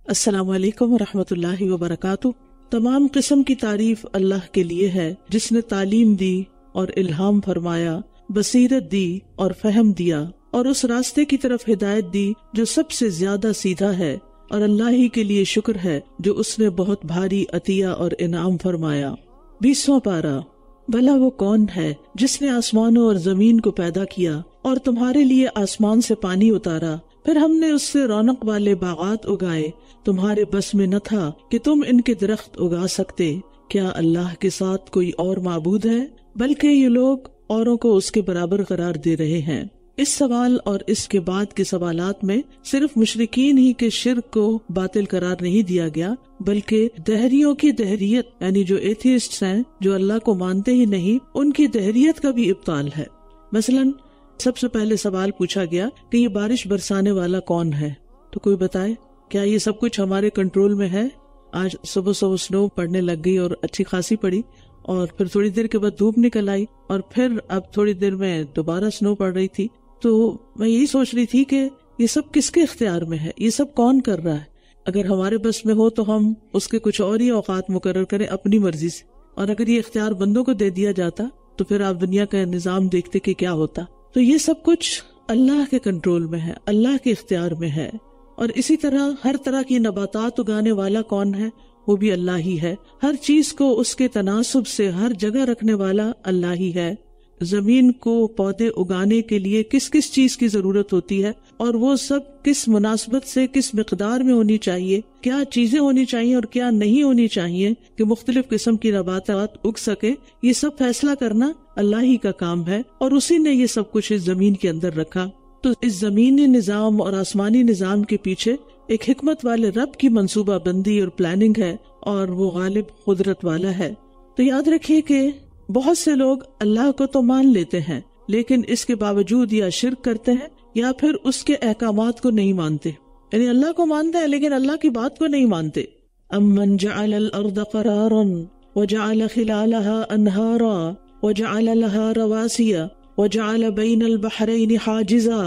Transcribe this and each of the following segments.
السلام علیکم ورحمۃ اللہ وبرکاتہ۔ تمام قسم کی تعریف اللہ کے لیے ہے جس نے تعلیم دی اور الہام فرمایا، بصیرت دی اور فہم دیا، اور اس راستے کی طرف ہدایت دی جو سب سے زیادہ سیدھا ہے، اور اللہ ہی کے لیے شکر ہے جو اس نے بہت بھاری عطیہ اور انعام فرمایا۔ 20واں پارہ۔ بھلا وہ کون ہے جس نے آسمانوں اور زمین کو پیدا کیا اور تمہارے لیے آسمان سے پانی اتارا، پھر ہم نے اس سے رونق والے باغات اگائے، تمہارے بس میں نہ تھا کہ تم ان کے درخت اگا سکتے۔ کیا اللہ کے ساتھ کوئی اور معبود ہے؟ بلکہ یہ لوگ اوروں کو اس کے برابر قرار دے رہے ہیں۔ اس سوال اور اس کے بعد کے سوالات میں صرف مشرکین ہی کے شرک کو باطل قرار نہیں دیا گیا، بلکہ دہریوں کی دہریت، یعنی جو ایتھیسٹس ہیں، جو اللہ کو مانتے ہی نہیں، ان کی دہریت کا بھی ابطال ہے۔ مثلاً سب سے پہلے سوال پوچھا گیا کہ یہ بارش برسانے والا کون ہے؟ تو کوئی بتائے، کیا یہ سب کچھ ہمارے کنٹرول میں ہے؟ آج صبح سنو پڑنے لگ گئی اور اچھی خاصی پڑی، اور پھر تھوڑی دیر کے بعد دھوپ نکل آئی، اور پھر اب تھوڑی دیر میں دوبارہ سنو پڑ رہی تھی۔ تو میں یہی سوچ رہی تھی کہ یہ سب کس کے اختیار میں ہے، یہ سب کون کر رہا ہے؟ اگر ہمارے بس میں ہو تو ہم اس کے کچھ اور ہی اوقات مقرر کریں اپنی مرضی سے، اور اگر یہ اختیار بندوں کو دے دیا جاتا تو پھر آپ دنیا کا نظام دیکھتے کہ کیا ہوتا۔ تو یہ سب کچھ اللہ کے کنٹرول میں ہے، اللہ کے اختیار میں ہے۔ اور اسی طرح ہر طرح کی نباتات اگانے والا کون ہے؟ وہ بھی اللہ ہی ہے۔ ہر چیز کو اس کے تناسب سے ہر جگہ رکھنے والا اللہ ہی ہے۔ زمین کو پودے اگانے کے لیے کس کس چیز کی ضرورت ہوتی ہے، اور وہ سب کس مناسبت سے کس مقدار میں ہونی چاہیے، کیا چیزیں ہونی چاہیے اور کیا نہیں ہونی چاہیے کہ مختلف قسم کی نباتات اگ سکے، یہ سب فیصلہ کرنا اللہ ہی کا کام ہے، اور اسی نے یہ سب کچھ اس زمین کے اندر رکھا۔ تو اس زمینی نظام اور آسمانی نظام کے پیچھے ایک حکمت والے رب کی منصوبہ بندی اور پلاننگ ہے، اور وہ غالب قدرت والا ہے۔ تو یاد رکھیے کہ بہت سے لوگ اللہ کو تو مان لیتے ہیں، لیکن اس کے باوجود یا شرک کرتے ہیں یا پھر اس کے احکامات کو نہیں مانتے، یعنی اللہ کو مانتے ہیں لیکن اللہ کی بات کو نہیں مانتے۔ امن جعل الارض قرارا وجعل خلالها انہارا وجعل لها رواسي وجعل بين البحرين حاجزا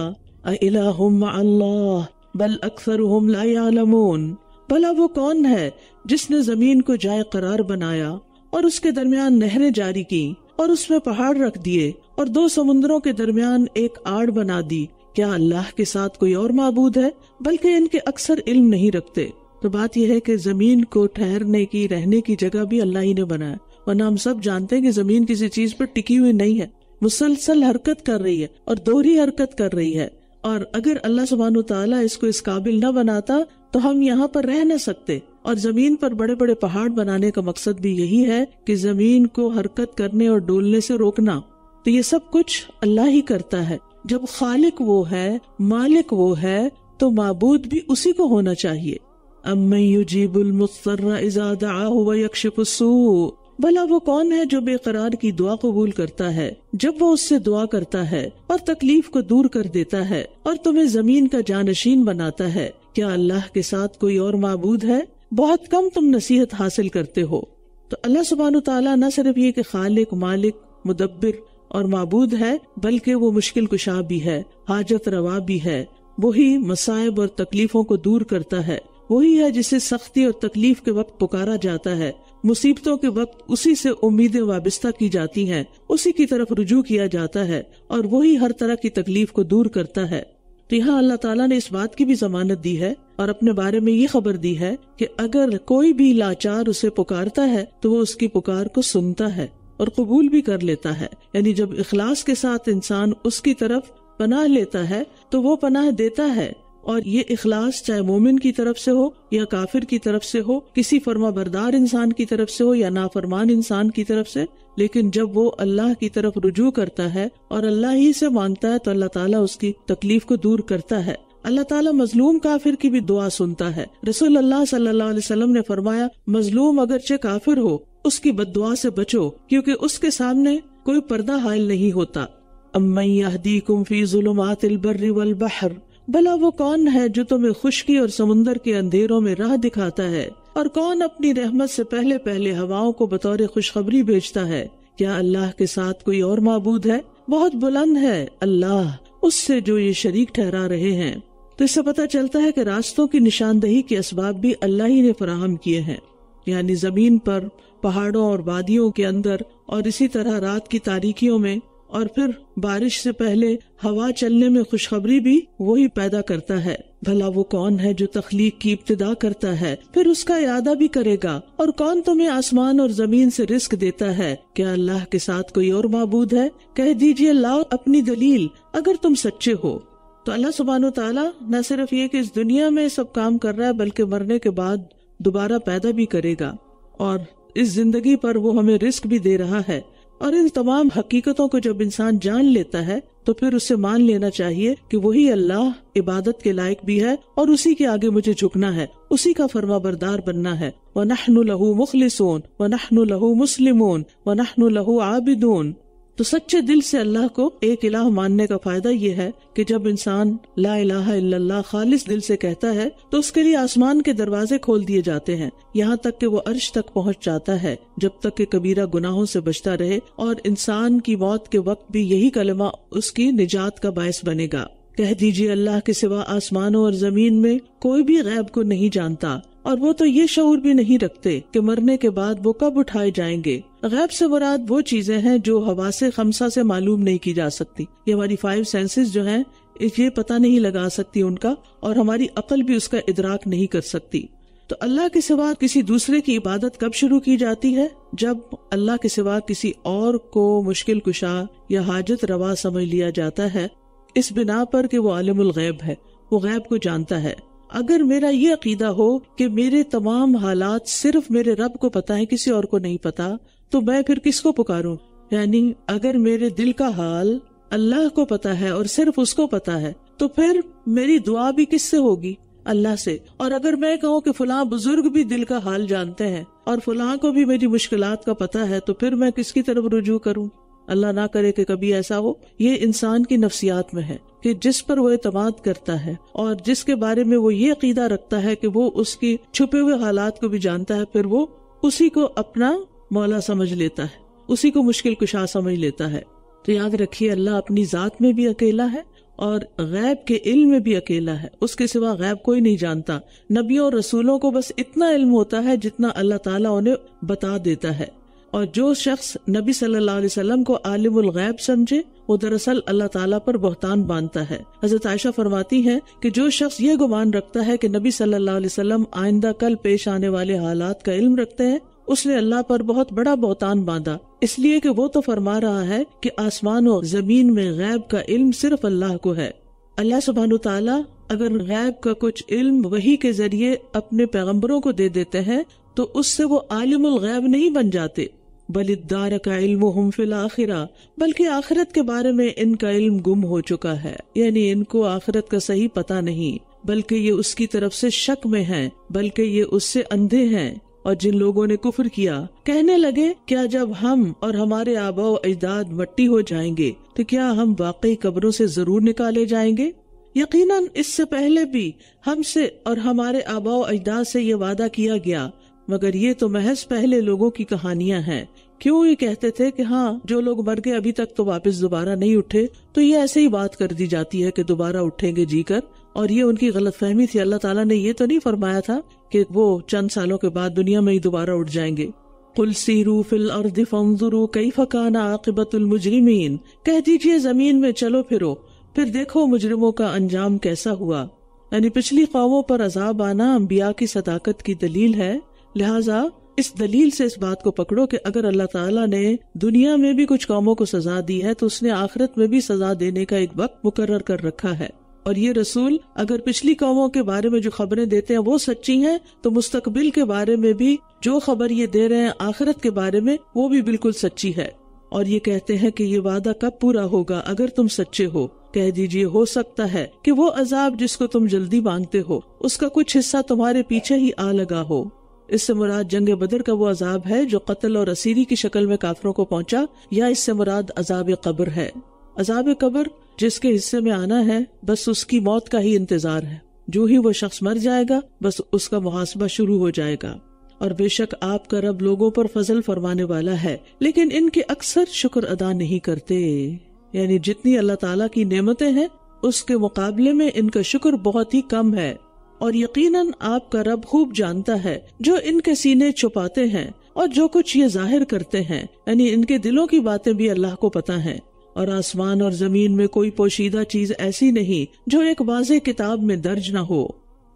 أإله مع الله بل أكثرهم لا يعلمون۔ بھلا وہ کون ہے جس نے زمین کو جائے قرار بنایا اور اس کے درمیان نہریں جاری کی اور اس میں پہاڑ رکھ دیے اور دو سمندروں کے درمیان ایک آڑ بنا دی؟ کیا اللہ کے ساتھ کوئی اور معبود ہے؟ بلکہ ان کے اکثر علم نہیں رکھتے۔ تو بات یہ ہے کہ زمین کو ٹھہرنے کی، رہنے کی جگہ بھی اللہ ہی نے بنایا، ورنہ ہم سب جانتے ہیں کہ زمین کسی چیز پر ٹکی ہوئی نہیں ہے، مسلسل حرکت کر رہی ہے اور دوہری حرکت کر رہی ہے، اور اگر اللہ سبحانہ وتعالیٰ اس کو اس قابل نہ بناتا تو ہم یہاں پر رہ نہ سکتے۔ اور زمین پر بڑے بڑے پہاڑ بنانے کا مقصد بھی یہی ہے کہ زمین کو حرکت کرنے اور ڈولنے سے روکنا۔ تو یہ سب کچھ اللہ ہی کرتا ہے۔ جب خالق وہ ہے، مالک وہ ہے، تو معبود بھی اسی کو ہونا چاہیے۔ امن یجیب المضطر اذا دعاہ ویکشف السوء۔ بھلا وہ کون ہے جو بے قرار کی دعا قبول کرتا ہے جب وہ اس سے دعا کرتا ہے اور تکلیف کو دور کر دیتا ہے اور تمہیں زمین کا جانشین بناتا ہے؟ کیا اللہ کے ساتھ کوئی اور معبود ہے؟ بہت کم تم نصیحت حاصل کرتے ہو۔ تو اللہ سبحانہ تعالیٰ نہ صرف یہ کہ خالق، مالک، مدبر اور معبود ہے، بلکہ وہ مشکل کشا بھی ہے، حاجت روا بھی ہے۔ وہی مصائب اور تکلیفوں کو دور کرتا ہے، وہی ہے جسے سختی اور تکلیف کے وقت پکارا جاتا ہے، مصیبتوں کے وقت اسی سے امیدیں وابستہ کی جاتی ہیں، اسی کی طرف رجوع کیا جاتا ہے، اور وہی ہر طرح کی تکلیف کو دور کرتا ہے۔ تو یہاں اللہ تعالیٰ نے اس بات کی بھی ضمانت دی ہے اور اپنے بارے میں یہ خبر دی ہے کہ اگر کوئی بھی لاچار اسے پکارتا ہے تو وہ اس کی پکار کو سنتا ہے اور قبول بھی کر لیتا ہے۔ یعنی جب اخلاص کے ساتھ انسان اس کی طرف پناہ لیتا ہے تو وہ پناہ دیتا ہے، اور یہ اخلاص چاہے مومن کی طرف سے ہو یا کافر کی طرف سے ہو، کسی فرما بردار انسان کی طرف سے ہو یا نافرمان انسان کی طرف سے، لیکن جب وہ اللہ کی طرف رجوع کرتا ہے اور اللہ ہی سے مانگتا ہے تو اللہ تعالیٰ اس کی تکلیف کو دور کرتا ہے۔ اللہ تعالیٰ مظلوم کافر کی بھی دعا سنتا ہے۔ رسول اللہ صلی اللہ علیہ وسلم نے فرمایا، مظلوم اگرچہ کافر ہو اس کی بد دعا سے بچو، کیونکہ اس کے سامنے کوئی پردہ حائل نہیں ہوتا۔ امن یہدیکم فی ظلمات البر والبحر۔ بھلا وہ کون ہے جو تمہیں خشکی اور سمندر کے اندھیروں میں راہ دکھاتا ہے، اور کون اپنی رحمت سے پہلے پہلے ہواؤں کو بطور خوشخبری بھیجتا ہے؟ کیا اللہ کے ساتھ کوئی اور معبود ہے؟ بہت بلند ہے اللہ اس سے جو یہ شریک ٹھہرا رہے ہیں۔ تو اس سے پتہ چلتا ہے کہ راستوں کی نشاندہی کے اسباب بھی اللہ ہی نے فراہم کیے ہیں، یعنی زمین پر، پہاڑوں اور وادیوں کے اندر، اور اسی طرح رات کی تاریکیوں میں، اور پھر بارش سے پہلے ہوا چلنے میں خوشخبری بھی وہی پیدا کرتا ہے۔ بھلا وہ کون ہے جو تخلیق کی ابتدا کرتا ہے پھر اس کا اعادہ بھی کرے گا؟ اور کون تمہیں آسمان اور زمین سے رزق دیتا ہے؟ کیا اللہ کے ساتھ کوئی اور معبود ہے؟ کہہ دیجئے لاؤ اپنی دلیل اگر تم سچے ہو۔ تو اللہ سبحانہ وتعالی نہ صرف یہ کہ اس دنیا میں سب کام کر رہا ہے، بلکہ مرنے کے بعد دوبارہ پیدا بھی کرے گا، اور اس زندگی پر وہ ہمیں رزق بھی دے رہا ہے۔ اور ان تمام حقیقتوں کو جب انسان جان لیتا ہے تو پھر اسے مان لینا چاہیے کہ وہی اللہ عبادت کے لائق بھی ہے، اور اسی کے آگے مجھے جھکنا ہے، اسی کا فرما بردار بننا ہے۔ وَنَحْنُ لَهُ مُخْلِصُونَ وَنَحْنُ لَهُ مُسْلِمُونَ وَنَحْنُ لَهُ عَابِدُونَ۔ تو سچے دل سے اللہ کو ایک الہ ماننے کا فائدہ یہ ہے کہ جب انسان لا الہ الا اللہ خالص دل سے کہتا ہے تو اس کے لیے آسمان کے دروازے کھول دیے جاتے ہیں، یہاں تک کہ وہ عرش تک پہنچ جاتا ہے، جب تک کہ کبیرہ گناہوں سے بچتا رہے، اور انسان کی موت کے وقت بھی یہی کلمہ اس کی نجات کا باعث بنے گا۔ کہہ دیجئے اللہ کے سوا آسمانوں اور زمین میں کوئی بھی غیب کو نہیں جانتا، اور وہ تو یہ شعور بھی نہیں رکھتے کہ مرنے کے بعد وہ کب اٹھائے جائیں گے۔ غیب سے مراد وہ چیزیں ہیں جو حواس خمسہ سے معلوم نہیں کی جا سکتی، یہ ہماری 5 سینسز جو ہیں یہ پتہ نہیں لگا سکتی ان کا، اور ہماری عقل بھی اس کا ادراک نہیں کر سکتی۔ تو اللہ کے سوا کسی دوسرے کی عبادت کب شروع کی جاتی ہے؟ جب اللہ کے سوا کسی اور کو مشکل کشا یا حاجت روا سمجھ لیا جاتا ہے، اس بنا پر کہ وہ عالم الغیب ہے، وہ غیب کو جانتا ہے۔ اگر میرا یہ عقیدہ ہو کہ میرے تمام حالات صرف میرے رب کو پتہ ہے، کسی اور کو نہیں پتا، تو میں پھر کس کو پکاروں؟ یعنی اگر میرے دل کا حال اللہ کو پتا ہے اور صرف اس کو پتا ہے، تو پھر میری دعا بھی کس سے ہوگی؟ اللہ سے۔ اور اگر میں کہوں کہ فلاں بزرگ بھی دل کا حال جانتے ہیں اور فلاں کو بھی میری مشکلات کا پتا ہے، تو پھر میں کس کی طرف رجوع کروں؟ اللہ نہ کرے کہ کبھی ایسا ہو۔ یہ انسان کی نفسیات میں ہے کہ جس پر وہ اعتماد کرتا ہے اور جس کے بارے میں وہ یہ عقیدہ رکھتا ہے کہ وہ اس کی چھپے ہوئے حالات کو بھی جانتا ہے، پھر وہ اسی کو اپنا مولا سمجھ لیتا ہے، اسی کو مشکل کشا سمجھ لیتا ہے۔ تو یاد رکھیے اللہ اپنی ذات میں بھی اکیلا ہے اور غیب کے علم میں بھی اکیلا ہے، اس کے سوا غیب کوئی نہیں جانتا۔ نبیوں اور رسولوں کو بس اتنا علم ہوتا ہے جتنا اللہ تعالیٰ انہیں بتا دیتا ہے، اور جو شخص نبی صلی اللہ علیہ وسلم کو عالم الغیب سمجھے وہ دراصل اللہ تعالیٰ پر بہتان باندھتا ہے۔ حضرت عائشہ فرماتی ہیں کہ جو شخص یہ گمان رکھتا ہے کہ نبی صلی اللہ علیہ وسلم آئندہ کل پیش آنے والے حالات کا علم رکھتے ہیں، اس نے اللہ پر بہت بڑا بہتان باندھا، اس لیے کہ وہ تو فرما رہا ہے کہ آسمان و زمین میں غیب کا علم صرف اللہ کو ہے۔ اللہ سبحانہ تعالیٰ اگر غیب کا کچھ علم وحی کے ذریعے اپنے پیغمبروں کو دے دیتے ہیں تو اس سے وہ عالم الغیب نہیں بن جاتے، بل ادارک علمہم فی الآخرہ، بلکہ آخرت کے بارے میں ان کا علم گم ہو چکا ہے، یعنی ان کو آخرت کا صحیح پتہ نہیں، بلکہ یہ اس کی طرف سے شک میں ہیں، بلکہ یہ اس سے اندھے ہیں۔ اور جن لوگوں نے کفر کیا کہنے لگے کیا جب ہم اور ہمارے آباء و اجداد مٹی ہو جائیں گے تو کیا ہم واقعی قبروں سے ضرور نکالے جائیں گے؟ یقیناً اس سے پہلے بھی ہم سے اور ہمارے آباء و اجداد سے یہ وعدہ کیا گیا، مگر یہ تو محض پہلے لوگوں کی کہانیاں ہیں۔ کیوں یہ کہتے تھے کہ ہاں جو لوگ مر گئے ابھی تک تو واپس دوبارہ نہیں اٹھے، تو یہ ایسے ہی بات کر دی جاتی ہے کہ دوبارہ اٹھیں گے جی کر، اور یہ ان کی غلط فہمی تھی۔ اللہ تعالیٰ نے یہ تو نہیں فرمایا تھا کہ وہ چند سالوں کے بعد دنیا میں ہی دوبارہ اٹھ جائیں گے۔ قُلْ سِیرُوا فِی الْأَرْضِ فَانظُرُوا کَیْفَ کَانَ عَاقِبَةُ الْمُجْرِمِینَ، کہہ دیجئے زمین میں چلو پھرو، پھر دیکھو مجرموں کا انجام کیسا ہوا۔ یعنی پچھلی قوموں پر عذاب آنا انبیاء کی صداقت کی دلیل ہے، لہٰذا اس دلیل سے اس بات کو پکڑو کہ اگر اللہ تعالیٰ نے دنیا میں بھی کچھ قوموں کو سزا دی ہے تو اس نے آخرت میں بھی سزا دینے کا ایک وقت مقرر کر رکھا ہے، اور یہ رسول اگر پچھلی قوموں کے بارے میں جو خبریں دیتے ہیں وہ سچی ہیں تو مستقبل کے بارے میں بھی جو خبر یہ دے رہے ہیں آخرت کے بارے میں وہ بھی بالکل سچی ہے۔ اور یہ کہتے ہیں کہ یہ وعدہ کب پورا ہوگا اگر تم سچے ہو؟ کہہ دیجئے ہو سکتا ہے کہ وہ عذاب جس کو تم جلدی مانگتے ہو اس کا کچھ حصہ تمہارے پیچھے ہی آ لگا ہو۔ اس سے مراد جنگ بدر کا وہ عذاب ہے جو قتل اور اسیری کی شکل میں کافروں کو پہنچا، یا اس سے مراد عذاب قبر ہے۔ عذاب قبر جس کے حصے میں آنا ہے بس اس کی موت کا ہی انتظار ہے، جو ہی وہ شخص مر جائے گا بس اس کا محاسبہ شروع ہو جائے گا۔ اور بے شک آپ کا رب لوگوں پر فضل فرمانے والا ہے، لیکن ان کے اکثر شکر ادا نہیں کرتے۔ یعنی جتنی اللہ تعالیٰ کی نعمتیں ہیں اس کے مقابلے میں ان کا شکر بہت ہی کم ہے، اور یقیناً آپ کا رب خوب جانتا ہے جو ان کے سینے چھپاتے ہیں اور جو کچھ یہ ظاہر کرتے ہیں، یعنی ان کے دلوں کی باتیں بھی اللہ کو پتہ ہیں۔ اور آسمان اور زمین میں کوئی پوشیدہ چیز ایسی نہیں جو ایک واضح کتاب میں درج نہ ہو۔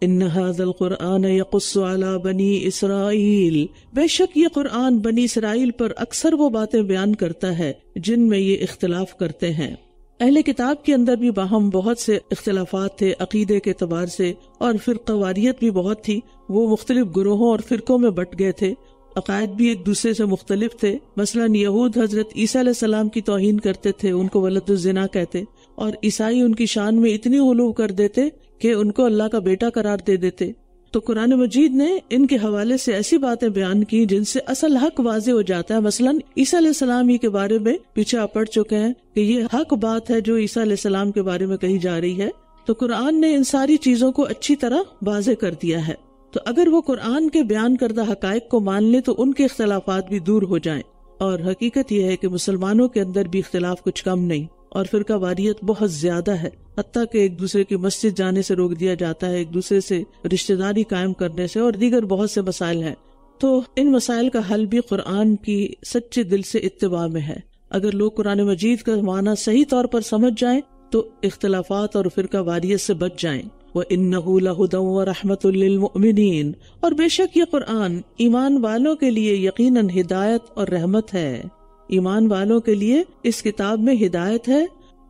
ان ھذا القرآن یقص علی بنی اسرائیل، بے شک یہ قرآن بنی اسرائیل پر اکثر وہ باتیں بیان کرتا ہے جن میں یہ اختلاف کرتے ہیں۔ اہل کتاب کے اندر بھی باہم بہت سے اختلافات تھے عقیدے کے اعتبار سے، اور فرقہ واریت بھی بہت تھی، وہ مختلف گروہوں اور فرقوں میں بٹ گئے تھے، عقائد بھی ایک دوسرے سے مختلف تھے۔ مثلاً یہود حضرت عیسیٰ علیہ السلام کی توہین کرتے تھے، ان کو ولد الزنا کہتے، اور عیسائی ان کی شان میں اتنی غلو کر دیتے کہ ان کو اللہ کا بیٹا قرار دے دیتے۔ تو قرآن مجید نے ان کے حوالے سے ایسی باتیں بیان کی جن سے اصل حق واضح ہو جاتا ہے۔ مثلاً عیسیٰ علیہ السلام ہی کے بارے میں پیچھے آپ پڑھ چکے ہیں کہ یہ حق بات ہے جو عیسیٰ علیہ السلام کے بارے میں کہی جا رہی ہے، تو قرآن نے ان ساری چیزوں کو اچھی طرح واضح کر دیا ہے۔ تو اگر وہ قرآن کے بیان کردہ حقائق کو مان لیں تو ان کے اختلافات بھی دور ہو جائیں، اور حقیقت یہ ہے کہ مسلمانوں کے اندر بھی اختلاف کچھ کم نہیں، اور فرقہ واریت بہت زیادہ ہے، حتیٰ کہ ایک دوسرے کی مسجد جانے سے روک دیا جاتا ہے، ایک دوسرے سے رشتہ داری قائم کرنے سے، اور دیگر بہت سے مسائل ہیں۔ تو ان مسائل کا حل بھی قرآن کی سچے دل سے اتباع میں ہے۔ اگر لوگ قرآن مجید کا معنی صحیح طور پر سمجھ جائیں تو اختلافات اور فرقہ واریت سے بچ جائیں۔ وَإِنَّهُ لَهُدًى وَرَحْمَةٌ لِّلْمُؤْمِنِينَ، اور بے شک یہ قرآن ایمان والوں کے لیے یقیناً ہدایت اور رحمت ہے۔ ایمان والوں کے لیے اس کتاب میں ہدایت ہے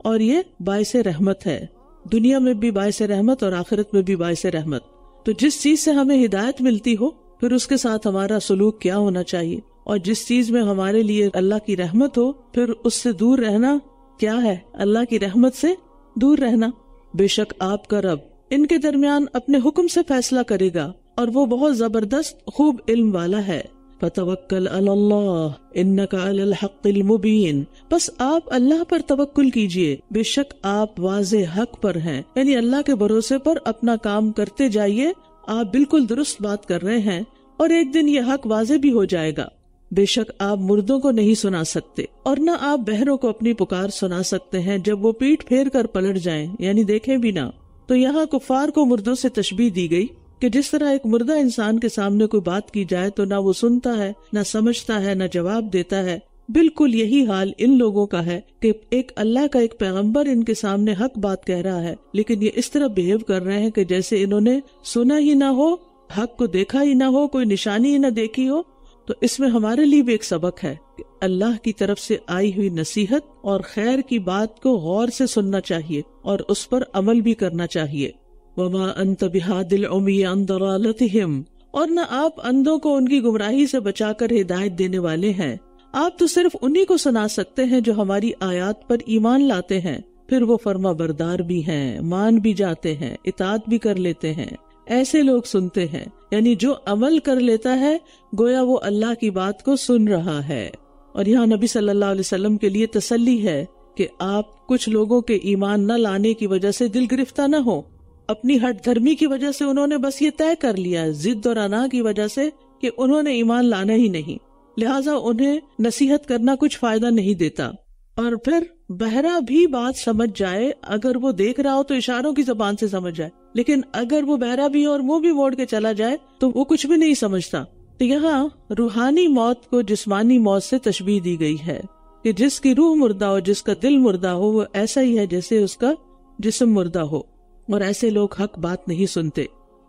اور یہ باعث رحمت ہے، دنیا میں بھی باعث رحمت اور آخرت میں بھی باعث رحمت۔ تو جس چیز سے ہمیں ہدایت ملتی ہو پھر اس کے ساتھ ہمارا سلوک کیا ہونا چاہیے، اور جس چیز میں ہمارے لیے اللہ کی رحمت ہو پھر اس سے دور رہنا کیا ہے؟ اللہ کی رحمت سے دور رہنا۔ بے شک آپ کا رب ان کے درمیان اپنے حکم سے فیصلہ کرے گا، اور وہ بہت زبردست خوب علم والا ہے۔ فَتَوَكَّلْ عَلَى اللَّهِ إِنَّكَ عَلَى الْحَقِّ الْمُبِينِ، بس آپ اللہ پر توکل کیجئے، بے شک آپ واضح حق پر ہیں، یعنی اللہ کے بھروسے پر اپنا کام کرتے جائیے، آپ بالکل درست بات کر رہے ہیں، اور ایک دن یہ حق واضح بھی ہو جائے گا۔ بے شک آپ مردوں کو نہیں سنا سکتے، اور نہ آپ بہروں کو اپنی پکار سنا سکتے ہیں جب وہ پیٹ پھیر کر پلٹ جائیں، یعنی دیکھیں بھی نہ۔ تو یہاں کفار کو مردوں سے تشبیہ دی گئی کہ جس طرح ایک مردہ انسان کے سامنے کوئی بات کی جائے تو نہ وہ سنتا ہے، نہ سمجھتا ہے، نہ جواب دیتا ہے، بالکل یہی حال ان لوگوں کا ہے کہ ایک اللہ کا ایک پیغمبر ان کے سامنے حق بات کہہ رہا ہے، لیکن یہ اس طرح بہیو کر رہے ہیں کہ جیسے انہوں نے سنا ہی نہ ہو، حق کو دیکھا ہی نہ ہو، کوئی نشانی ہی نہ دیکھی ہو۔ تو اس میں ہمارے لیے بھی ایک سبق ہے کہ اللہ کی طرف سے آئی ہوئی نصیحت اور خیر کی بات کو غور سے سننا چاہیے اور اس پر عمل بھی کرنا چاہیے۔ وَمَا أَنْتَ بِهَادِ الْعُمْيِ عَنْ ضَلَالَتِهِمْ، اور نہ آپ اندھوں کو ان کی گمراہی سے بچا کر ہدایت دینے والے ہیں، آپ تو صرف انہی کو سنا سکتے ہیں جو ہماری آیات پر ایمان لاتے ہیں، پھر وہ فرما بردار بھی ہیں، مان بھی جاتے ہیں، اطاعت بھی کر لیتے ہیں، ایسے لوگ سنتے ہیں، یعنی جو عمل کر لیتا ہے گویا وہ اللہ کی بات کو سن رہا ہے۔ اور یہاں نبی صلی اللہ علیہ وسلم کے لیے تسلی ہے کہ آپ کچھ لوگوں کے ایمان نہ لانے کی وجہ سے دل گرفتہ نہ ہو، اپنی ہٹ دھرمی کی وجہ سے انہوں نے بس یہ طے کر لیا، ضد اور انا کی وجہ سے کہ انہوں نے ایمان لانا ہی نہیں، لہٰذا انہیں نصیحت کرنا کچھ فائدہ نہیں دیتا۔ اور پھر بہرا بھی بات سمجھ جائے، اگر وہ دیکھ رہا ہو تو اشاروں کی زبان سے سمجھ جائے، لیکن اگر وہ بہرا بھی اور منہ بھی موڑ کے چلا جائے تو وہ کچھ بھی نہیں سمجھتا۔ تو یہاں روحانی موت کو جسمانی موت سے تشبیہ دی گئی ہے کہ جس کی روح مردہ ہو، جس کا دل مردہ ہو، وہ ایسا ہی ہے جیسے اس کا جسم مردہ ہو، اور ایسے لوگ حق بات نہیں سنتے۔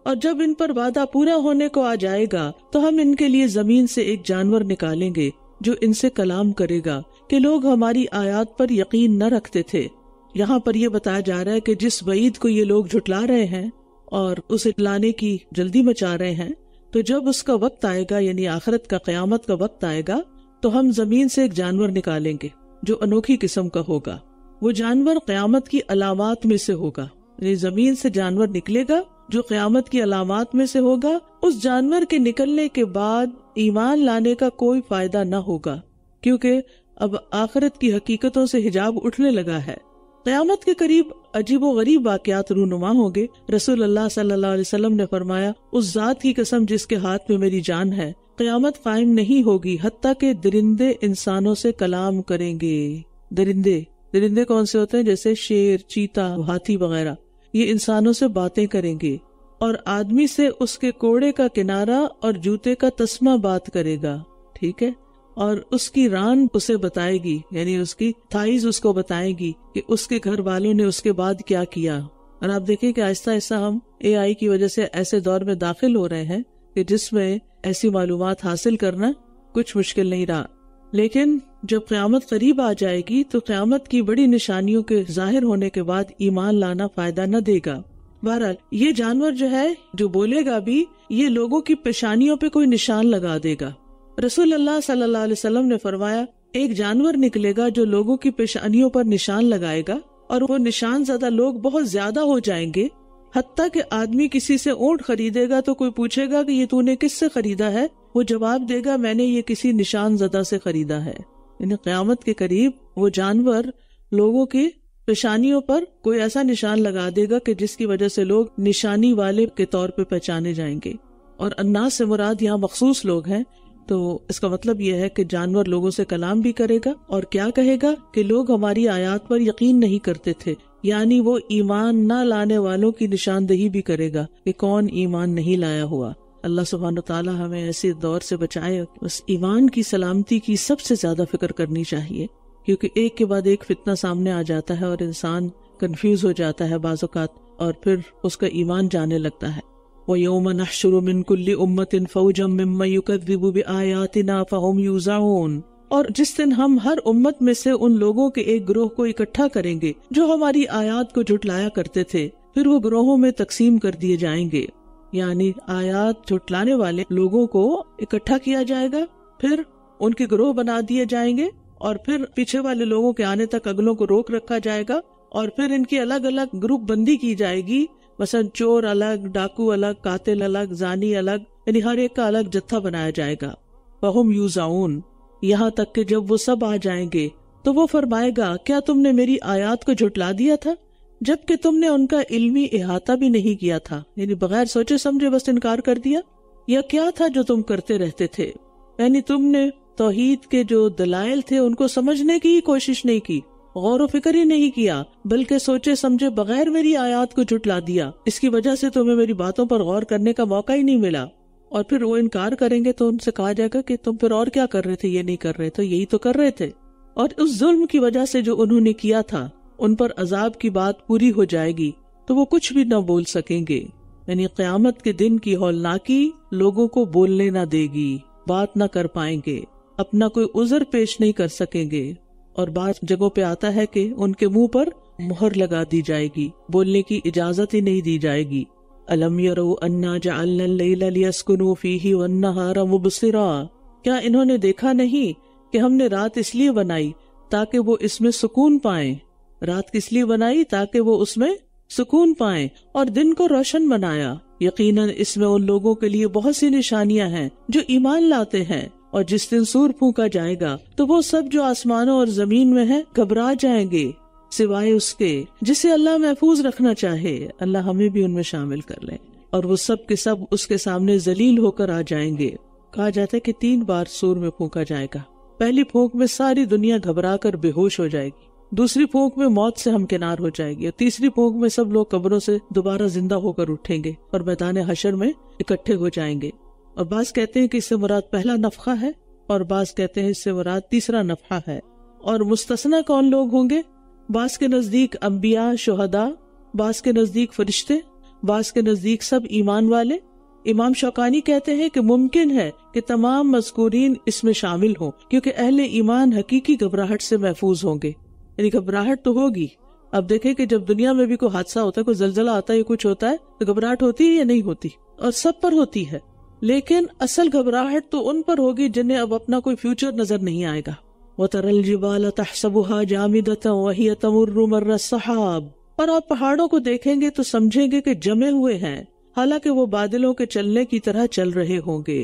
اور جب ان پر وعدہ پورا ہونے کو آ جائے گا تو ہم ان کے لیے زمین سے ایک جانور نکالیں گے جو ان سے کلام کرے گا کہ لوگ ہماری آیات پر یقین نہ رکھتے تھے۔ یہاں پر یہ بتایا جا رہا ہے کہ جس وعید کو یہ لوگ جھٹلا رہے ہیں اور اسے لانے کی جلدی مچا رہے ہیں، تو جب اس کا وقت آئے گا، یعنی آخرت کا قیامت کا وقت آئے گا، تو ہم زمین سے ایک جانور نکالیں گے جو انوکھی قسم کا ہوگا۔ وہ جانور قیامت کی علامات میں سے ہوگا، یعنی زمین سے جانور نکلے گا جو قیامت کی علامات میں سے ہوگا۔ اس جانور کے نکلنے کے بعد ایمان لانے کا کوئی فائدہ نہ ہوگا، کیونکہ اب آخرت کی حقیقتوں سے حجاب اٹھنے لگا ہے۔ قیامت کے قریب عجیب و غریب واقعات رونما ہوں گے۔ رسول اللہ صلی اللہ علیہ وسلم نے فرمایا، اس ذات کی قسم جس کے ہاتھ میں میری جان ہے، قیامت قائم نہیں ہوگی حتیٰ کہ درندے انسانوں سے کلام کریں گے۔ درندے درندے کون سے ہوتے ہیں؟ جیسے شیر، چیتا، ہاتھی وغیرہ. یہ انسانوں سے باتیں کریں گے، اور آدمی سے اس کے کوڑے کا کنارہ اور جوتے کا تسمہ بات کرے گا. ٹھیک ہے. اور اس کی ران اسے بتائے گی، یعنی اس کی تھائز اس کو بتائے گی کہ اس کے گھر والوں نے اس کے بعد کیا کیا. اور آپ دیکھیں کہ آہستہ آہستہ ہم AI کی وجہ سے ایسے دور میں داخل ہو رہے ہیں کہ جس میں ایسی معلومات حاصل کرنا کچھ مشکل نہیں رہا. لیکن جب قیامت قریب آ جائے گی تو قیامت کی بڑی نشانیوں کے ظاہر ہونے کے بعد ایمان لانا فائدہ نہ دے گا. بہرحال یہ جانور جو ہے، جو بولے گا بھی، یہ لوگوں کی پیشانیوں پہ کوئی نشان لگا دے گا. رسول اللہ صلی اللہ علیہ وسلم نے فرمایا ایک جانور نکلے گا جو لوگوں کی پیشانیوں پر نشان لگائے گا، اور وہ نشان زدہ لوگ بہت زیادہ ہو جائیں گے، حتیٰ کہ آدمی کسی سے اونٹ خریدے گا تو کوئی پوچھے گا کہ یہ تو نے کس سے خریدا ہے، وہ جواب دے گا میں نے یہ کسی نشان زدہ سے خریدا ہے. یعنی قیامت کے قریب وہ جانور لوگوں کی پیشانیوں پر کوئی ایسا نشان لگا دے گا کہ جس کی وجہ سے لوگ نشانی والے کے طور پہ پہچانے جائیں گے. اور الناس سے مراد یہاں مخصوص لوگ ہیں، تو اس کا مطلب یہ ہے کہ جانور لوگوں سے کلام بھی کرے گا، اور کیا کہے گا کہ لوگ ہماری آیات پر یقین نہیں کرتے تھے. یعنی وہ ایمان نہ لانے والوں کی نشاندہی بھی کرے گا کہ کون ایمان نہیں لایا ہوا. اللہ سبحانہ تعالی ہمیں ایسے دور سے بچائے. اس ایمان کی سلامتی کی سب سے زیادہ فکر کرنی چاہیے، کیونکہ ایک کے بعد ایک فتنہ سامنے آ جاتا ہے اور انسان کنفیوز ہو جاتا ہے بعض اوقات، اور پھر اس کا ایمان جانے لگتا ہے. وَيَوْمَ نَحْشُرُ مِنْ كُلِّ أُمَّةٍ فَوْجًا مِّمَّن يُكَذِّبُ بِآيَاتِنَا فَهُمْ يُوزَعُونَ. اور جس دن ہم ہر امت میں سے ان لوگوں کے ایک گروہ کو اکٹھا کریں گے جو ہماری آیات کو جھٹلایا کرتے تھے، پھر وہ گروہوں میں تقسیم کر دیے جائیں گے. یعنی آیات جھٹلانے والے لوگوں کو اکٹھا کیا جائے گا، پھر ان کے گروہ بنا دیے جائیں گے، اور پھر پیچھے والے لوگوں کے آنے تک اگلوں کو روک رکھا جائے گا، اور پھر ان کی الگ الگ گروپ بندی کی جائے گی. مثلا چور الگ، ڈاکو الگ، قاتل الگ، زانی الگ، یعنی ہر ایک کا الگ جتھا بنایا جائے گا. وَهُمْ يُوزَعُونَ. یہاں تک کہ جب وہ سب آ جائیں گے تو وہ فرمائے گا کیا تم نے میری آیات کو جھٹلا دیا تھا جبکہ تم نے ان کا علمی احاطہ بھی نہیں کیا تھا؟ یعنی بغیر سوچے سمجھے بس انکار کر دیا. یا کیا تھا جو تم کرتے رہتے تھے؟ یعنی تم نے توحید کے جو دلائل تھے ان کو سمجھنے کی کوشش نہیں کی، غور و فکر ہی نہیں کیا، بلکہ سوچے سمجھے بغیر میری آیات کو جھٹلا دیا. اس کی وجہ سے تمہیں میری باتوں پر غور کرنے کا موقع ہی نہیں ملا. اور پھر وہ انکار کریں گے تو ان سے کہا جائے گا کہ تم پھر اور کیا کر رہے تھے؟ یہ نہیں کر رہے تو یہی تو کر رہے تھے. اور اس ظلم کی وجہ سے جو انہوں نے کیا تھا ان پر عذاب کی بات پوری ہو جائے گی تو وہ کچھ بھی نہ بول سکیں گے. یعنی قیامت کے دن کی ہولناکی لوگوں کو بولنے نہ دے گی، بات نہ کر پائیں گے، اپنا کوئی عذر پیش نہیں کر سکیں گے. اور بعض جگہوں پہ آتا ہے کہ ان کے منہ پر مہر لگا دی جائے گی، بولنے کی اجازت ہی نہیں دی جائے گی. أَلَمْ يَرَوْا أَنَّا جَعَلْنَا اللَّيْلَ لِيَسْكُنُوا فِيهِ وَالنَّهَارَ مُبْصِرًا. کیا انہوں نے دیکھا نہیں کہ ہم نے رات اس لیے بنائی تاکہ وہ اس میں سکون پائیں. رات کس لیے بنائی؟ تاکہ وہ اس میں سکون پائیں. اور دن کو روشن بنایا. یقیناً اس میں ان لوگوں کے لیے بہت سی نشانیاں ہیں جو ایمان لاتے ہیں. اور جس دن سور پھونکا جائے گا تو وہ سب جو آسمانوں اور زمین میں ہیں گھبرا جائیں گے سوائے اس کے جسے اللہ محفوظ رکھنا چاہے. اللہ ہمیں بھی ان میں شامل کر لے. اور وہ سب کے سب اس کے سامنے ذلیل ہو کر آ جائیں گے. کہا جاتا ہے کہ 3 بار سور میں پھونکا جائے گا. پہلی پھونک میں ساری دنیا گھبرا کر بے ہوش ہو جائے گی، دوسری پھونک میں موت سے ہمکنار ہو جائے گی، اور تیسری پھونک میں سب لوگ قبروں سے دوبارہ زندہ ہو کر اٹھیں گے اور میدان حشر میں اکٹھے ہو جائیں گے. اور بعض کہتے ہیں کہ اس سے مراد پہلا نفخہ ہے، اور بعض کہتے ہیں اس سے مراد تیسرا نفخہ ہے. اور مستثنی کون لوگ ہوں گے؟ بعض کے نزدیک انبیاء، شہداء، بعض کے نزدیک فرشتے، بعض کے نزدیک سب ایمان والے. امام شوکانی کہتے ہیں کہ ممکن ہے کہ تمام مذکورین اس میں شامل ہوں، کیونکہ اہل ایمان حقیقی گھبراہٹ سے محفوظ ہوں گے. یعنی گھبراہٹ تو ہوگی. اب دیکھیں کہ جب دنیا میں بھی کوئی حادثہ ہوتا ہے، کوئی زلزلہ آتا ہے، کچھ ہوتا ہے تو گھبراہٹ ہوتی ہے یا نہیں ہوتی؟ اور سب پر ہوتی ہے. لیکن اصل گھبراہٹ تو ان پر ہوگی جنہیں اب اپنا کوئی فیوچر نظر نہیں آئے گا. وَتَرَى الْجِبَالَ تَحْسَبُهَا جَامِدَةً وَهِيَ تَمُرُّ مَرَّ السَّحَابِ. اور آپ پہاڑوں کو دیکھیں گے تو سمجھیں گے کہ جمے ہوئے ہیں، حالانکہ وہ بادلوں کے چلنے کی طرح چل رہے ہوں گے.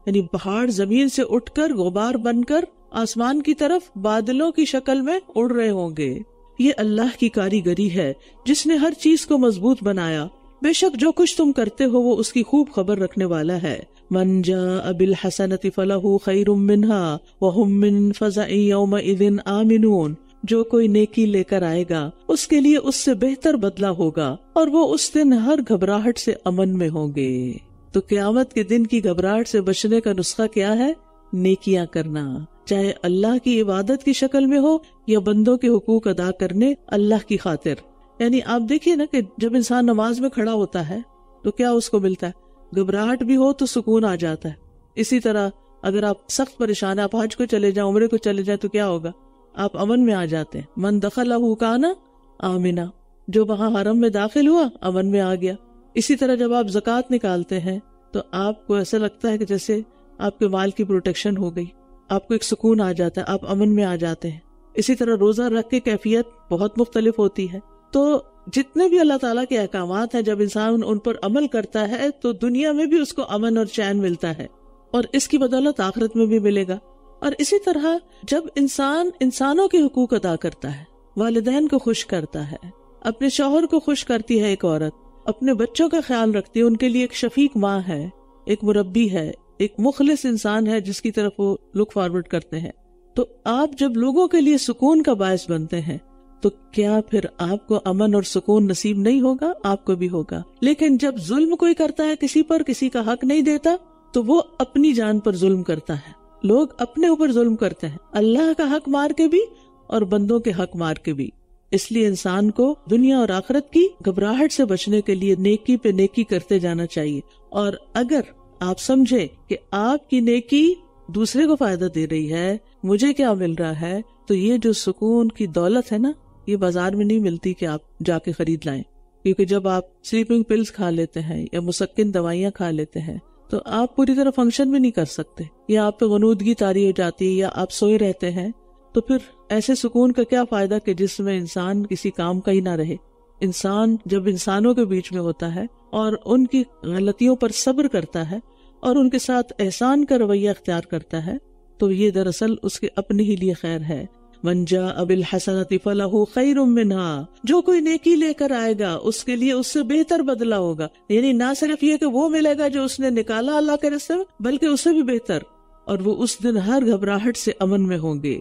یعنی پہاڑ زمین سے اٹھ کر غبار بن کر آسمان کی طرف بادلوں کی شکل میں اڑ رہے ہوں گے. یہ اللہ کی کاریگری ہے جس نے ہر چیز کو مضبوط بنایا. بے شک جو کچھ تم کرتے ہو وہ اس کی خوب خبر رکھنے والا ہے. من جاء بالحسنۃ فلہ خیر منہا وہم من فزع یومئذ آمنون. جو کوئی نیکی لے کر آئے گا اس کے لیے اس سے بہتر بدلہ ہوگا اور وہ اس دن ہر گھبراہٹ سے امن میں ہوں گے۔ تو قیامت کے دن کی گھبراہٹ سے بچنے کا نسخہ کیا ہے؟ نیکیاں کرنا، چاہے اللہ کی عبادت کی شکل میں ہو یا بندوں کے حقوق ادا کرنے اللہ کی خاطر۔ یعنی آپ دیکھیے نا کہ جب انسان نماز میں کھڑا ہوتا ہے تو کیا اس کو ملتا ہے؟ گھبراہٹ بھی ہو تو سکون آ جاتا ہے۔ اسی طرح اگر آپ سخت پریشان ہیں، آپ حج کو چلے جائیں، عمرے کو چلے جائیں تو کیا ہوگا؟ آپ امن میں آ جاتے ہیں۔ من دخلہ کان آمنا، جو وہاں حرم میں داخل ہوا امن میں آ گیا۔ اسی طرح جب آپ زکوٰۃ نکالتے ہیں تو آپ کو ایسا لگتا ہے کہ جیسے آپ کے مال کی پروٹیکشن ہو گئی، آپ کو ایک سکون آ جاتا ہے، آپ امن میں آ جاتے ہیں۔ اسی طرح روزہ رکھ کے کیفیت بہت مختلف ہوتی ہے۔ تو جتنے بھی اللہ تعالیٰ کے احکامات ہیں، جب انسان ان پر عمل کرتا ہے تو دنیا میں بھی اس کو امن اور چین ملتا ہے، اور اس کی بدولت آخرت میں بھی ملے گا۔ اور اسی طرح جب انسان انسانوں کے حقوق ادا کرتا ہے، والدین کو خوش کرتا ہے، اپنے شوہر کو خوش کرتی ہے ایک عورت، اپنے بچوں کا خیال رکھتی ہے، ان کے لیے ایک شفیق ماں ہے، ایک مربی ہے، ایک مخلص انسان ہے جس کی طرف وہ لک فارورڈ کرتے ہیں، تو آپ جب لوگوں کے لیے سکون کا باعث بنتے ہیں تو کیا پھر آپ کو امن اور سکون نصیب نہیں ہوگا؟ آپ کو بھی ہوگا۔ لیکن جب ظلم کوئی کرتا ہے کسی پر، کسی کا حق نہیں دیتا، تو وہ اپنی جان پر ظلم کرتا ہے۔ لوگ اپنے اوپر ظلم کرتے ہیں، اللہ کا حق مار کے بھی اور بندوں کے حق مار کے بھی۔ اس لیے انسان کو دنیا اور آخرت کی گھبراہٹ سے بچنے کے لیے نیکی پہ نیکی کرتے جانا چاہیے۔ اور اگر آپ سمجھے کہ آپ کی نیکی دوسرے کو فائدہ دے رہی ہے، مجھے کیا مل رہا ہے، تو یہ جو سکون کی دولت ہے نا، یہ بازار میں نہیں ملتی کہ آپ جا کے خرید لائیں۔ کیونکہ جب آپ سلیپنگ پلز کھا لیتے ہیں یا مسکن دوائیاں کھا لیتے ہیں تو آپ پوری طرح فنکشن بھی نہیں کر سکتے، یا آپ پہ غنودگی طاری ہو جاتی ہے، یا آپ سوئے رہتے ہیں، تو پھر ایسے سکون کا کیا فائدہ کہ جس میں انسان کسی کام کا ہی نہ رہے۔ انسان جب انسانوں کے بیچ میں ہوتا ہے اور ان کی غلطیوں پر صبر کرتا ہے اور ان کے ساتھ احسان کا رویہ اختیار کرتا ہے، تو یہ دراصل اس کے اپنے ہی لیے خیر ہے۔ من جاء بالحسنۃ فلہ خیر منہا، جو کوئی نیکی لے کر آئے گا اس کے لیے اس سے بہتر بدلہ ہوگا۔ یعنی نہ صرف یہ کہ وہ ملے گا جو اس نے نکالا اللہ کے راستے میں، بلکہ اس سے بھی بہتر، اور وہ اس دن ہر گھبراہٹ سے امن میں ہوں گے۔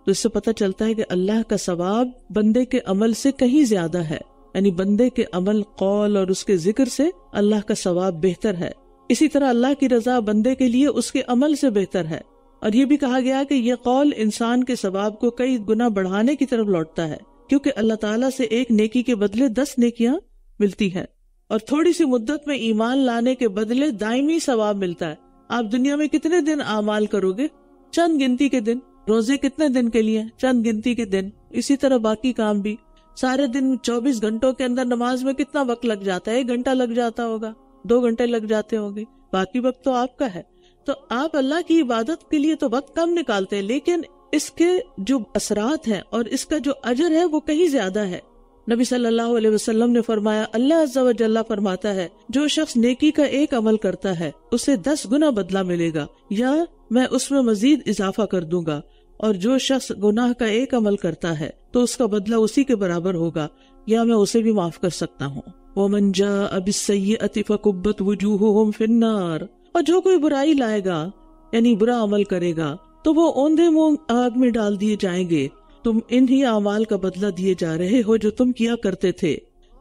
تو اس سے پتہ چلتا ہے کہ اللہ کا ثواب بندے کے عمل سے کہیں زیادہ ہے، یعنی بندے کے عمل، قول اور اس کے ذکر سے اللہ کا ثواب بہتر ہے۔ اسی طرح اللہ کی رضا بندے کے لیے اس کے عمل سے بہتر ہے۔ اور یہ بھی کہا گیا کہ یہ قول انسان کے ثواب کو کئی گنا بڑھانے کی طرف لوٹتا ہے، کیونکہ اللہ تعالیٰ سے ایک نیکی کے بدلے 10 نیکیاں ملتی ہیں، اور تھوڑی سی مدت میں ایمان لانے کے بدلے دائمی ثواب ملتا ہے۔ آپ دنیا میں کتنے دن اعمال کرو گے؟ چند گنتی کے دن۔ روزے کتنے دن کے لیے؟ چند گنتی کے دن۔ اسی طرح باقی کام بھی سارے دن 24 گھنٹوں کے اندر نماز میں کتنا وقت لگ جاتا ہے؟ 1 گھنٹہ لگ جاتا ہوگا، 2 گھنٹے لگ جاتے ہوں گے، باقی وقت تو آپ کا ہے۔ تو آپ اللہ کی عبادت کے لیے تو وقت کم نکالتے ہیں، لیکن اس کے جو اثرات ہیں اور اس کا جو اجر ہے وہ کہیں زیادہ ہے۔ نبی صلی اللہ علیہ وسلم نے فرمایا، اللہ عز و جل فرماتا ہے، جو شخص نیکی کا ایک عمل کرتا ہے اسے 10 گنا بدلہ ملے گا، یا میں اس میں مزید اضافہ کر دوں گا، اور جو شخص گناہ کا ایک عمل کرتا ہے تو اس کا بدلہ اسی کے برابر ہوگا، یا میں اسے بھی معاف کر سکتا ہوں۔ وَمَنْ جَاءَ بِالسَّيِّئَةِ فَكُبَّتْ وُجُوهُهُمْ فِي النَّارِ، اور جو کوئی برائی لائے گا یعنی برا عمل کرے گا تو وہ اوندھے منہ آگ میں ڈال دیے جائیں گے۔ تم انہی اعمال کا بدلہ دیے جا رہے ہو جو تم کیا کرتے تھے۔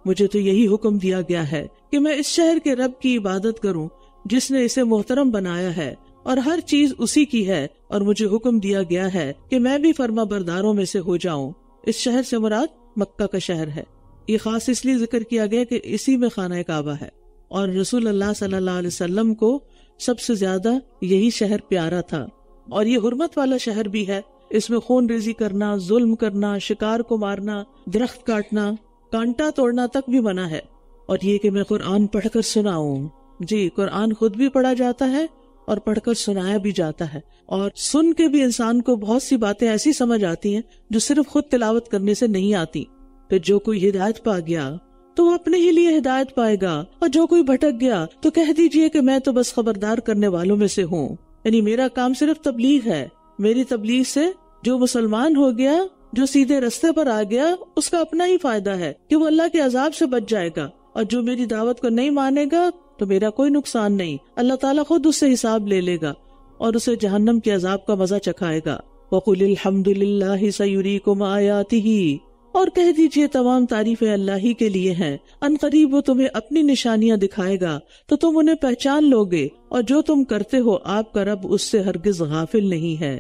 مجھے تو یہی حکم دیا گیا ہے کہ میں اس شہر کے رب کی عبادت کروں جس نے اسے محترم بنایا ہے، اور ہر چیز اسی کی ہے، اور مجھے حکم دیا گیا ہے کہ میں بھی فرما برداروں میں سے ہو جاؤں۔ اس شہر سے مراد مکہ کا شہر ہے۔ یہ خاص اس لیے ذکر کیا گیا کہ اسی میں خانہ کعبہ ہے، اور رسول اللہ صلی اللہ علیہ وسلم کو سب سے زیادہ یہی شہر پیارا تھا، اور یہ حرمت والا شہر بھی ہے۔ اس میں خون ریزی کرنا، ظلم کرنا، شکار کو مارنا، درخت کاٹنا، کانٹا توڑنا تک بھی منع ہے۔ اور یہ کہ میں قرآن پڑھ کر سناؤں، جی قرآن خود بھی پڑھا جاتا ہے اور پڑھ کر سنایا بھی جاتا ہے، اور سن کے بھی انسان کو بہت سی باتیں ایسی سمجھ آتی ہیں جو صرف خود تلاوت کرنے سے نہیں آتی۔ پھر جو کوئی ہدایت پا گیا تو وہ اپنے ہی لیے ہدایت پائے گا، اور جو کوئی بھٹک گیا تو کہہ دیجئے کہ میں تو بس خبردار کرنے والوں میں سے ہوں، یعنی میرا کام صرف تبلیغ ہے۔ میری تبلیغ سے جو مسلمان ہو گیا، جو سیدھے رستے پر آ گیا، اس کا اپنا ہی فائدہ ہے کہ وہ اللہ کے عذاب سے بچ جائے گا، اور جو میری دعوت کو نہیں مانے گا تو میرا کوئی نقصان نہیں، اللہ تعالیٰ خود اس سے حساب لے لے گا اور اسے جہنم کے عذاب کا مزہ چکھائے گا۔ وَقُلِ الْحَمْدُ لِلَّهِ سَيُرِيكُمْ آيَاتِهِ، اور کہہ دیجئے تمام تعریفیں اللہ ہی کے لیے ہیں، ان قریب وہ تمہیں اپنی نشانیاں دکھائے گا تو تم انہیں پہچان لوگے، اور جو تم کرتے ہو آپ کا رب اس سے ہرگز غافل نہیں ہے۔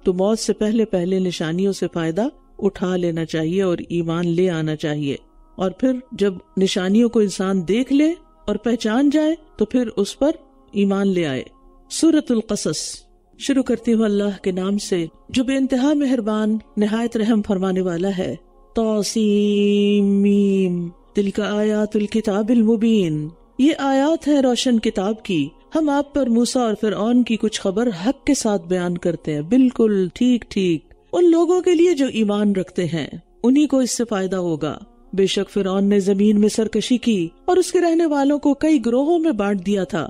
تو موت سے پہلے پہلے نشانیوں سے فائدہ اٹھا لینا چاہیے اور ایمان لے آنا چاہیے، اور پھر جب نشانیوں کو انسان دیکھ لے اور پہچان جائے تو پھر اس پر ایمان لے آئے۔ سورۃ القصص شروع کرتی ہوں اللہ کے نام سے جو بے انتہا مہربان نہایت رحم فرمانے والا ہے۔ طاسیم تلک آیات الکتاب المبین، یہ آیات ہے روشن کتاب کی، ہم آپ پر موسیٰ اور فرعون کی کچھ خبر حق کے ساتھ بیان کرتے ہیں، بالکل ٹھیک ٹھیک ان لوگوں کے لیے جو ایمان رکھتے ہیں، انہی کو اس سے فائدہ ہوگا۔ بے شک فرعون نے زمین میں سرکشی کی اور اس کے رہنے والوں کو کئی گروہوں میں بانٹ دیا تھا،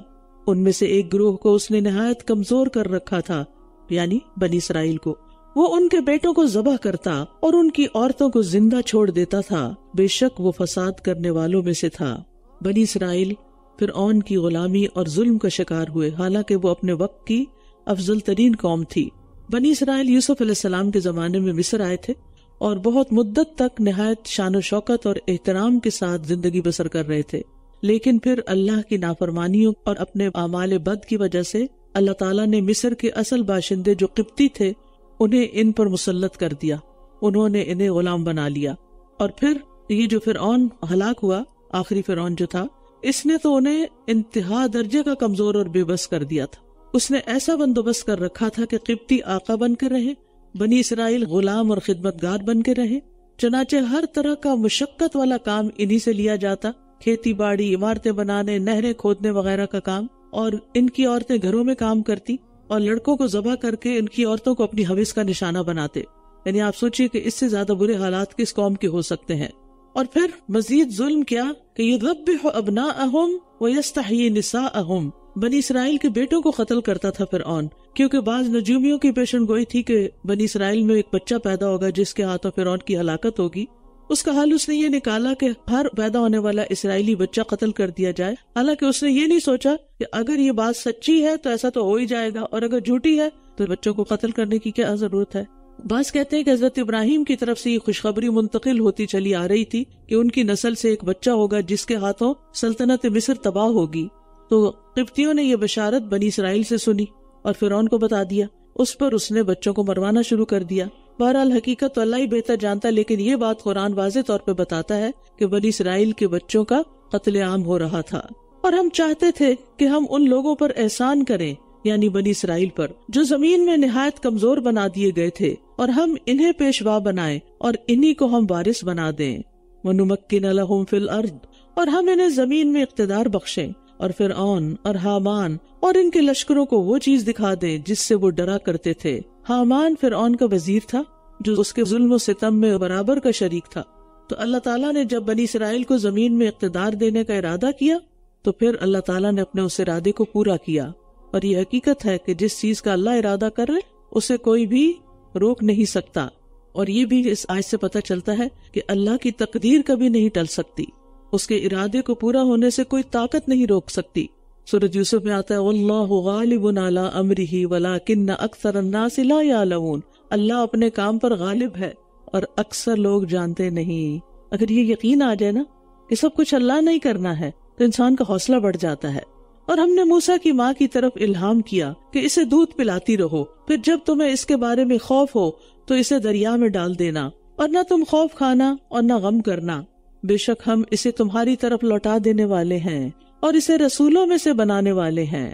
ان میں سے ایک گروہ کو اس نے نہایت کمزور کر رکھا تھا، یعنی بنی اسرائیل کو، وہ ان کے بیٹوں کو ذبح کرتا اور ان کی عورتوں کو زندہ چھوڑ دیتا تھا، بے شک وہ فساد کرنے والوں میں سے تھا۔ بنی اسرائیل فرعون کی غلامی اور ظلم کا شکار ہوئے، حالانکہ وہ اپنے وقت کی افضل ترین قوم تھی۔ بنی اسرائیل یوسف علیہ السلام کے زمانے میں مصر آئے تھے اور بہت مدت تک نہایت شان و شوکت اور احترام کے ساتھ زندگی بسر کر رہے تھے، لیکن پھر اللہ کی نافرمانیوں اور اپنے اعمال بد کی وجہ سے اللہ تعالیٰ نے مصر کے اصل باشندے جو قبطی تھے انہیں ان پر مسلط کر دیا، انہوں نے انہیں غلام بنا لیا، اور پھر یہ جو فرعون ہلاک ہوا، آخری فرعون جو تھا، اس نے تو انہیں انتہا درجے کا کمزور اور بے بس کر دیا تھا۔ اس نے ایسا بندوبست کر رکھا تھا کہ قبطی آقا بن کے رہے، بنی اسرائیل غلام اور خدمتگار بن کے رہے، چنانچہ ہر طرح کا مشقت والا کام انہی سے لیا جاتا، کھیتی باڑی، عمارتیں بنانے، نہریں کھودنے وغیرہ کا کام، اور ان کی عورتیں گھروں میں کام کرتی اور لڑکوں کو ذبح کر کے ان کی عورتوں کو اپنی ہوس کا نشانہ بناتے۔ یعنی آپ سوچئے کہ اس سے زیادہ برے حالات کس قوم کے ہو سکتے ہیں۔ اور پھر مزید ظلم کیا کہ یذبح ابناءہم ویستحیی نساءہم، بنی اسرائیل کے بیٹوں کو قتل کرتا تھا فرعون، کیونکہ بعض نجومیوں کی پیشن گوئی تھی کہ بنی اسرائیل میں ایک بچہ پیدا ہوگا جس کے ہاتھوں فرعون کی ہلاکت ہوگی۔ اس کا حل اس نے یہ نکالا کہ ہر پیدا ہونے والا اسرائیلی بچہ قتل کر دیا جائے، حالانکہ اس نے یہ نہیں سوچا کہ اگر یہ بات سچی ہے تو ایسا تو ہو ہی جائے گا، اور اگر جھوٹی ہے تو بچوں کو قتل کرنے کی کیا ضرورت ہے۔ بعض کہتے ہیں کہ حضرت ابراہیم کی طرف سے یہ خوشخبری منتقل ہوتی چلی آ رہی تھی کہ ان کی نسل سے ایک بچہ ہوگا جس کے ہاتھوں سلطنت مصر تباہ ہوگی، تو قبطیوں نے یہ بشارت بنی اسرائیل سے سنی اور فرعون کو بتا دیا، اس پر اس نے بچوں کو مروانا شروع کر دیا۔ بہرحال حقیقت تو اللہ ہی بہتر جانتا، لیکن یہ بات قرآن واضح طور پہ بتاتا ہے کہ بنی اسرائیل کے بچوں کا قتل عام ہو رہا تھا، اور ہم چاہتے تھے کہ ہم ان لوگوں پر احسان کریں، یعنی بنی اسرائیل پر، جو زمین میں نہایت کمزور بنا دیے گئے تھے، اور ہم انہیں پیشوا بنائیں اور انہی کو ہم وارث بنا دیں۔ وَنُمَكِّنَ لَهُمْ فِي الْأَرْضِ، اور ہم انہیں زمین میں اقتدار بخشیں، اور فرعون اور حامان اور ان کے لشکروں کو وہ چیز دکھا دیں جس سے وہ ڈرا کرتے تھے۔ حامان فرعون کا وزیر تھا جو اس کے ظلم و ستم میں برابر کا شریک تھا، تو اللہ تعالیٰ نے جب بنی اسرائیل کو زمین میں اقتدار دینے کا ارادہ کیا تو پھر اللہ تعالیٰ نے اپنے اس ارادے کو پورا کیا، اور یہ حقیقت ہے کہ جس چیز کا اللہ ارادہ کر رہے اسے کوئی بھی روک نہیں سکتا، اور یہ بھی اس آیت سے پتہ چلتا ہے کہ اللہ کی تقدیر کبھی نہیں ٹل سکتی، اس کے ارادے کو پورا ہونے سے کوئی طاقت نہیں روک سکتی۔ سورۃ یوسف میں آتا ہے وَاللَّهُ غَالِبٌ عَلَىٰ أَمْرِهِ وَلَٰكِنَّ أَكْثَرَ النَّاسِ لَا يَعْلَمُونَ، اللہ اپنے کام پر غالب ہے اور اکثر لوگ جانتے نہیں۔ اگر یہ یقین آ جائے نا کہ سب کچھ اللہ نے ہی کرنا ہے تو انسان کا حوصلہ بڑھ جاتا ہے۔ اور ہم نے موسیٰ کی ماں کی طرف الہام کیا کہ اسے دودھ پلاتی رہو، پھر جب تمہیں اس کے بارے میں خوف ہو تو اسے دریا میں ڈال دینا، اور نہ تم خوف کھانا اور نہ غم کرنا، بے شک ہم اسے تمہاری طرف لوٹا دینے والے ہیں اور اسے رسولوں میں سے بنانے والے ہیں۔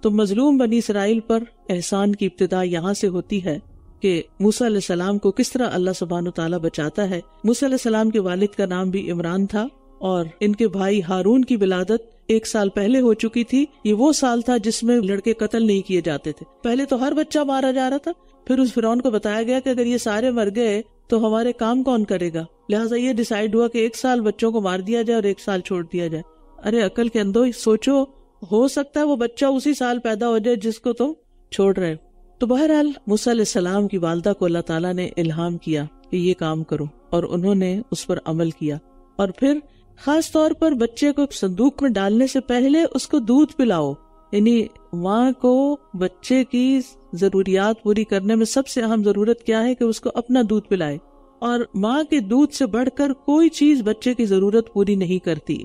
تو مظلوم بنی اسرائیل پر احسان کی ابتدا یہاں سے ہوتی ہے کہ موسیٰ علیہ السلام کو کس طرح اللہ سبحانہ و تعالیٰ بچاتا ہے۔ موسیٰ علیہ السلام کے والد کا نام بھی عمران تھا، اور ان کے بھائی ہارون کی ولادت 1 سال پہلے ہو چکی تھی۔ یہ وہ سال تھا جس میں لڑکے قتل نہیں کیے جاتے تھے، پہلے تو ہر بچہ مارا جا رہا تھا، پھر اس فرعون کو بتایا گیا کہ اگر یہ سارے مر گئے تو ہمارے کام کون کرے گا، لہٰذا یہ ڈیسائیڈ ہوا کہ 1 سال بچوں کو مار دیا جائے اور 1 سال چھوڑ دیا جائے۔ ارے عقل کے اندھو، سوچو، ہو سکتا ہے وہ بچہ اسی سال پیدا ہو جائے جس کو تم چھوڑ رہے۔ تو بہرحال موسیٰ علیہ السلام کی والدہ کو اللہ تعالیٰ نے الہام کیا کہ یہ کام کرو، اور انہوں نے اس پر عمل کیا، اور پھر خاص طور پر بچے کو صندوق میں ڈالنے سے پہلے اس کو دودھ پلاؤ، یعنی ماں کو بچے کی ضروریات پوری کرنے میں سب سے اہم ضرورت کیا ہے کہ اس کو اپنا دودھ پلائے، اور ماں کے دودھ سے بڑھ کر کوئی چیز بچے کی ضرورت پوری نہیں کرتی.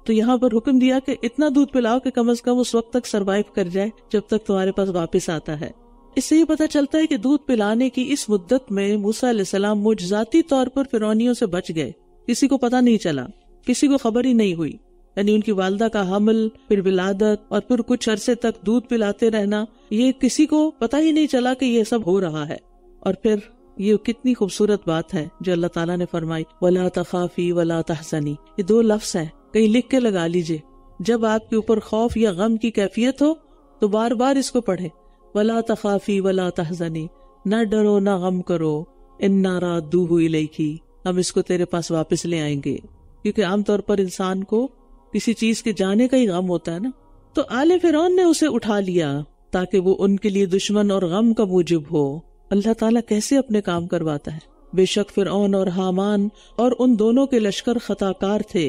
تو یہاں پر حکم دیا کہ اتنا دودھ پلاؤ کہ کم از کم اس وقت تک سروائیو کر جائے جب تک تمہارے پاس واپس آتا ہے. اس سے یہ پتہ چلتا ہے کہ دودھ پلانے کی اس مدت میں موسیٰ علیہ السلام معجزاتی طور پر فرعونیوں سے بچ گئے. کسی کو پتہ نہیں چلا، کسی کو خبر ہی نہیں ہوئی. یعنی ان کی والدہ کا حمل، پھر ولادت، اور پھر کچھ عرصے تک دودھ پلاتے رہنا، یہ کسی کو پتہ ہی نہیں چلا کہ یہ سب ہو رہا ہے. اور پھر یہ کتنی خوبصورت بات ہے جو اللہ تعالیٰ نے فرمائی، وَلَا تَخَافِي وَلَا تَحْزَنِي. یہ 2 لفظ ہیں، کہیں لکھ کے لگا لیجئے. جب آپ کے اوپر خوف یا غم کی کیفیت ہو تو بار بار اس کو پڑھیں، وَلَا تَخَافِي وَلَا تَحْزَنِي. نہ ڈرو نہ غم کرو، إِنَّا رَادُّوهُ إِلَيْكِ. ہم اس کو تیرے پاس واپس لے آئیں گے. کیونکہ عام طور پر انسان کو کسی چیز کے جانے کا ہی غم ہوتا ہے نا. تو آل فرعون نے اسے اٹھا لیا تاکہ وہ ان کے لیے دشمن اور غم کا موجب ہو. اللہ تعالیٰ کیسے اپنے کام کرواتا ہے. بے شک فرعون اور حامان اور ان دونوں کے لشکر خطا کار تھے.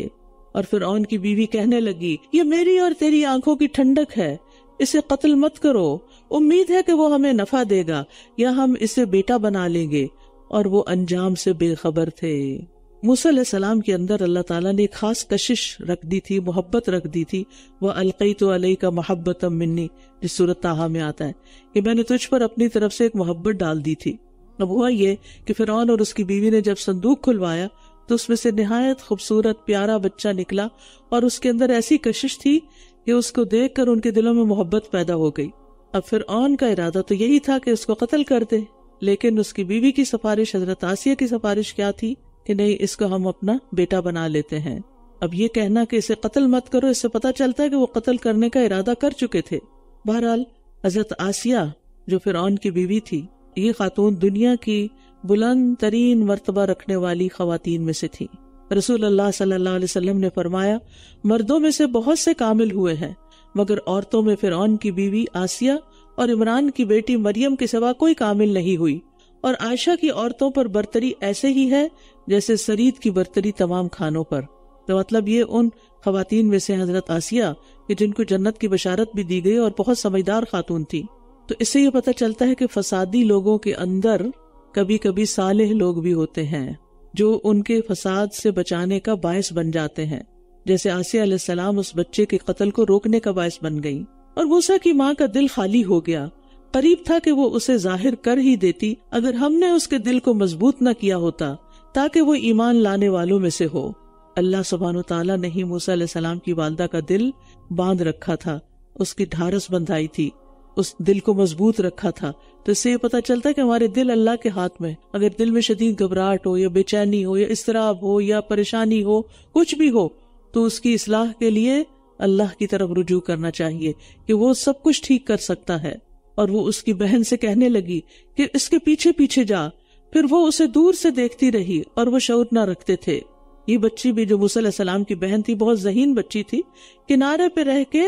اور فرعون کی بیوی کہنے لگی، یہ میری اور تیری آنکھوں کی ٹھنڈک ہے، اسے قتل مت کرو، امید ہے کہ وہ ہمیں نفع دے گا یا ہم اسے بیٹا بنا لیں گے. اور وہ انجام سے بے خبر تھے. موسیٰ علیہ السلام کے اندر اللہ تعالیٰ نے ایک خاص کشش رکھ دی تھی، محبت رکھ دی تھی. وَأَلْقَيْتُ عَلَيْكَ مَحَبَّةً مِّنِّي، جس سورۃ طٰہٰ میں آتا ہے کہ میں نے تجھ پر اپنی طرف سے ایک محبت ڈال دی تھی. اب ہوا یہ کہ فرعون اور اس کی بیوی نے جب صندوق کھلوایا تو اس میں سے نہایت خوبصورت پیارا بچہ نکلا، اور اس کے اندر ایسی کشش تھی کہ اس کو دیکھ کر ان کے دلوں میں محبت پیدا ہو گئی. اب فرعون کا ارادہ تو یہی تھا کہ اس کو قتل کر دے، لیکن اس کی بیوی کی سفارش، حضرت آسیہ کی سفارش کیا تھی کہ نہیں، اس کو ہم اپنا بیٹا بنا لیتے ہیں. اب یہ کہنا کہ اسے قتل مت کرو، اس سے پتہ چلتا ہے کہ وہ قتل کرنے کا ارادہ کر چکے تھے. بہرحال حضرت آسیہ جو فرعون کی بیوی تھی، یہ خاتون دنیا کی بلند ترین مرتبہ رکھنے والی خواتین میں سے تھی. رسول اللہ صلی اللہ علیہ وسلم نے فرمایا، مردوں میں سے بہت سے کامل ہوئے ہیں، مگر عورتوں میں فرعون کی بیوی آسیہ اور عمران کی بیٹی مریم کے سوا کوئی کامل نہیں ہوئی. اور عائشہ کی عورتوں پر برتری ایسے ہی ہے جیسے سرید کی برتری تمام کھانوں پر. تو مطلب یہ ان خواتین میں سے حضرت آسیہ کہ جن کو جنت کی بشارت بھی دی گئی اور بہت سمجھدار خاتون تھی. تو اس سے یہ پتہ چلتا ہے کہ فسادی لوگوں کے اندر کبھی کبھی صالح لوگ بھی ہوتے ہیں جو ان کے فساد سے بچانے کا باعث بن جاتے ہیں. جیسے آسیہ علیہ السلام اس بچے کے قتل کو روکنے کا باعث بن گئی. اور موسیٰ کی ماں کا دل خالی ہو گیا. قریب تھا کہ وہ اسے ظاہر کر ہی دیتی اگر ہم نے اس کے دل کو مضبوط نہ کیا ہوتا تاکہ وہ ایمان لانے والوں میں سے ہو. اللہ سبحانہ و تعالیٰ نے ہی موسیٰ علیہ السلام کی والدہ کا دل باندھ رکھا تھا، اس کی ڈھارس بندھائی تھی، اس دل کو مضبوط رکھا تھا. تو اس سے یہ پتہ چلتا ہے کہ ہمارے دل اللہ کے ہاتھ میں. اگر دل میں شدید گھبراہٹ ہو یا بے چینی ہو یا اضطراب ہو یا پریشانی ہو، کچھ بھی ہو، تو اس کی اصلاح کے لیے اللہ کی طرف رجوع کرنا چاہیے کہ وہ سب کچھ ٹھیک کر سکتا ہے. اور وہ اس کی بہن سے کہنے لگی کہ اس کے پیچھے پیچھے جا. پھر وہ اسے دور سے دیکھتی رہی اور وہ شعور نہ رکھتے تھے. یہ بچی بھی جو موسیٰ علیہ السلام کی بہن تھی بہت ذہین بچی تھی، کنارے پہ رہ کے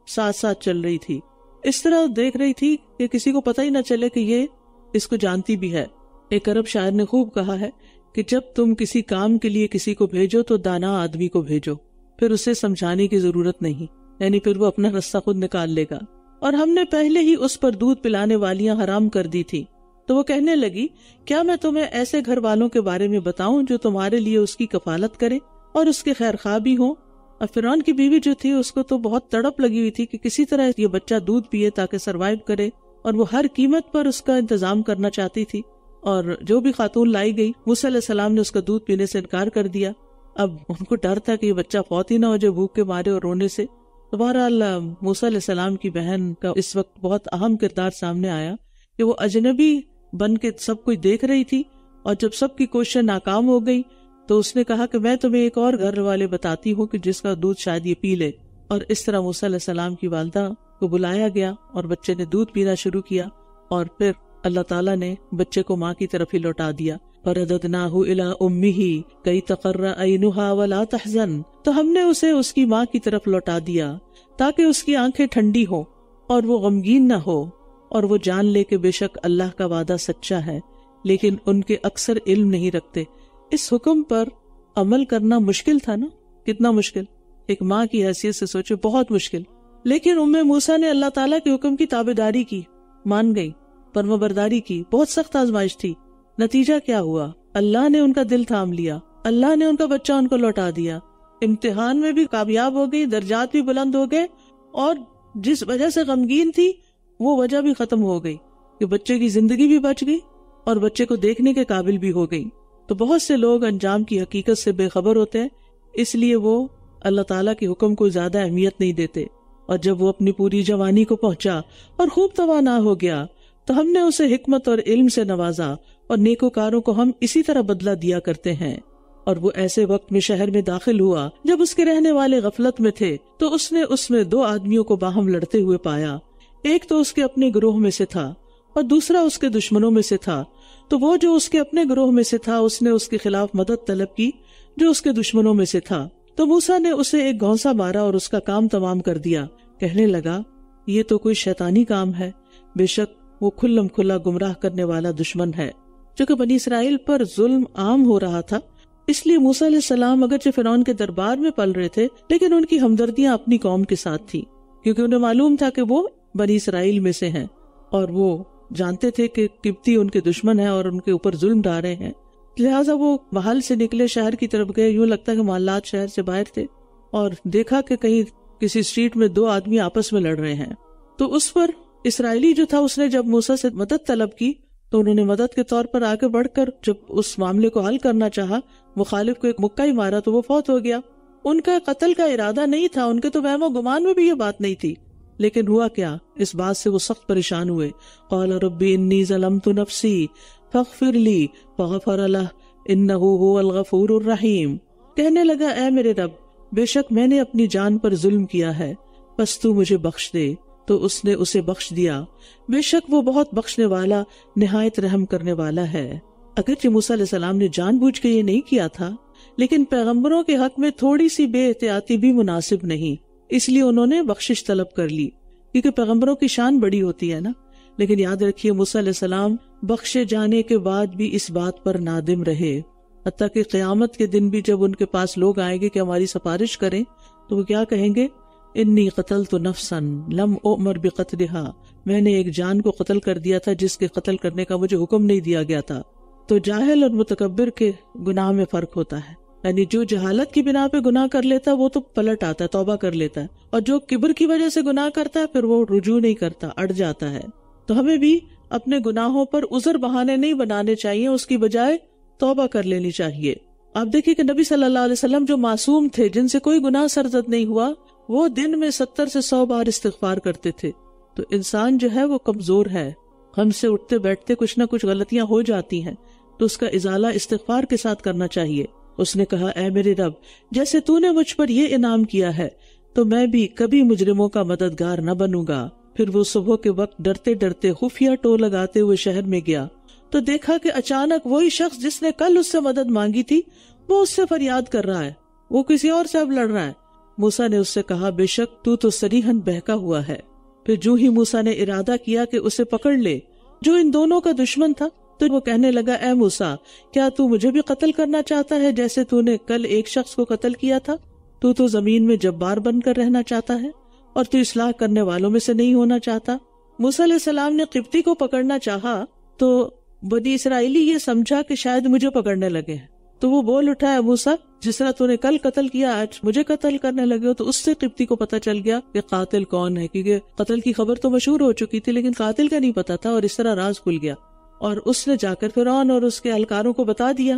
ساتھ ساتھ چل رہی تھی، اس طرح دیکھ رہی تھی کہ کسی کو پتہ ہی نہ چلے کہ یہ اس کو جانتی بھی ہے. ایک عرب شاعر نے خوب کہا ہے کہ جب تم کسی کام کے لیے کسی کو بھیجو تو دانا آدمی کو بھیجو، پھر اسے سمجھانے کی ضرورت نہیں، یعنی پھر وہ اپنا رستہ خود نکال لے گا. اور ہم نے پہلے ہی اس پر دودھ پلانے والیاں حرام کر دی تھی. تو وہ کہنے لگی، کیا میں تمہیں ایسے گھر والوں کے بارے میں بتاؤں جو تمہارے لیے اس کی کفالت کرے اور اس کے خیر خواہ بھی ہوں. اور فرعون کی بیوی جو تھی اس کو تو بہت تڑپ لگی ہوئی تھی کہ کسی طرح یہ بچہ دودھ پیے تاکہ سروائیو کرے، اور وہ ہر قیمت پر اس کا انتظام کرنا چاہتی تھی. اور جو بھی خاتون لائی گئی موسیٰ علیہ السلام نے اس کا دودھ پینے سے انکار کر دیا. اب ان کو ڈر تھا کہ یہ بچہ فوت ہی نہ ہو جائے بھوک کے مارے اور رونے سے. بہرحال موسیٰ علیہ السلام کی بہن کا اس وقت بہت اہم کردار سامنے آیا کہ وہ اجنبی بن کے سب کچھ دیکھ رہی تھی، اور جب سب کی کوششیں ناکام ہو گئی تو اس نے کہا کہ میں تمہیں ایک اور گھر والے بتاتی ہوں کہ جس کا دودھ شاید یہ پی لے. اور اس طرح موسیٰ علیہ السلام کی والدہ کو بلایا گیا اور بچے نے دودھ پینا شروع کیا، اور پھر اللہ تعالیٰ نے بچے کو ماں کی طرف ہی لوٹا دیا. فَرَدَدْنَاهُ إِلَىٰ أُمِّهِ كَيْ تَقَرَّ عَيْنُهَا وَلَا تَحْزَنَ. تو ہم نے اسے اس کی ماں کی طرف لوٹا دیا تاکہ اس کی آنکھیں ٹھنڈی ہوں اور وہ غمگین نہ ہو، اور وہ جان لے کہ بے شک اللہ کا وعدہ سچا ہے. لیکن ان کے اکثر علم نہیں رکھتے. اس حکم پر عمل کرنا مشکل تھا نا، کتنا مشکل، ایک ماں کی حیثیت سے سوچے، بہت مشکل. لیکن موسیٰ نے اللہ تعالیٰ کے حکم کی تابعداری کی، مان گئی، فرمانبرداری کی۔ بہت سخت آزمائش تھی، نتیجہ کیا ہوا؟ اللہ نے ان کا دل تھام لیا، اللہ نے ان کا بچہ ان کو لوٹا دیا، امتحان میں بھی کامیاب ہو گئی، درجات بھی بلند ہو گئے، اور جس وجہ سے غمگین تھی وہ وجہ بھی ختم ہو گئی کہ بچے کی زندگی بھی بچ گئی اور بچے کو دیکھنے کے قابل بھی ہو گئی۔ تو بہت سے لوگ انجام کی حقیقت سے بے خبر ہوتے ہیں، اس لیے وہ اللہ تعالیٰ کے حکم کو زیادہ اہمیت نہیں دیتے، اور جب وہ اپنی پوری جوانی کو پہنچا اور خوب توانا ہو گیا تو ہم نے اسے حکمت اور علم سے نوازا، اور نیکوکاروں کو ہم اسی طرح بدلہ دیا کرتے ہیں۔ اور وہ ایسے وقت میں شہر میں داخل ہوا جب اس کے رہنے والے غفلت میں تھے، تو اس نے 2 آدمیوں کو باہم لڑتے ہوئے پایا، ایک تو اس کے اپنے گروہ میں سے تھا اور دوسرا اس کے دشمنوں میں سے تھا۔ تو وہ جو اس کے اپنے گروہ میں سے تھا، اس نے اس کے خلاف مدد طلب کی جو اس کے دشمنوں میں سے تھا۔ تو موسیٰ نے اسے ایک گھونسا مارا اور اس کا کام تمام کر دیا۔ کہنے لگا، یہ تو کوئی شیطانی کام ہے، بے شک وہ کھلم کھلا گمراہ کرنے والا دشمن ہے۔ چونکہ بنی اسرائیل پر ظلم عام ہو رہا تھا، اس لیے موسیٰ علیہ السلام اگرچہ فرعون کے دربار میں پل رہے تھے، لیکن ان کی ہمدردیاں اپنی قوم کے ساتھ تھی، کیونکہ انہیں معلوم تھا کہ وہ بنی اسرائیل میں سے ہیں، اور وہ جانتے تھے کہ قبطی ان کے دشمن ہیں اور ان کے اوپر ظلم ڈھا رہے ہیں۔ لہٰذا وہ محل سے نکلے، شہر کی طرف گئے، یوں لگتا ہے کہ محلات شہر سے باہر تھے، اور دیکھا کہ کہیں کسی اسٹریٹ میں 2 آدمی آپس میں لڑ رہے ہیں۔ تو اس پر اسرائیلی جو تھا، اس نے جب موسیٰ سے مدد طلب کی تو انہوں نے مدد کے طور پر آگے بڑھ کر جب اس معاملے کو حل کرنا چاہا، مخالف کو ایک مکہ ہی مارا تو وہ فوت ہو گیا۔ ان کا قتل کا ارادہ نہیں تھا، ان کے تو وہم و گمان میں بھی یہ بات نہیں تھی، لیکن ہوا کیا، اس بات سے وہ سخت پریشان ہوئے۔ قال رب انی ظلمت نفسی فاغفر لی فغفر لہ انہ هو الغفور الرحیم۔ کہنے لگا، اے میرے رب، بے شک میں نے اپنی جان پر ظلم کیا ہے، پس تو مجھے بخش دے۔ تو اس نے اسے بخش دیا، بے شک وہ بہت بخشنے والا، نہایت رحم کرنے والا ہے۔ اگرچہ موسیٰ علیہ السلام نے جان بوجھ کے یہ نہیں کیا تھا، لیکن پیغمبروں کے حق میں تھوڑی سی بے احتیاطی بھی مناسب نہیں، اس لیے انہوں نے بخشش طلب کر لی، کیونکہ پیغمبروں کی شان بڑی ہوتی ہے نا۔ لیکن یاد رکھیے، موسیٰ علیہ السلام بخشے جانے کے بعد بھی اس بات پر نادم رہے، حتیٰ کہ قیامت کے دن بھی جب ان کے پاس لوگ آئیں گے کہ ہماری سفارش کریں، تو وہ کیا کہیں گے؟ انی قتلت نفسا لم اؤمر بقتلها، میں نے ایک جان کو قتل کر دیا تھا جس کے قتل کرنے کا مجھے حکم نہیں دیا گیا تھا۔ تو جاہل اور متکبر کے گناہ میں فرق ہوتا ہے، یعنی جو جہالت کی بنا پہ گناہ کر لیتا ہے وہ تو پلٹ آتا ہے، توبہ کر لیتا ہے، اور جو کبر کی وجہ سے گناہ کرتا ہے پھر وہ رجوع نہیں کرتا، اڑ جاتا ہے۔ تو ہمیں بھی اپنے گناہوں پر عذر بہانے نہیں بنانے چاہیے، اس کی بجائے توبہ کر لینی چاہیے۔ آپ دیکھیے کہ نبی صلی اللہ علیہ وسلم جو معصوم تھے، جن سے کوئی گناہ سرزد نہیں ہوا، وہ دن میں 70 سے 100 بار استغفار کرتے تھے۔ تو انسان جو ہے وہ کمزور ہے، ہم سے اٹھتے بیٹھتے کچھ نہ کچھ غلطیاں ہو جاتی ہیں، تو اس کا ازالہ استغفار کے ساتھ کرنا چاہیے۔ اس نے کہا، اے میرے رب، جیسے تو نے مجھ پر یہ انعام کیا ہے تو میں بھی کبھی مجرموں کا مددگار نہ بنوں گا۔ پھر وہ صبح کے وقت ڈرتے ڈرتے خفیہ ٹو لگاتے ہوئے شہر میں گیا تو دیکھا کہ اچانک وہی شخص جس نے کل اس سے مدد مانگی تھی وہ اس سے فریاد کر رہا ہے، وہ کسی اور سے اب لڑ رہا ہے۔ موسیٰ نے اس سے کہا، بے شک تو صریحاً بہکا ہوا ہے۔ پھر جو ہی موسیٰ نے ارادہ کیا کہ اسے پکڑ لے جو ان دونوں کا دشمن تھا، تو وہ کہنے لگا، اے موسیٰ، کیا تو مجھے بھی قتل کرنا چاہتا ہے جیسے تو نے کل ایک شخص کو قتل کیا تھا؟ تو زمین میں جبار بن کر رہنا چاہتا ہے اور تو اصلاح کرنے والوں میں سے نہیں ہونا چاہتا۔ موسیٰ علیہ السلام نے قبطی کو پکڑنا چاہا تو بنی اسرائیلی یہ سمجھا کہ شاید مجھے پکڑنے لگے ہیں، تو وہ بول اٹھا، اے موسیٰ، جس طرح تو نے کل قتل کیا آج مجھے قتل کرنے لگے ہو۔ تو اس سے قبطی کو پتہ چل گیا کہ قاتل کون ہے، کیونکہ قتل کی خبر تو مشہور ہو چکی تھی لیکن قاتل کا نہیں پتا تھا، اور اس طرح راز کھل گیا، اور اس نے جا کر فرعون اور اس کے اہلکاروں کو بتا دیا۔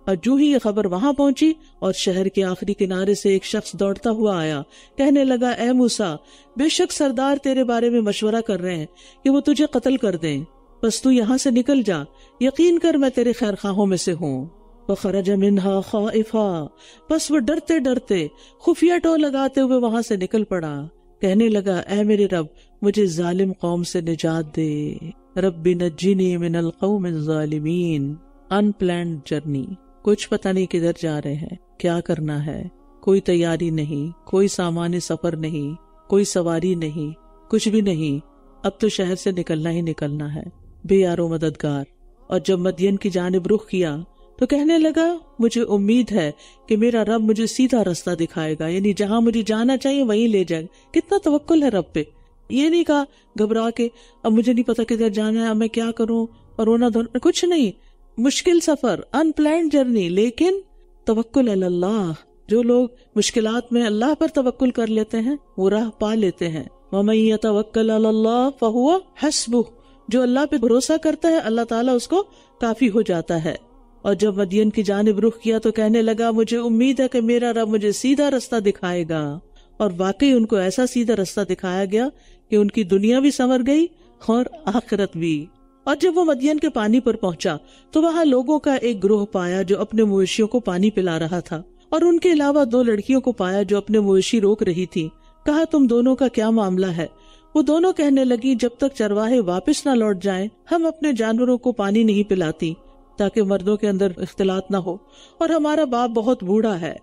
اور جو ہی یہ خبر وہاں پہنچی اور شہر کے آخری کنارے سے ایک شخص دوڑتا ہوا آیا، کہنے لگا، اے موسیٰ، بے شک سردار تیرے بارے میں مشورہ کر رہے ہیں کہ وہ تجھے قتل کر دیں، بس تو یہاں سے نکل جا، یقین کر میں تیرے خیر خواہوں میں سے ہوں۔ وخرج منہا خائفا، بس وہ ڈرتے ڈرتے خفیہ ٹو لگاتے ہوئے وہاں سے نکل پڑا، کہنے لگا، اے میرے رب، مجھے ظالم قوم سے نجات دے، رب نجنی من القوم الظالمین۔ ان پلانڈ جرنی، کچھ پتہ نہیں کدھر جا رہے ہیں، کیا کرنا ہے، کوئی تیاری نہیں، کوئی سامان سفر نہیں، کوئی سواری نہیں، کچھ بھی نہیں، اب تو شہر سے نکلنا ہی نکلنا ہے، بے یار و مددگار۔ اور جب مدین کی جانب رخ کیا تو کہنے لگا مجھے امید ہے کہ میرا رب مجھے سیدھا راستہ دکھائے گا، یعنی جہاں مجھے جانا چاہیے وہیں لے جائے گا۔ کتنا توکل ہے رب پہ، یہ نہیں کہا گھبرا کے اب مجھے نہیں پتا کدھر جانا ہے، اب میں کیا کروں اور رونا دھونا، کچھ نہیں، مشکل سفر، ان پلانڈ جرنی، لیکن توکل علی اللہ۔ جو لوگ مشکلات میں اللہ پر توکل کر لیتے ہیں وہ راہ پا لیتے ہیں۔ وَمَن يَتَوَكَّلْ عَلَى اللَّهِ فَهُوَ حَسْبُهُ، جو اللہ پہ بھروسہ کرتا ہے اللہ تعالیٰ اس کو کافی ہو جاتا ہے۔ اور جب مدین کی جانب رخ کیا تو کہنے لگا مجھے امید ہے کہ میرا رب مجھے سیدھا راستہ دکھائے گا، اور واقعی ان کو ایسا سیدھا راستہ دکھایا گیا کہ ان کی دنیا بھی سنور گئی اور آخرت بھی۔ اور جب وہ مدین کے پانی پر پہنچا تو وہاں لوگوں کا ایک گروہ پایا جو اپنے مویشیوں کو پانی پلا رہا تھا، اور ان کے علاوہ 2 لڑکیوں کو پایا جو اپنے مویشی روک رہی تھی۔ کہا تم دونوں کا کیا معاملہ ہے؟ وہ دونوں کہنے لگی جب تک چرواہے واپس نہ لوٹ جائیں ہم اپنے جانوروں کو پانی نہیں پلاتی تاکہ مردوں کے اندر اختلاط نہ ہو، اور ہمارا باپ بہت بوڑھا ہے۔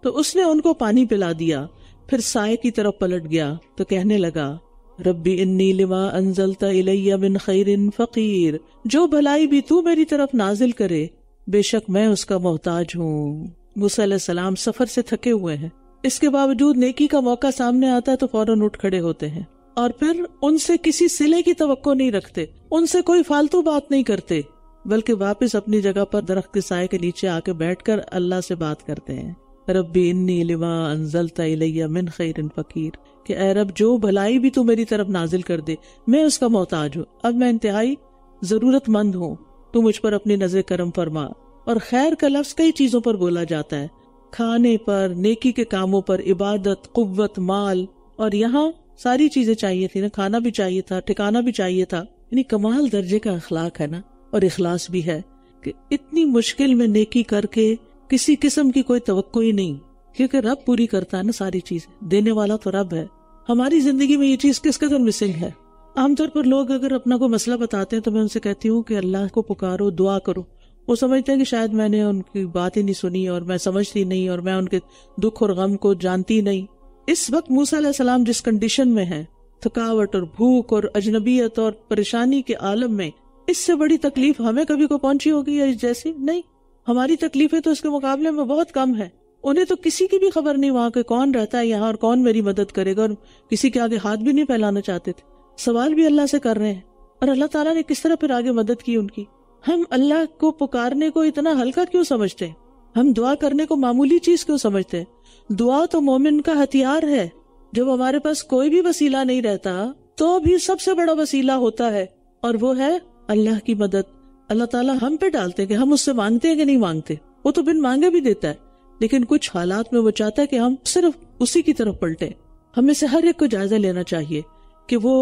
تو اس نے ان کو پانی پلا دیا، پھر سائے کی طرف پلٹ گیا تو کہنے لگا ربی انی لما انزلت الی من خیر فقیر، جو بھلائی بھی تو میری طرف نازل کرے بے شک میں اس کا محتاج ہوں۔ موسیٰ علیہ السلام سفر سے تھکے ہوئے ہیں، اس کے باوجود نیکی کا موقع سامنے آتا ہے تو فوراً اٹھ کھڑے ہوتے ہیں، اور پھر ان سے کسی صلے کی توقع نہیں رکھتے، ان سے کوئی فالتو بات نہیں کرتے، بلکہ واپس اپنی جگہ پر درخت کے سائے کے نیچے آ کے بیٹھ کر اللہ سے بات کرتے ہیں۔ ربی انی لما انزلت الی من خیر فقیر، کہ اے رب جو بھلائی بھی تو میری طرف نازل کر دے میں اس کا محتاج ہوں، اب میں انتہائی ضرورت مند ہوں، تو مجھ پر اپنی نظر کرم فرما۔ اور خیر کا لفظ کئی چیزوں پر بولا جاتا ہے، کھانے پر، نیکی کے کاموں پر، عبادت، قوت، مال، اور یہاں ساری چیزیں چاہیے تھی نا، کھانا بھی چاہیے تھا، ٹھکانا بھی چاہیے تھا، یعنی کمال درجے کا اخلاق ہے نا، اور اخلاص بھی ہے کہ اتنی مشکل میں نیکی کر کے کسی قسم کی کوئی توقع ہی نہیں، کیونکہ رب پوری کرتا ہے نا ساری چیز، دینے والا تو رب ہے۔ ہماری زندگی میں یہ چیز کس قدر مسنگ ہے۔ عام طور پر لوگ اگر اپنا کوئی مسئلہ بتاتے ہیں تو میں ان سے کہتی ہوں کہ اللہ کو پکارو، دعا کرو۔ وہ سمجھتے ہیں کہ شاید میں نے ان کی بات ہی نہیں سنی اور میں سمجھتی نہیں اور میں ان کے دکھ اور غم کو جانتی نہیں۔ اس وقت موسیٰ علیہ السلام جس کنڈیشن میں ہیں، تھکاوٹ اور بھوک اور اجنبیت اور پریشانی کے عالم میں، اس سے بڑی تکلیف ہمیں کبھی کو پہنچی ہوگی یا جیسی نہیں؟ ہماری تکلیفیں تو اس کے مقابلے میں بہت کم ہے۔ انہیں تو کسی کی بھی خبر نہیں وہاں کے کون رہتا ہے یہاں اور کون میری مدد کرے گا، اور کسی کے آگے ہاتھ بھی نہیں پھیلانا چاہتے تھے، سوال بھی اللہ سے کر رہے ہیں، اور اللہ تعالیٰ نے کس طرح پھر آگے مدد کی ان کی۔ ہم اللہ کو پکارنے کو اتنا ہلکا کیوں سمجھتے ہیں؟ ہم دعا کرنے کو معمولی چیز کیوں سمجھتے ہیں؟ دعا تو مومن کا ہتھیار ہے۔ جب ہمارے پاس کوئی بھی وسیلہ نہیں رہتا تو بھی سب سے بڑا وسیلہ ہوتا ہے، اور وہ ہے اللہ کی مدد۔ اللہ تعالیٰ ہم پہ ڈالتے ہیں کہ ہم اس سے مانگتے ہیں کہ نہیں مانگتے، وہ تو بن مانگے بھی دیتا ہے، لیکن کچھ حالات میں وہ چاہتا ہے کہ ہم صرف اسی کی طرف پلٹیں۔ ہمیں سے ہر ایک کو جائزہ لینا چاہیے کہ وہ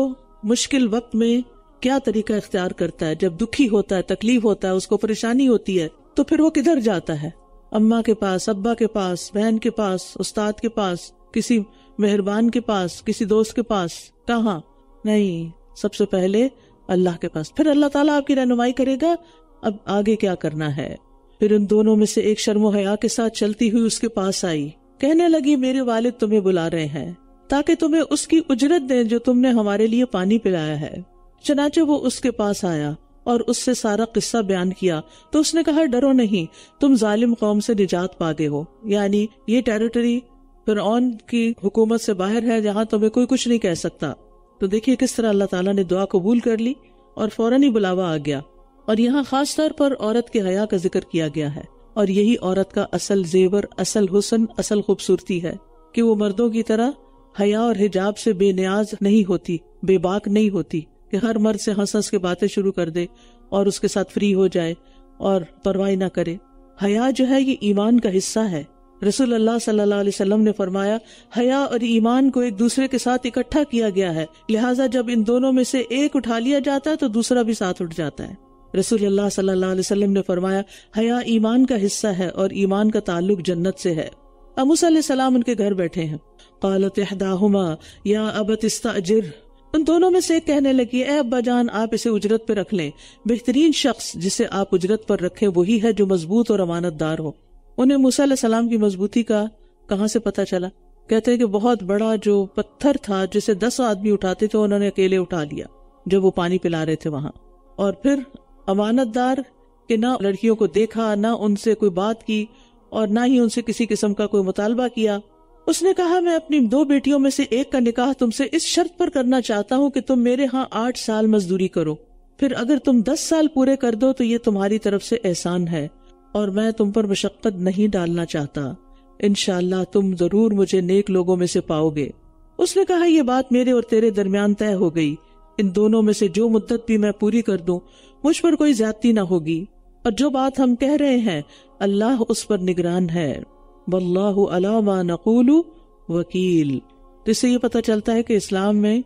مشکل وقت میں کیا طریقہ اختیار کرتا ہے۔ جب دکھی ہوتا ہے، تکلیف ہوتا ہے، اس کو پریشانی ہوتی ہے تو پھر وہ کدھر جاتا ہے؟ اماں کے پاس، ابا کے پاس، بہن کے پاس، استاد کے پاس، کسی مہربان کے پاس، کسی دوست کے پاس؟ کہاں؟ نہیں، سب سے پہلے اللہ کے پاس، پھر اللہ تعالیٰ آپ کی رہنمائی کرے گا اب آگے کیا کرنا ہے۔ پھر ان دونوں میں سے ایک شرم و حیا کے ساتھ چلتی ہوئی اس کے پاس آئی، کہنے لگی میرے والد تمہیں بلا رہے ہیں تاکہ تمہیں اس کی اجرت دیں جو تم نے ہمارے لیے پانی پلایا ہے۔ چنانچہ وہ اس کے پاس آیا اور اس سے سارا قصہ بیان کیا تو اس نے کہا ڈرو نہیں، تم ظالم قوم سے نجات پا گئے ہو، یعنی یہ ٹیریٹری فرعون کی حکومت سے باہر ہے جہاں تمہیں کوئی کچھ نہیں کہہ سکتا۔ تو دیکھیے کس طرح اللہ تعالیٰ نے دعا قبول کر لی اور فوراً ہی بلاوا آ گیا۔ اور یہاں خاص طور پر عورت کے حیا کا ذکر کیا گیا ہے، اور یہی عورت کا اصل زیور، اصل حسن، اصل خوبصورتی ہے کہ وہ مردوں کی طرح حیا اور حجاب سے بے نیاز نہیں ہوتی، بے باک نہیں ہوتی کہ ہر مرد سے ہنس ہنس کے باتیں شروع کر دے اور اس کے ساتھ فری ہو جائے اور پرواہ نہ کرے۔ حیا جو ہے یہ ایمان کا حصہ ہے۔ رسول اللہ صلی اللہ علیہ وسلم نے فرمایا حیا اور ایمان کو ایک دوسرے کے ساتھ اکٹھا کیا گیا ہے، لہٰذا جب ان دونوں میں سے ایک اٹھا لیا جاتا ہے تو دوسرا بھی ساتھ اٹھ جاتا ہے۔ رسول اللہ صلی اللہ علیہ وسلم نے فرمایا حیا ایمان کا حصہ ہے اور ایمان کا تعلق جنت سے ہے۔ اب موسیٰ علیہ السلام ان کے گھر بیٹھے ہیں، قالت احداہما یا ابت استاجر، ان دونوں میں سے ایک کہنے لگی اے ابا جان آپ اسے اجرت پہ رکھ لیں، بہترین شخص جسے آپ اجرت پر رکھیں وہی ہے جو مضبوط اور امانت دار ہو۔ انہیں موسیٰ علیہ السلام کی مضبوطی کا کہاں سے پتہ چلا؟ کہتے ہیں کہ بہت بڑا جو پتھر تھا جسے 10 آدمی اٹھاتے تھے انہوں نے اکیلے اٹھا لیا جب وہ پانی پلا رہے تھے وہاں۔ اور پھر امانت دار کہ نہ لڑکیوں کو دیکھا، نہ ان سے کوئی بات کی، اور نہ ہی ان سے کسی قسم کا کوئی مطالبہ کیا۔ اس نے کہا میں اپنی 2 بیٹیوں میں سے ایک کا نکاح تم سے اس شرط پر کرنا چاہتا ہوں کہ تم میرے ہاں 8 سال مزدوری کرو، پھر اگر تم 10 سال پورے کر دو تو یہ تمہاری طرف سے احسان ہے، اور میں تم پر مشقت نہیں ڈالنا چاہتا، انشاءاللہ تم ضرور مجھے نیک لوگوں میں سے پاؤ گے۔ اس نے کہا یہ بات میرے اور تیرے درمیان طے ہو گئی، ان دونوں میں سے جو مدت بھی میں پوری کر دوں مجھ پر کوئی زیادتی نہ ہوگی، اور جو بات ہم کہہ رہے ہیں اللہ اس پر نگران ہے، واللہ علی ما نقول وکیل۔ تو اس سے یہ پتہ چلتا ہے کہ اسلام میں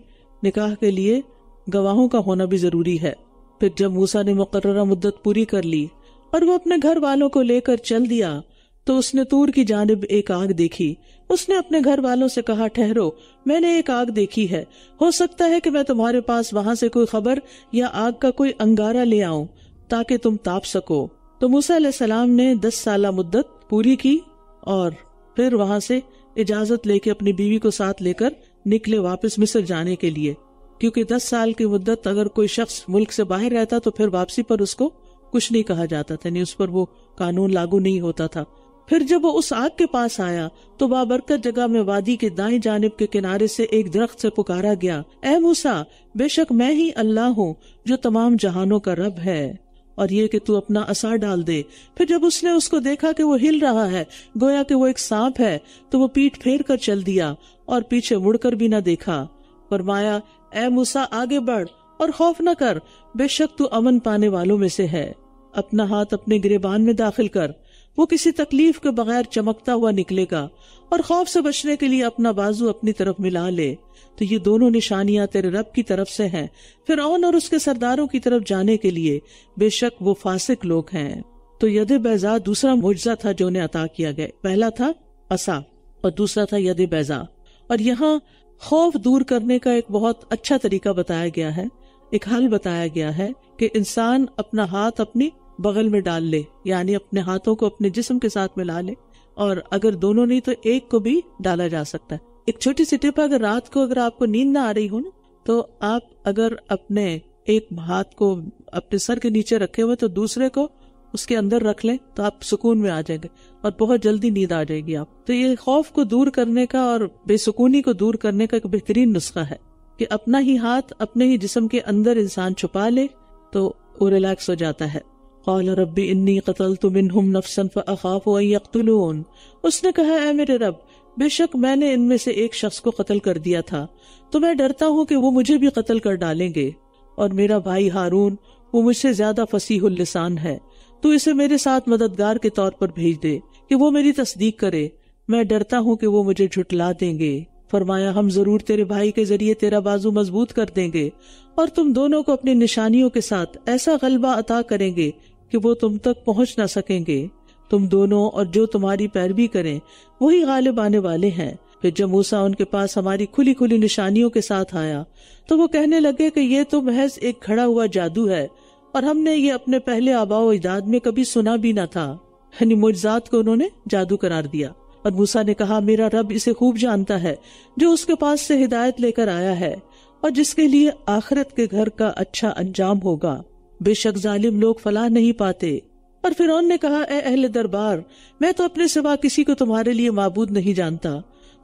نکاح کے لیے گواہوں کا ہونا بھی ضروری ہے۔ پھر جب موسیٰ نے مقررہ مدت پوری کر لی اور وہ اپنے گھر والوں کو لے کر چل دیا تو اس نے طور کی جانب ایک آگ دیکھی۔ اس نے اپنے گھر والوں سے کہا ٹھہرو، میں نے ایک آگ دیکھی ہے، ہو سکتا ہے کہ میں تمہارے پاس وہاں سے کوئی خبر یا آگ کا کوئی انگارہ لے آؤں تاکہ تم تاپ سکو۔ تو موسیٰ علیہ السلام نے 10 سالہ مدت پوری کی اور پھر وہاں سے اجازت لے کے اپنی بیوی کو ساتھ لے کر نکلے واپس مصر جانے کے لیے، کیونکہ 10 سال کی مدت اگر کوئی شخص ملک سے باہر رہتا تو پھر واپسی پر اس کو کچھ نہیں کہا جاتا تھا، یعنی اس پر وہ قانون لاگو نہیں ہوتا تھا۔ پھر جب وہ اس آگ کے پاس آیا تو بابرکت جگہ میں وادی کے دائیں جانب کے کنارے سے ایک درخت سے پکارا گیا، اے موسیٰ، بے شک میں ہی اللہ ہوں جو تمام جہانوں کا رب ہے، اور یہ کہ تو اپنا عصا ڈال دے۔ پھر جب اس نے اس کو دیکھا کہ وہ ہل رہا ہے گویا کہ وہ ایک سانپ ہے تو وہ پیٹھ پھیر کر چل دیا اور پیچھے مڑ کر بھی نہ دیکھا۔ فرمایا اے موسیٰ آگے بڑھ اور خوف نہ کر، بے شک تو امن پانے والوں میں سے ہے، اپنا ہاتھ اپنے گریبان میں داخل کر، وہ کسی تکلیف کے بغیر چمکتا ہوا نکلے گا، اور خوف سے بچنے کے لیے اپنا بازو اپنی طرف ملا لے، تو یہ دونوں نشانیاں تیرے رب کی طرف سے ہیں فرعون اور اس کے سرداروں کی طرف جانے کے لیے، بے شک وہ فاسق لوگ ہیں۔ تو ید بیضا دوسرا معجزہ تھا جو انہیں عطا کیا گیا، پہلا تھا عصا اور دوسرا تھا ید بیضا۔ اور یہاں خوف دور کرنے کا ایک بہت اچھا طریقہ بتایا گیا ہے، ایک حل بتایا گیا ہے کہ انسان اپنا ہاتھ اپنی بغل میں ڈال لے، یعنی اپنے ہاتھوں کو اپنے جسم کے ساتھ ملا لے، اور اگر دونوں نہیں تو ایک کو بھی ڈالا جا سکتا ہے۔ ایک چھوٹی سی ٹپ، اگر رات کو اگر آپ کو نیند نہ آ رہی ہو نا تو آپ اگر اپنے ایک ہاتھ کو اپنے سر کے نیچے رکھے ہوئے تو دوسرے کو اس کے اندر رکھ لیں تو آپ سکون میں آ جائیں گے اور بہت جلدی نیند آ جائے گی آپ۔ تو یہ خوف کو دور کرنے کا اور بے سکونی کو دور کرنے کا ایک بہترین نسخہ ہے کہ اپنا ہی ہاتھ اپنے ہی جسم کے اندر انسان چھپا لے تو وہ ریلیکس ہو جاتا ہے۔ قال رب انی قتلت منہم نفسا فاخاف ان یقتلون، اس نے کہا اے میرے رب، بے شک میں نے ان میں سے ایک شخص کو قتل کر دیا تھا تو میں ڈرتا ہوں کہ وہ مجھے بھی قتل کر ڈالیں گے، اور میرا بھائی ہارون وہ مجھ سے زیادہ فصیح اللسان ہے، تو اسے میرے ساتھ مددگار کے طور پر بھیج دے کہ وہ میری تصدیق کرے، میں ڈرتا ہوں کہ وہ مجھے جھٹلا دیں گے۔ فرمایا ہم ضرور تیرے بھائی کے ذریعے تیرا بازو مضبوط کر دیں گے، اور تم دونوں کو اپنی نشانیوں کے ساتھ ایسا غلبہ عطا کریں گے کہ وہ تم تک پہنچ نہ سکیں گے، تم دونوں اور جو تمہاری پیروی کریں وہی غالب آنے والے ہیں۔ پھر جب موسیٰ ان کے پاس ہماری کھلی کھلی نشانیوں کے ساتھ آیا تو وہ کہنے لگے کہ یہ تو محض ایک کھڑا ہوا جادو ہے، اور ہم نے یہ اپنے پہلے آباء و اجداد میں کبھی سنا بھی نہ تھا، یعنی معجزات کو انہوں نے جادو قرار دیا۔ اور موسیٰ نے کہا میرا رب اسے خوب جانتا ہے جو اس کے پاس سے ہدایت لے کر آیا ہے اور جس کے لیے آخرت کے گھر کا اچھا انجام ہوگا، بے شک ظالم لوگ فلاح نہیں پاتے۔ اور فرعون نے کہا اے اہل دربار، میں تو اپنے سوا کسی کو تمہارے لیے معبود نہیں جانتا،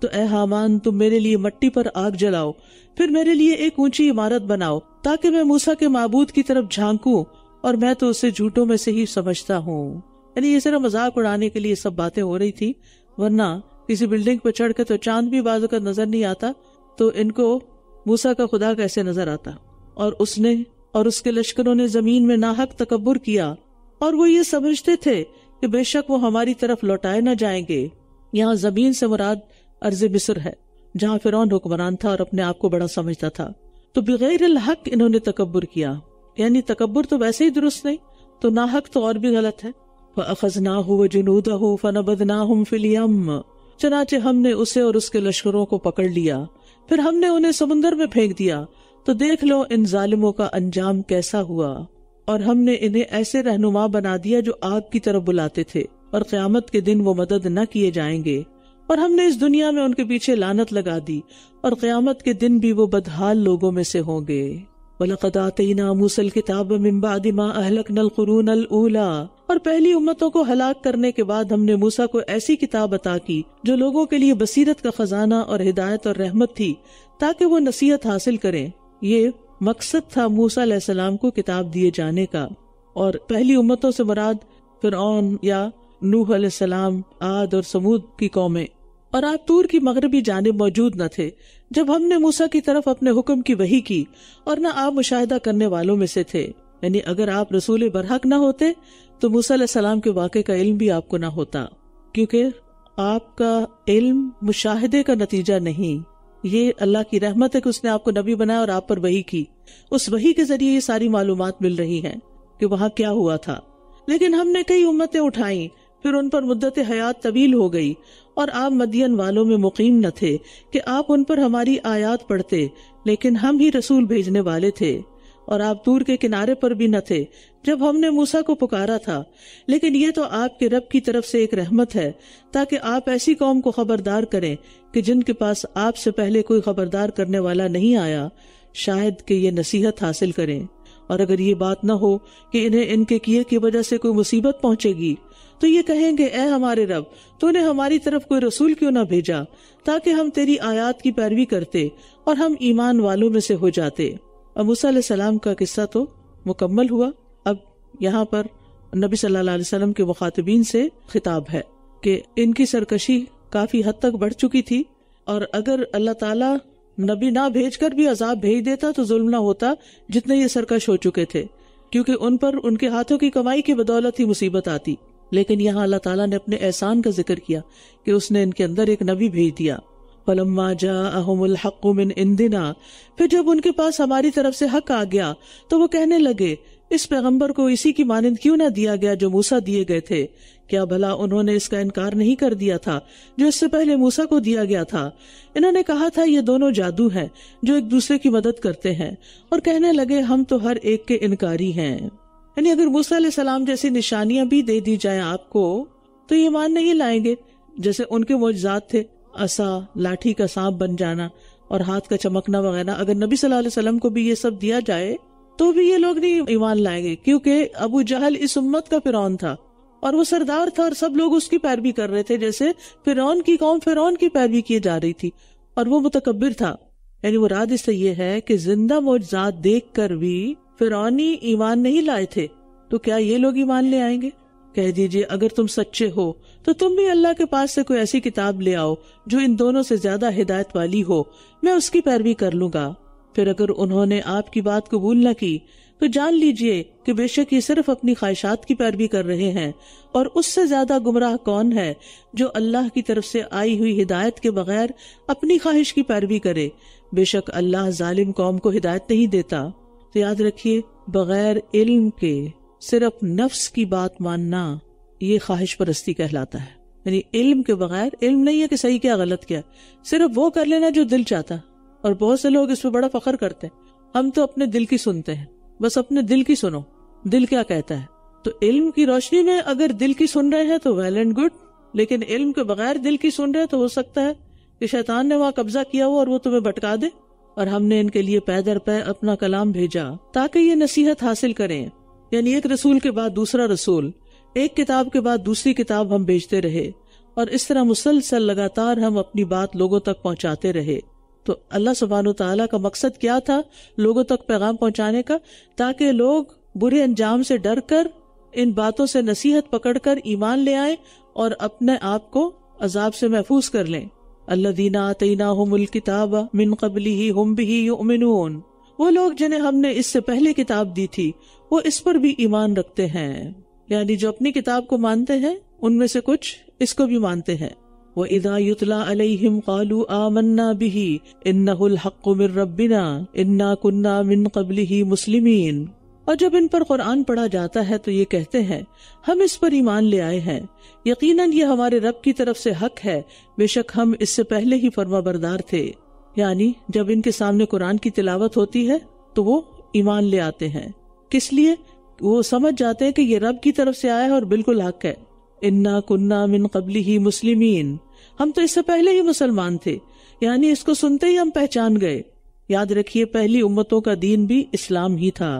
تو اے حامان تم میرے لیے مٹی پر آگ جلاؤ، پھر میرے لیے ایک اونچی عمارت بناؤ تاکہ میں موسیٰ کے معبود کی طرف جھانکوں، اور میں تو اسے جھوٹوں میں سے ہی سمجھتا ہوں۔ یعنی یہ صرف مذاق اڑانے کے لیے سب باتیں ہو رہی تھی، ورنہ کسی بلڈنگ پہ چڑھ کے تو چاند بھی بعض اوقات نظر نہیں آتا، تو ان کو موسیٰ کا خدا کیسے نظر آتا؟ اور اس نے اور اس کے لشکروں نے زمین میں ناحق تکبر کیا، اور وہ یہ سمجھتے تھے کہ بے شک وہ ہماری طرف لوٹائے نہ جائیں گے۔ یہاں زمین سے مراد ارض مصر ہے جہاں فرعون حکمران تھا اور اپنے آپ کو بڑا سمجھتا تھا، تو بغیر الحق انہوں نے تکبر کیا، یعنی تکبر تو ویسے ہی درست نہیں، تو ناحق تو اور بھی غلط ہے۔ فَأَخَذْنَاهُ وَجُنُودَهُ فَنَبَذْنَاهُمْ فِي الْيَمِّ، چنانچہ ہم نے اسے اور اس کے لشکروں کو پکڑ لیا، پھر ہم نے انہیں سمندر میں پھینک دیا، تو دیکھ لو ان ظالموں کا انجام کیسا ہوا۔ اور ہم نے انہیں ایسے رہنما بنا دیا جو آگ کی طرف بلاتے تھے، اور قیامت کے دن وہ مدد نہ کیے جائیں گے، اور ہم نے اس دنیا میں ان کے پیچھے لعنت لگا دی، اور قیامت کے دن بھی وہ بدحال لوگوں میں سے ہوں گے۔ وَلَقَدْ آتَيْنَا مُوسَى الْكِتَابَ مِنْ بَعْدِ مَا أَهْلَكْنَا الْقُرُونَ الْأُولَى، اور پہلی امتوں کو ہلاک کرنے کے بعد ہم نے موسیٰ کو ایسی کتاب عطا کی جو لوگوں کے لیے بصیرت کا خزانہ اور ہدایت اور رحمت تھی تاکہ وہ نصیحت حاصل کریں۔ یہ مقصد تھا موسیٰ علیہ السلام کو کتاب دیے جانے کا۔ اور پہلی امتوں سے مراد فرعون یا نوح علیہ السلام، عاد اور سمود کی قومیں۔ اور آپ طور کی مغربی جانب موجود نہ تھے جب ہم نے موسیٰ کی طرف اپنے حکم کی وحی کی، اور نہ آپ مشاہدہ کرنے والوں میں سے تھے، یعنی اگر آپ رسول برحق نہ ہوتے تو موسیٰ علیہ السلام کے واقعے کا علم بھی آپ کو نہ ہوتا، کیونکہ آپ کا علم مشاہدے کا نتیجہ نہیں، یہ اللہ کی رحمت ہے کہ اس نے آپ کو نبی بنایا اور آپ پر وحی کی، اس وحی کے ذریعے یہ ساری معلومات مل رہی ہیں کہ وہاں کیا ہوا تھا۔ لیکن ہم نے کئی امتیں اٹھائیں، پھر ان پر مدت حیات طویل ہو گئی، اور آپ مدین والوں میں مقیم نہ تھے کہ آپ ان پر ہماری آیات پڑھتے، لیکن ہم ہی رسول بھیجنے والے تھے، اور آپ طور کے کنارے پر بھی نہ تھے جب ہم نے موسیٰ کو پکارا تھا۔ لیکن یہ تو آپ کے رب کی طرف سے ایک رحمت ہے تاکہ آپ ایسی قوم کو خبردار کریں کہ جن کے پاس آپ سے پہلے کوئی خبردار کرنے والا نہیں آیا، شاید کہ یہ نصیحت حاصل کریں۔ اور اگر یہ بات نہ ہو کہ انہیں ان کے کیے کی وجہ سے کوئی مصیبت پہنچے گی تو یہ کہیں گے، اے ہمارے رب، تو نے ہماری طرف کوئی رسول کیوں نہ بھیجا تاکہ ہم تیری آیات کی پیروی کرتے اور ہم ایمان والوں میں سے ہو جاتے۔ اب موسیٰ علیہ السلام کا قصہ تو مکمل ہوا، اب یہاں پر نبی صلی اللہ علیہ وسلم کے مخاطبین سے خطاب ہے کہ ان کی سرکشی کافی حد تک بڑھ چکی تھی، اور اگر اللہ تعالیٰ نبی نہ بھیج کر بھی عذاب بھیج دیتا تو ظلم نہ ہوتا جتنے یہ سرکش ہو چکے تھے، کیونکہ ان پر ان کے ہاتھوں کی کمائی کی بدولت ہی مصیبت آتی۔ لیکن یہاں اللہ تعالیٰ نے اپنے احسان کا ذکر کیا کہ اس نے ان کے اندر ایک نبی بھیج دیا۔ فَلَمَّا جَاءَهُمُ الْحَقُّ مِنْ عِنْدِنَا، پھر جب ان کے پاس ہماری طرف سے حق آ گیا تو وہ کہنے لگے، اس پیغمبر کو اسی کی مانند کیوں نہ دیا گیا جو موسیٰ دیے گئے تھے؟ کیا بھلا انہوں نے اس کا انکار نہیں کر دیا تھا جو اس سے پہلے موسیٰ کو دیا گیا تھا؟ انہوں نے کہا تھا یہ دونوں جادو ہیں جو ایک دوسرے کی مدد کرتے ہیں، اور کہنے لگے ہم تو ہر ایک کے انکاری ہیں۔ یعنی اگر موسیٰ علیہ السلام جیسی نشانیاں بھی دے دی جائیں آپ کو تو یہ ایمان نہیں لائیں گے، جیسے ان کے معجزات تھے، عصا، لاٹھی کا سانپ بن جانا اور ہاتھ کا چمکنا وغیرہ۔ اگر نبی صلی اللہ علیہ وسلم کو بھی یہ سب دیا جائے تو بھی یہ لوگ نہیں ایمان لائیں گے، کیونکہ ابو جہل اس امت کا فرعون تھا اور وہ سردار تھا اور سب لوگ اس کی پیروی کر رہے تھے، جیسے فرعون کی قوم فرعون کی پیروی کی جا رہی تھی، اور وہ متکبر تھا۔ یعنی مراد اس سے یہ ہے کہ زندہ معجزات دیکھ کر بھی فرعونی ایمان نہیں لائے تھے، تو کیا یہ لوگ ایمان لے آئیں گے؟ کہہ دیجئے اگر تم سچے ہو تو تم بھی اللہ کے پاس سے کوئی ایسی کتاب لے آؤ جو ان دونوں سے زیادہ ہدایت والی ہو، میں اس کی پیروی کر لوں گا۔ پھر اگر انہوں نے آپ کی بات قبول نہ کی تو جان لیجئے کہ بے شک یہ صرف اپنی خواہشات کی پیروی کر رہے ہیں، اور اس سے زیادہ گمراہ کون ہے جو اللہ کی طرف سے آئی ہوئی ہدایت کے بغیر اپنی خواہش کی پیروی کرے۔ بے شک اللہ ظالم قوم کو ہدایت نہیں دیتا۔ تو یاد رکھیے، بغیر علم کے صرف نفس کی بات ماننا یہ خواہش پرستی کہلاتا ہے۔ یعنی علم کے بغیر، علم نہیں ہے کہ صحیح کیا غلط کیا، صرف وہ کر لینا جو دل چاہتا، اور بہت سے لوگ اس پہ بڑا فخر کرتے ہیں، ہم تو اپنے دل کی سنتے ہیں، بس اپنے دل کی سنو، دل کیا کہتا ہے۔ تو علم کی روشنی میں اگر دل کی سن رہے ہیں تو ویل اینڈ گڈ، لیکن علم کے بغیر دل کی سن رہے تو ہو سکتا ہے کہ شیطان نے وہاں قبضہ کیا ہو اور وہ تمہیں بھٹکا دے۔ اور ہم نے ان کے لیے پے در پے اپنا کلام بھیجا تاکہ یہ نصیحت حاصل کریں، یعنی ایک رسول کے بعد دوسرا رسول، ایک کتاب کے بعد دوسری کتاب ہم بھیجتے رہے، اور اس طرح مسلسل لگاتار ہم اپنی بات لوگوں تک پہنچاتے رہے۔ تو اللہ سبحانہ و تعالیٰ کا مقصد کیا تھا لوگوں تک پیغام پہنچانے کا؟ تاکہ لوگ برے انجام سے ڈر کر ان باتوں سے نصیحت پکڑ کر ایمان لے آئیں اور اپنے آپ کو عذاب سے محفوظ کر لیں۔ الذین آتیناہم الکتاب من قبلہ ہم بہ یؤمنون، وہ لوگ جنہیں ہم نے اس سے پہلے کتاب دی تھی وہ اس پر بھی ایمان رکھتے ہیں، یعنی جو اپنی کتاب کو مانتے ہیں ان میں سے کچھ اس کو بھی مانتے ہیں۔ وَإِذَا يُتْلَى عَلَيْهِمْ قَالُوا آمَنَّا بِهِ إِنَّهُ الْحَقُّ مِنْ رَبِّنَا إِنَّا كُنَّا مِنْ قَبْلِهِ مُسْلِمِينَ، اور جب ان پر قرآن پڑھا جاتا ہے تو یہ کہتے ہیں ہم اس پر ایمان لے آئے ہیں، یقیناً یہ ہمارے رب کی طرف سے حق ہے، بے شک ہم اس سے پہلے ہی فرما بردار تھے۔ یعنی جب ان کے سامنے قرآن کی تلاوت ہوتی ہے تو وہ ایمان لے آتے ہیں، کس لیے؟ وہ سمجھ جاتے ہیں کہ یہ رب کی طرف سے آیا ہے اور بالکل حق ہے۔ انا کننا من قبلہ مسلمین، ہم تو اس سے پہلے ہی مسلمان تھے، یعنی اس کو سنتے ہی ہم پہچان گئے یاد رکھیے پہلی امتوں کا دین بھی اسلام ہی تھا،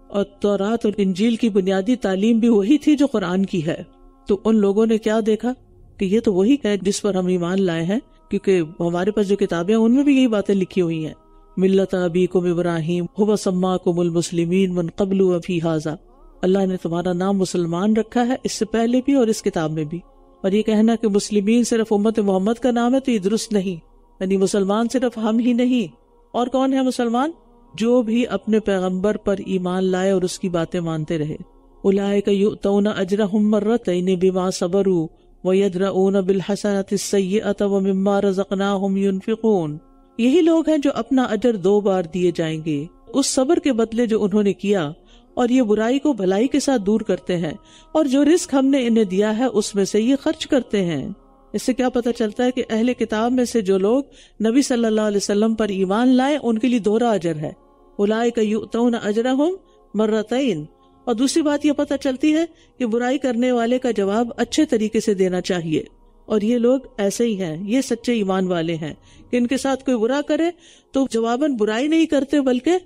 اور تورات اور انجیل کی بنیادی تعلیم بھی وہی تھی جو قرآن کی ہے۔ تو ان لوگوں نے کیا دیکھا کہ یہ تو وہی ہے جس پر ہم ایمان لائے ہیں، کیونکہ ہمارے پاس جو کتابیں ہیں ان میں بھی یہی باتیں لکھی ہوئی ہیں۔ ملت ابیکم ابراہیم ھو سماکم المسلمین من قبل وفی ھذا، اللہ نے تمہارا نام مسلمان رکھا ہے اس سے پہلے بھی اور اس کتاب میں بھی۔ اور یہ کہنا کہ مسلمین صرف امت محمد کا نام ہے تو یہ درست نہیں، یعنی مسلمان صرف ہم ہی نہیں، اور کون ہے مسلمان؟ جو بھی اپنے پیغمبر پر ایمان لائے اور اس کی باتیں مانتے رہے۔ اولئک یؤتون اجرہم مرتین بما صبروا ویدرؤون بالحسنۃ السیئۃ ومما رزقناہم ینفقون، یہی لوگ ہیں جو اپنا اجر 2 بار دیے جائیں گے اس صبر کے بدلے جو انہوں نے کیا، اور یہ برائی کو بھلائی کے ساتھ دور کرتے ہیں، اور جو رزق ہم نے انہیں دیا ہے اس میں سے یہ خرچ کرتے ہیں۔ اس سے کیا پتہ چلتا ہے کہ اہل کتاب میں سے جو لوگ نبی صلی اللہ علیہ وسلم پر ایمان لائے ان کے لیے 2 اجر ہے، اولئک یؤتون اجرہم مرتین۔ اور دوسری بات یہ پتہ چلتی ہے کہ برائی کرنے والے کا جواب اچھے طریقے سے دینا چاہیے، اور یہ لوگ ایسے ہی ہیں، یہ سچے ایمان والے ہیں کہ ان کے ساتھ کوئی برا کرے تو جواباً برائی نہیں کرتے بلکہ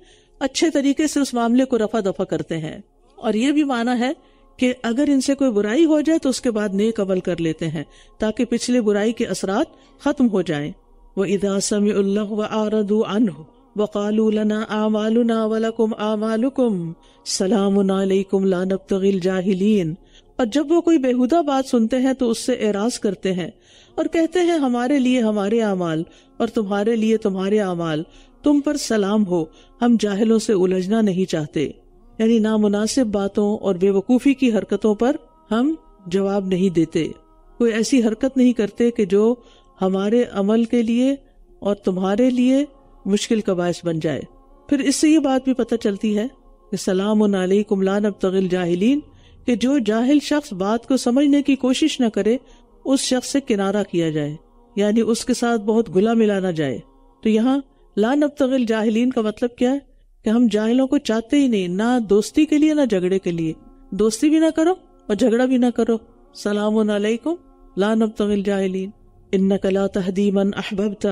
اچھے طریقے سے اس معاملے کو رفع دفع کرتے ہیں۔ اور یہ بھی معنی ہے کہ اگر ان سے کوئی برائی ہو جائے تو اس کے بعد نیک عمل کر لیتے ہیں تاکہ پچھلے برائی کے اثرات ختم ہو جائیں۔ وَإِذَا سَمِعُوا اللَّغْوَ أَعْرَضُوا عَنْهُ وَقَالُوا لَنَا أَعْمَالُنَا وَلَكُمْ أَعْمَالُكُمْ سَلَامٌ عَلَيْكُمْ لَا نَبْتَغِي الْجَاهِلِينَ، اور جب وہ کوئی بےہودہ بات سنتے ہیں تو اس سے اعراض کرتے ہیں اور کہتے ہیں ہمارے لیے ہمارے اعمال اور تمہارے لیے تمہارے اعمال، تم پر سلام ہو، ہم جاہلوں سے الجھنا نہیں چاہتے، یعنی نامناسب باتوں اور بے وقوفی کی حرکتوں پر ہم جواب نہیں دیتے، کوئی ایسی حرکت نہیں کرتے کہ جو ہمارے عمل کے لیے اور تمہارے لیے مشکل کا باعث بن جائے۔ پھر اس سے یہ بات بھی پتہ چلتی ہے کہ سلام علیکم لا نبتغی الجاہلین، کہ جو جاہل شخص بات کو سمجھنے کی کوشش نہ کرے اس شخص سے کنارہ کیا جائے، یعنی اس کے ساتھ بہت گلا ملا نہ جائے۔ تو یہاں لا نبتغی الجاہلین کا مطلب کیا ہے کہ ہم جاہلوں کو چاہتے ہی نہیں، نہ دوستی کے لیے نہ جھگڑے کے لیے، دوستی بھی نہ کرو اور جھگڑا بھی نہ کرو۔ سلام علیکم لا نبتغی الجاہلین انک لا تہدی من احببت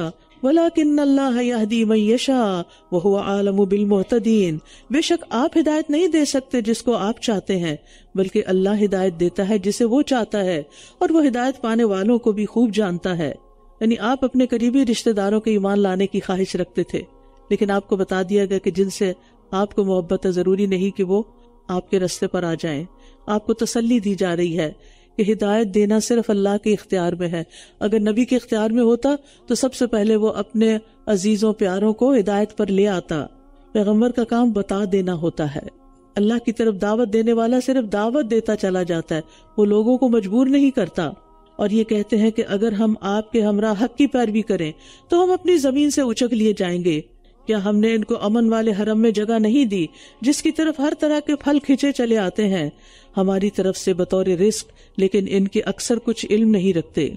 ولیکن اللہ یہدی من یشاء وہو عالم بالمہتدین، بے شک آپ ہدایت نہیں دے سکتے جس کو آپ چاہتے ہیں بلکہ اللہ ہدایت دیتا ہے جسے وہ چاہتا ہے، اور وہ ہدایت پانے والوں کو بھی خوب جانتا ہے۔ یعنی آپ اپنے قریبی رشتہ داروں کے ایمان لانے کی خواہش رکھتے تھے، لیکن آپ کو بتا دیا گیا کہ جن سے آپ کو محبت ہے ضروری نہیں کہ وہ آپ کے راستے پر آ جائیں۔ آپ کو تسلی دی جا رہی ہے کہ ہدایت دینا صرف اللہ کے اختیار میں ہے، اگر نبی کے اختیار میں ہوتا تو سب سے پہلے وہ اپنے عزیزوں پیاروں کو ہدایت پر لے آتا۔ پیغمبر کا کام بتا دینا ہوتا ہے، اللہ کی طرف دعوت دینے والا صرف دعوت دیتا چلا جاتا ہے، وہ لوگوں کو مجبور نہیں کرتا۔ اور یہ کہتے ہیں کہ اگر ہم آپ کے ہمراہ حق کی پیروی کریں تو ہم اپنی زمین سے اچک لیے جائیں گے، کیا ہم نے ان کو امن والے حرم میں جگہ نہیں دی جس کی طرف ہر طرح کے پھل کھینچے چلے آتے ہیں ہماری طرف سے بطور رزق، لیکن ان کے اکثر کچھ علم نہیں رکھتے۔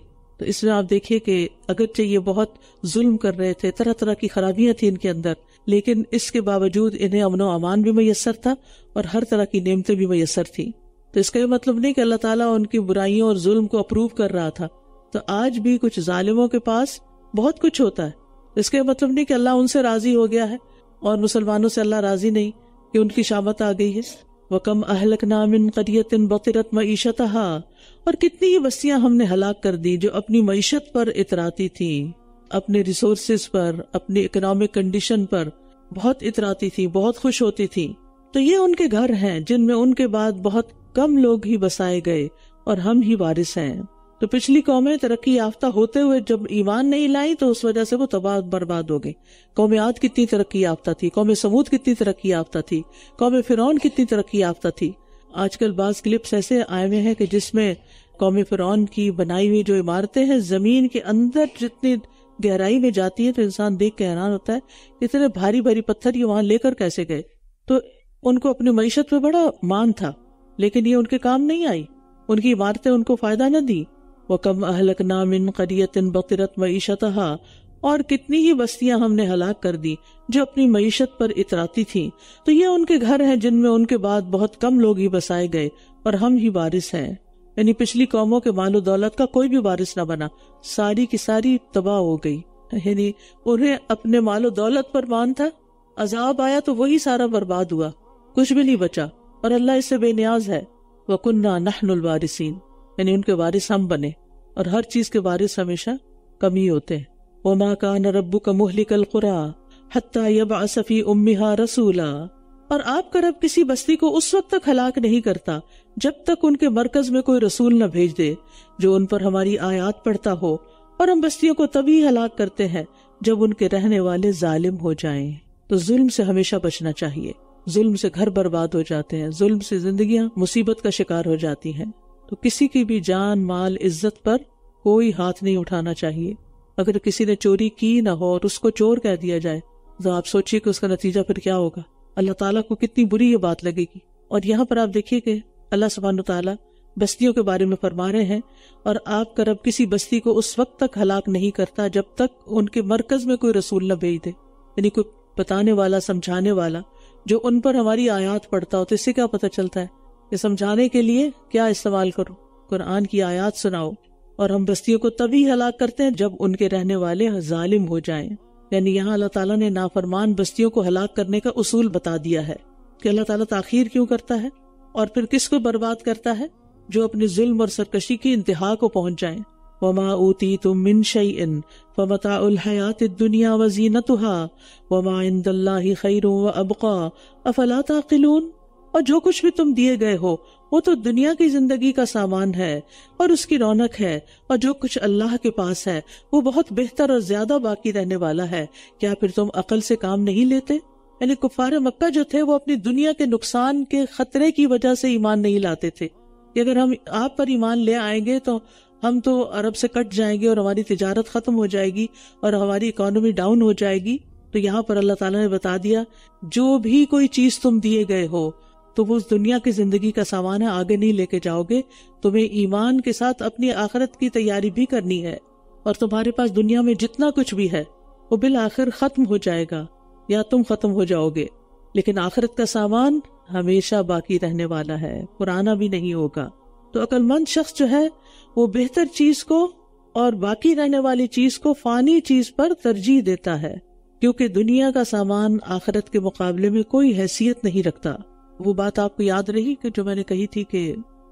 تو اس میں آپ دیکھیے کہ اگرچہ یہ بہت ظلم کر رہے تھے، طرح طرح کی خرابیاں تھیں ان کے اندر، لیکن اس کے باوجود انہیں امن و امان بھی میسر تھا اور ہر طرح کی نعمتیں بھی میسر تھیں۔ تو اس کا یہ مطلب نہیں کہ اللہ تعالیٰ ان کی برائیوں اور ظلم کو اپروو کر رہا تھا۔ تو آج بھی کچھ ظالموں کے پاس بہت کچھ ہوتا ہے، اس کا یہ مطلب نہیں کہ اللہ ان سے راضی ہو گیا ہے اور مسلمانوں سے اللہ راضی نہیں کہ ان کی شامت آ گئی ہے۔ وَكَمْ أَهْلَكْنَا مِنْ قَرْيَةٍ بَطِرَتْ مَعِيشَتَهَا، اور کتنی ہی بستیاں ہم نے ہلاک کر دی جو اپنی معیشت پر اتراتی تھیں، اپنے ریسورسز پر، اپنی اکنامک کنڈیشن پر بہت اتراتی تھی، بہت خوش ہوتی تھی۔ تو یہ ان کے گھر ہیں جن میں ان کے بعد بہت کم لوگ ہی بسائے گئے اور ہم ہی وارث ہیں۔ تو پچھلی قومیں ترقی یافتہ ہوتے ہوئے جب ایمان نہیں لائی تو اس وجہ سے وہ تباہ برباد ہو گئی۔ قوم عاد کتنی ترقی یافتہ تھی، قوم سمود کتنی ترقی یافتہ تھی، قوم فرعون کتنی ترقی یافتہ تھی۔ آج کل بعض کلپس ایسے آئے ہوئے ہیں کہ جس میں قوم فرعون کی بنائی ہوئی جو عمارتیں ہیں زمین کے اندر جتنی گہرائی میں جاتی ہیں تو انسان دیکھ کے حیران ہوتا ہے اتنے بھاری بھاری پتھر یہ وہاں لے کر کیسے گئے۔ تو ان کو اپنی معیشت پہ بڑا مان تھا، لیکن یہ ان کے کام نہیں آئی، ان کی عمارتیں ان کو فائدہ نہ دی۔ وَكَمْ أَهْلَكْنَا مِنْ قَرْيَةٍ بَطِرَتْ مَعِيشَتَهَا، اور کتنی ہی بستیاں ہم نے ہلاک کر دی جو اپنی معیشت پر اتراتی تھیں۔ تو یہ ان کے گھر ہیں جن میں ان کے بعد بہت کم لوگ ہی بسائے گئے اور ہم ہی وارث ہیں۔ یعنی پچھلی قوموں کے مال و دولت کا کوئی بھی وارث نہ بنا، ساری کی ساری تباہ ہو گئی۔ یعنی انہیں اپنے مال و دولت پر مان تھا، عذاب آیا تو وہی سارا برباد ہوا، کچھ بھی نہیں بچا، اور اللہ اس سے بے نیاز ہے۔ وَكُنَّا نَحْنُ الْوَارِثِينَ، یعنی ان کے وارث ہم بنے، اور ہر چیز کے وارث ہمیشہ کم ہی ہوتے ہیں۔ وَمَا كَانَ رَبُّكَ مُهْلِكَ الْقُرَىٰ حَتَّىٰ يَبْعَثَ فِي أُمِّهَا رَسُولًا، اور آپ کا رب کسی بستی کو اس وقت تک ہلاک نہیں کرتا جب تک ان کے مرکز میں کوئی رسول نہ بھیج دے جو ان پر ہماری آیات پڑھتا ہو، اور ہم بستیوں کو تبھی ہلاک کرتے ہیں جب ان کے رہنے والے ظالم ہو جائیں۔ تو ظلم سے ہمیشہ بچنا چاہیے، ظلم سے گھر برباد ہو جاتے ہیں، ظلم سے زندگیاں مصیبت کا شکار ہو جاتی ہیں۔ تو کسی کی بھی جان، مال، عزت پر کوئی ہاتھ نہیں اٹھانا چاہیے۔ اگر کسی نے چوری کی نہ ہو اور اس کو چور کہہ دیا جائے تو آپ سوچیے کہ اس کا نتیجہ پھر کیا ہوگا، اللہ تعالیٰ کو کتنی بری یہ بات لگے گی۔ اور یہاں پر آپ دیکھیے کہ اللہ سبحانہ تعالیٰ بستیوں کے بارے میں فرما رہے ہیں، اور آپ کا رب کسی بستی کو اس وقت تک ہلاک نہیں کرتا جب تک ان کے مرکز میں کوئی رسول نہ بھیج دے، یعنی کوئی بتانے والا، سمجھانے والا جو ان پر ہماری آیات پڑھتا ہو۔ تو اس سے کیا پتہ چلتا ہے کہ سمجھانے کے لیے کیا استعمال کرو، قرآن کی آیات سناؤ۔ اور ہم بستیوں کو تبھی ہلاک کرتے ہیں جب ان کے رہنے والے ظالم ہو جائیں۔ یعنی یہاں اللہ تعالیٰ نے نافرمان بستیوں کو ہلاک کرنے کا اصول بتا دیا ہے کہ اللہ تعالیٰ تاخیر کیوں کرتا ہے، اور پھر کس کو برباد کرتا ہے، جو اپنے ظلم اور سرکشی کی انتہا کو پہنچ جائیں۔ وَمَا أُوتِيتُم مِّن شَيْءٍ فَمَتَاعُ الْحَيَاةِ الدُّنْيَا وَزِينَتُهَا وَمَا عِندَ اللَّهِ خَيْرٌ وَأَبْقَىٰ أَفَلَا تَعْقِلُونَ، اور جو کچھ بھی تم دیے گئے ہو وہ تو دنیا کی زندگی کا سامان ہے اور اس کی رونق ہے، اور جو کچھ اللہ کے پاس ہے وہ بہت بہتر اور زیادہ باقی رہنے والا ہے، کیا پھر تم عقل سے کام نہیں لیتے؟ یعنی کفار مکہ جو تھے وہ اپنی دنیا کے نقصان کے خطرے کی وجہ سے ایمان نہیں لاتے تھے کہ اگر ہم آپ پر ایمان لے آئیں گے تو ہم تو عرب سے کٹ جائیں گے اور ہماری تجارت ختم ہو جائے گی اور ہماری اکانومی ڈاؤن ہو جائے گی۔ تو یہاں پر اللہ تعالیٰ نے بتا دیا جو بھی کوئی چیز تم دیے گئے ہو تو وہ اس دنیا کی زندگی کا سامان ہے، آگے نہیں لے کے جاؤ گے، تمہیں ایمان کے ساتھ اپنی آخرت کی تیاری بھی کرنی ہے، اور تمہارے پاس دنیا میں جتنا کچھ بھی ہے وہ بالآخر ختم ہو جائے گا یا تم ختم ہو جاؤ گے، لیکن آخرت کا سامان ہمیشہ باقی رہنے والا ہے، پرانا بھی نہیں ہوگا۔ تو عقل مند شخص جو ہے وہ بہتر چیز کو اور باقی رہنے والی چیز کو فانی چیز پر ترجیح دیتا ہے، کیونکہ دنیا کا سامان آخرت کے مقابلے میں کوئی حیثیت نہیں رکھتا۔ وہ بات آپ کو یاد رہی کہ جو میں نے کہی تھی کہ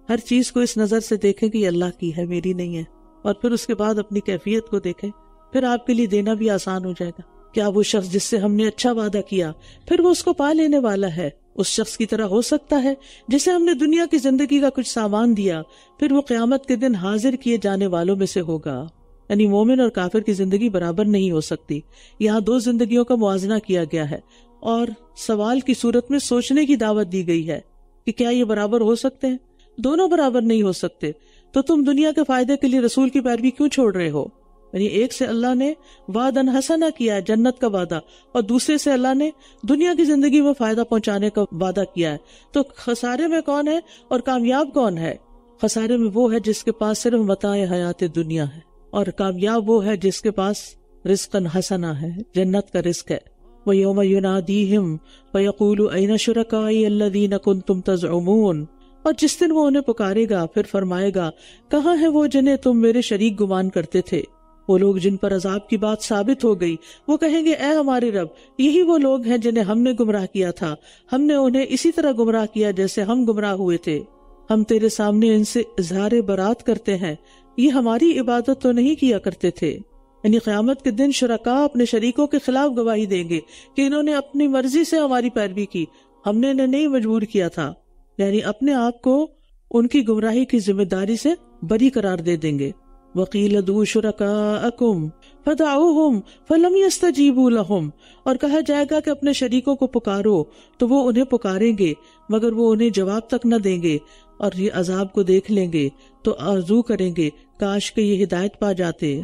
ہر چیز کو اس نظر سے دیکھیں کہ یہ اللہ کی ہے، میری نہیں ہے، اور پھر اس کے بعد اپنی کیفیت کو دیکھیں، پھر آپ کے لیے دینا بھی آسان ہو جائے گا۔ کیا وہ شخص جس سے ہم نے اچھا وعدہ کیا پھر وہ اس کو پا لینے والا ہے، اس شخص کی طرح ہو سکتا ہے جسے ہم نے دنیا کی زندگی کا کچھ سامان دیا پھر وہ قیامت کے دن حاضر کیے جانے والوں میں سے ہوگا؟ یعنی مومن اور کافر کی زندگی برابر نہیں ہو سکتی، یہاں دو زندگیوں کا موازنہ کیا گیا ہے، اور سوال کی صورت میں سوچنے کی دعوت دی گئی ہے کہ کیا یہ برابر ہو سکتے ہیں؟ دونوں برابر نہیں ہو سکتے، تو تم دنیا کے فائدے کے لیے رسول کی پیروی کیوں چھوڑ رہے ہو؟ یعنی ایک سے اللہ نے وعدن حسنا کیا ہے، جنت کا وعدہ، اور دوسرے سے اللہ نے دنیا کی زندگی میں فائدہ پہنچانے کا وعدہ کیا ہے۔ تو خسارے میں کون ہے اور کامیاب کون ہے؟ خسارے میں وہ ہے جس کے پاس صرف متاع حیات دنیا ہے، اور کامیاب وہ ہے جس کے پاس رزقا حسنا ہے، جنت کا رزق ہے۔ وَيَوْمَ يُنَادِيهِمْ فَيَقُولُ أَيْنَ شُرَكَائِيَ الَّذِينَ كُنْتُمْ تَزْعُمُونَ، اور جس دن وہ انہیں پکارے گا پھر فرمائے گا کہاں ہے وہ جنہیں تم میرے شریک گمان کرتے تھے؟ وہ لوگ جن پر عذاب کی بات ثابت ہو گئی وہ کہیں گے اے ہمارے رب، یہی وہ لوگ ہیں جنہیں ہم نے گمراہ کیا تھا، ہم نے انہیں اسی طرح گمراہ کیا جیسے ہم گمراہ ہوئے تھے، ہم تیرے سامنے ان سے اظہار برات کرتے ہیں، یہ ہماری عبادت تو نہیں کیا کرتے تھے۔ یعنی قیامت کے دن شرکاء اپنے شریکوں کے خلاف گواہی دیں گے کہ انہوں نے اپنی مرضی سے ہماری پیروی کی، ہم نے انہیں نہیں مجبور کیا تھا، یعنی اپنے آپ کو ان کی گمراہی کی ذمہ داری سے بری قرار دے دیں گے۔ وَقِيلَ ادْعُوا شُرَكَاءَكُمْ فَدَعُوهُمْ فَلَمْ يَسْتَجِيبُوا لَهُمْ، اور کہا جائے گا کہ اپنے شریکوں کو پکارو تو وہ انہیں پکاریں گے مگر وہ انہیں جواب تک نہ دیں گے، اور یہ عذاب کو دیکھ لیں گے تو آرزو کریں گے کاش کہ یہ ہدایت پا جاتے،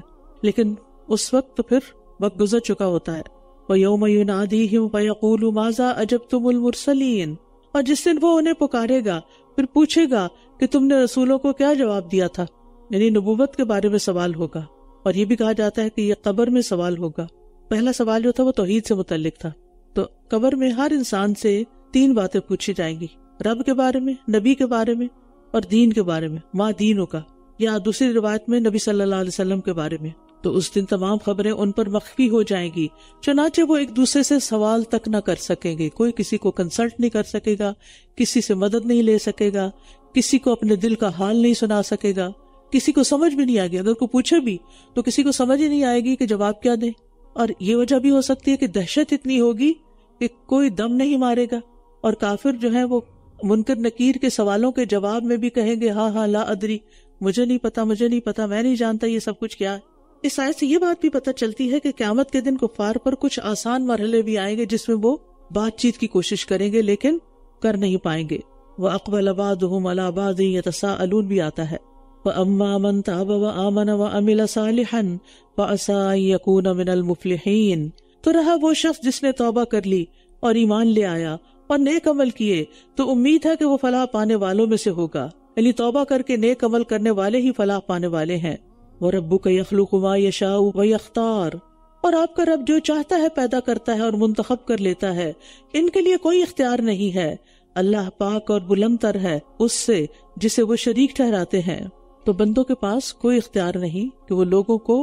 لیکن اس وقت تو پھر وقت گزر چکا ہوتا ہے۔ وَيَوْمَ يُنَادِيهِمْ فَيَقُولُ مَاذَا أَجَبْتُمُ الْمُرْسَلِينَ، اور جس دن وہ انہیں پکارے گا پھر پوچھے گا کہ تم نے رسولوں کو کیا جواب دیا تھا، یعنی نبوت کے بارے میں سوال ہوگا۔ اور یہ بھی کہا جاتا ہے کہ یہ قبر میں سوال ہوگا۔ پہلا سوال جو تھا وہ توحید سے متعلق تھا، تو قبر میں ہر انسان سے 3 باتیں پوچھی جائیں گی، رب کے بارے میں، نبی کے بارے میں اور دین کے بارے میں، ما دینوں کا، یا دوسری روایت میں نبی صلی اللہ علیہ وسلم کے بارے میں۔ تو اس دن تمام خبریں ان پر مخفی ہو جائیں گی، چنانچہ وہ ایک دوسرے سے سوال تک نہ کر سکیں گے، کوئی کسی کو کنسلٹ نہیں کر سکے گا، کسی سے مدد نہیں لے سکے گا، کسی کو اپنے دل کا حال نہیں سنا سکے گا، کسی کو سمجھ بھی نہیں آئے گی، اگر کوئی پوچھے بھی تو کسی کو سمجھ ہی نہیں آئے گی کہ جواب کیا دیں۔ اور یہ وجہ بھی ہو سکتی ہے کہ دہشت اتنی ہوگی کہ کوئی دم نہیں مارے گا، اور کافر جو ہے وہ منکر نکیر کے سوالوں کے جواب میں بھی کہیں گے ہاں لا ادری، مجھے نہیں پتا، میں نہیں جانتا یہ سب کچھ کیا ہے۔ اس آیت سے یہ بات بھی پتہ چلتی ہے کہ قیامت کے دن کفار پر کچھ آسان مرحلے بھی آئیں گے جس میں وہ بات چیت کی کوشش کریں گے لیکن کر نہیں پائیں گے۔ وَأَقْبَلَ بَعْضُهُمْ عَلَى بَعْضٍ يَتَسَاءَلُونَ بھی آتا ہے۔ وَأَمَّا مَنْ تَابَ وَآمَنَ وَعَمِلَ صَالِحًا فَعَسَىٰ أَن يَكُونَ مِنَ الْمُفْلِحِينَ، تو رہا وہ شخص جس نے توبہ کر لی اور ایمان لے آیا اور نیک عمل کیے تو امید ہے کہ وہ فلاح پانے والوں میں سے ہوگا، یعنی توبہ کر کے نیک عمل کرنے والے ہی فلاح پانے والے ہیں۔ وَرَبُّكَ يَخْلُقُ مَا يَشَاءُ وَيَخْتَارُ، اور آپ کا رب جو چاہتا ہے پیدا کرتا ہے اور منتخب کر لیتا ہے، ان کے لیے کوئی اختیار نہیں ہے۔ اللہ پاک اور بلند تر ہے اس سے جسے وہ شریک ٹھہراتے ہیں۔ تو بندوں کے پاس کوئی اختیار نہیں کہ وہ لوگوں کو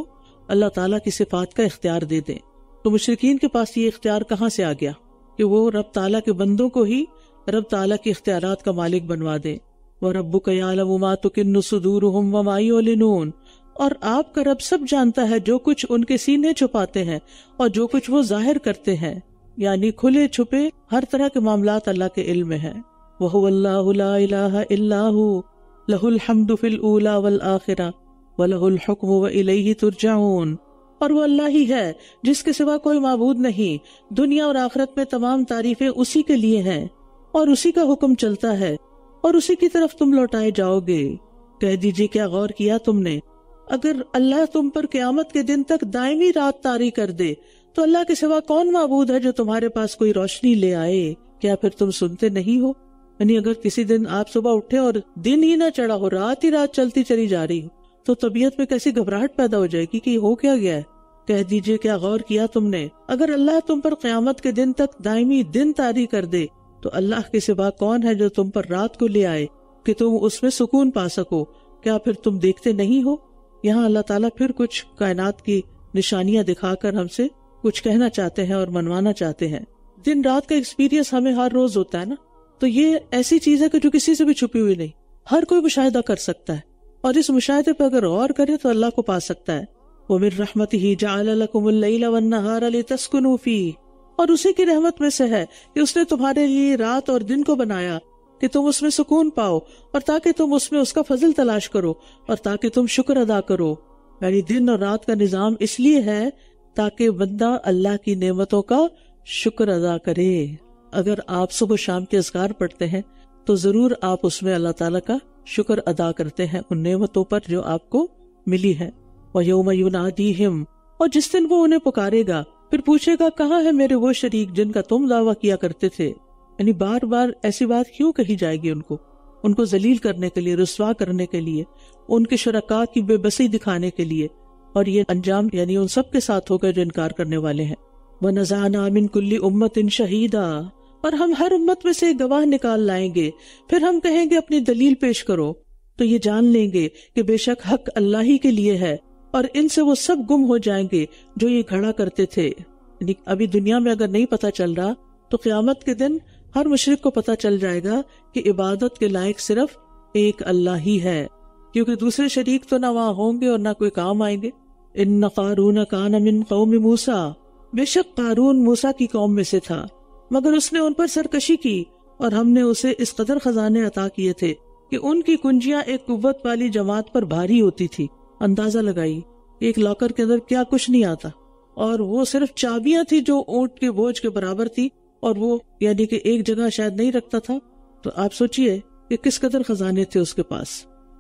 اللہ تعالیٰ کی صفات کا اختیار دے دیں۔ تو مشرکین کے پاس یہ اختیار کہاں سے آ گیا کہ وہ رب تعالیٰ کے بندوں کو ہی رب تعالیٰ کے اختیارات کا مالک بنوا دیں۔ وَرَبُّكَ يَعْلَمُ مَا تُكِنُّ صُدُورُهُمْ وَمَا يُعْلِنُونَ، اور آپ کا رب سب جانتا ہے جو کچھ ان کے سینے چھپاتے ہیں اور جو کچھ وہ ظاہر کرتے ہیں، یعنی کھلے چھپے ہر طرح کے معاملات اللہ کے علم میں ہیں۔ وَهُوَ اللَّهُ لَا إِلَٰهَ إِلَّا هُوَ لَهُ الْحَمْدُ فِي الْأُولَىٰ وَالْآخِرَةِ وَلَهُ الْحُكْمُ وَإِلَيْهِ تُرْجَعُونَ، اور وہ اللہ ہی ہے جس کے سوا کوئی معبود نہیں، دنیا اور آخرت میں تمام تعریفیں اسی کے لیے ہیں اور اسی کا حکم چلتا ہے اور اسی کی طرف تم لوٹائے جاؤ گے۔ کہہ دیجئے کیا غور کیا تم نے، اگر اللہ تم پر قیامت کے دن تک دائمی رات طاری کر دے تو اللہ کے سوا کون معبود ہے جو تمہارے پاس کوئی روشنی لے آئے؟ کیا پھر تم سنتے نہیں ہو؟ یعنی اگر کسی دن آپ صبح اٹھے اور دن ہی نہ چڑھا ہو، رات ہی رات چلتی چلی جا رہی ہو، تو طبیعت میں کیسی گھبراہٹ پیدا ہو جائے گی کہ یہ ہو کیا گیا ہے۔ کہہ دیجئے کیا غور کیا تم نے، اگر اللہ تم پر قیامت کے دن تک دائمی دن طاری کر دے تو اللہ کے سوا کون ہے جو تم پر رات کو لے آئے کہ تم اس میں سکون پا سکو؟ کیا پھر تم دیکھتے نہیں ہو؟ یہاں اللہ تعالیٰ پھر کچھ کائنات کی نشانیاں دکھا کر ہم سے کچھ کہنا چاہتے ہیں اور منوانا چاہتے ہیں۔ دن رات کا ایکسپیرینس ہمیں ہر روز ہوتا ہے نا، تو یہ ایسی چیز ہے کہ جو کسی سے بھی چھپی ہوئی نہیں، ہر کوئی مشاہدہ کر سکتا ہے، اور اس مشاہدے پہ اگر غور کرے تو اللہ کو پا سکتا ہے۔ وَمِن رَحْمَتِهِ جَعَلَ لَكُمُ اللَّيْلَ وَالنَّهَارَ لِتَسْكُنُوا فِيهِ، اور اسی کی رحمت میں سے ہے کہ اس نے تمہارے لیے رات اور دن کو بنایا کہ تم اس میں سکون پاؤ، اور تاکہ تم اس میں اس کا فضل تلاش کرو، اور تاکہ تم شکر ادا کرو۔ یعنی دن اور رات کا نظام اس لیے ہے تاکہ بندہ اللہ کی نعمتوں کا شکر ادا کرے۔ اگر آپ صبح شام کے اذکار پڑھتے ہیں تو ضرور آپ اس میں اللہ تعالیٰ کا شکر ادا کرتے ہیں ان نعمتوں پر جو آپ کو ملی ہے۔ وَيَوْمَ يُنَادِيهِمْ، اور جس دن وہ انہیں پکارے گا، پھر پوچھے گا کہاں ہے میرے وہ شریک جن کا تم دعویٰ کیا کرتے تھے؟ یعنی بار بار ایسی بات کیوں کہی جائے گی ان کو ذلیل کرنے کے لیے، رسوا کرنے کے لیے، ان کے شرکاء کی بے بسی دکھانے کے لیے، اور یہ انجام یعنی ان سب کے ساتھ ہوگا جو انکار کرنے والے ہیں۔ وَنَزَعْنَا مِن كُلِّ أُمَّةٍ شَهِيدًا، اور ہم ہر امت میں سے ایک گواہ نکال لائیں گے، پھر ہم کہیں گے اپنی دلیل پیش کرو، تو یہ جان لیں گے کہ بے شک حق اللہ ہی کے لیے ہے، اور ان سے وہ سب گم ہو جائیں گے جو یہ کھڑا کرتے تھے۔ یعنی ابھی دنیا میں اگر نہیں پتا چل رہا تو قیامت کے دن ہر مشرک کو پتا چل جائے گا کہ عبادت کے لائق صرف ایک اللہ ہی ہے، کیونکہ دوسرے شریک تو نہ وہاں ہوں گے اور نہ کوئی کام آئیں گے۔ ان قارون کان من قوم موسیٰ، بے شک قارون موسیٰ کی قوم میں سے تھا، مگر اس نے ان پر سرکشی کی، اور ہم نے اسے اس قدر خزانے عطا کیے تھے کہ ان کی کنجیاں ایک قوت والی جماعت پر بھاری ہوتی تھی۔ اندازہ لگائی ایک لاکر کے اندر کیا کچھ نہیں آتا، اور وہ صرف چابیاں تھی جو اونٹ کے بوجھ کے برابر تھی، اور وہ یعنی کہ ایک جگہ شاید نہیں رکھتا تھا۔ تو آپ سوچئے کہ کس قدر خزانے تھے اس کے پاس۔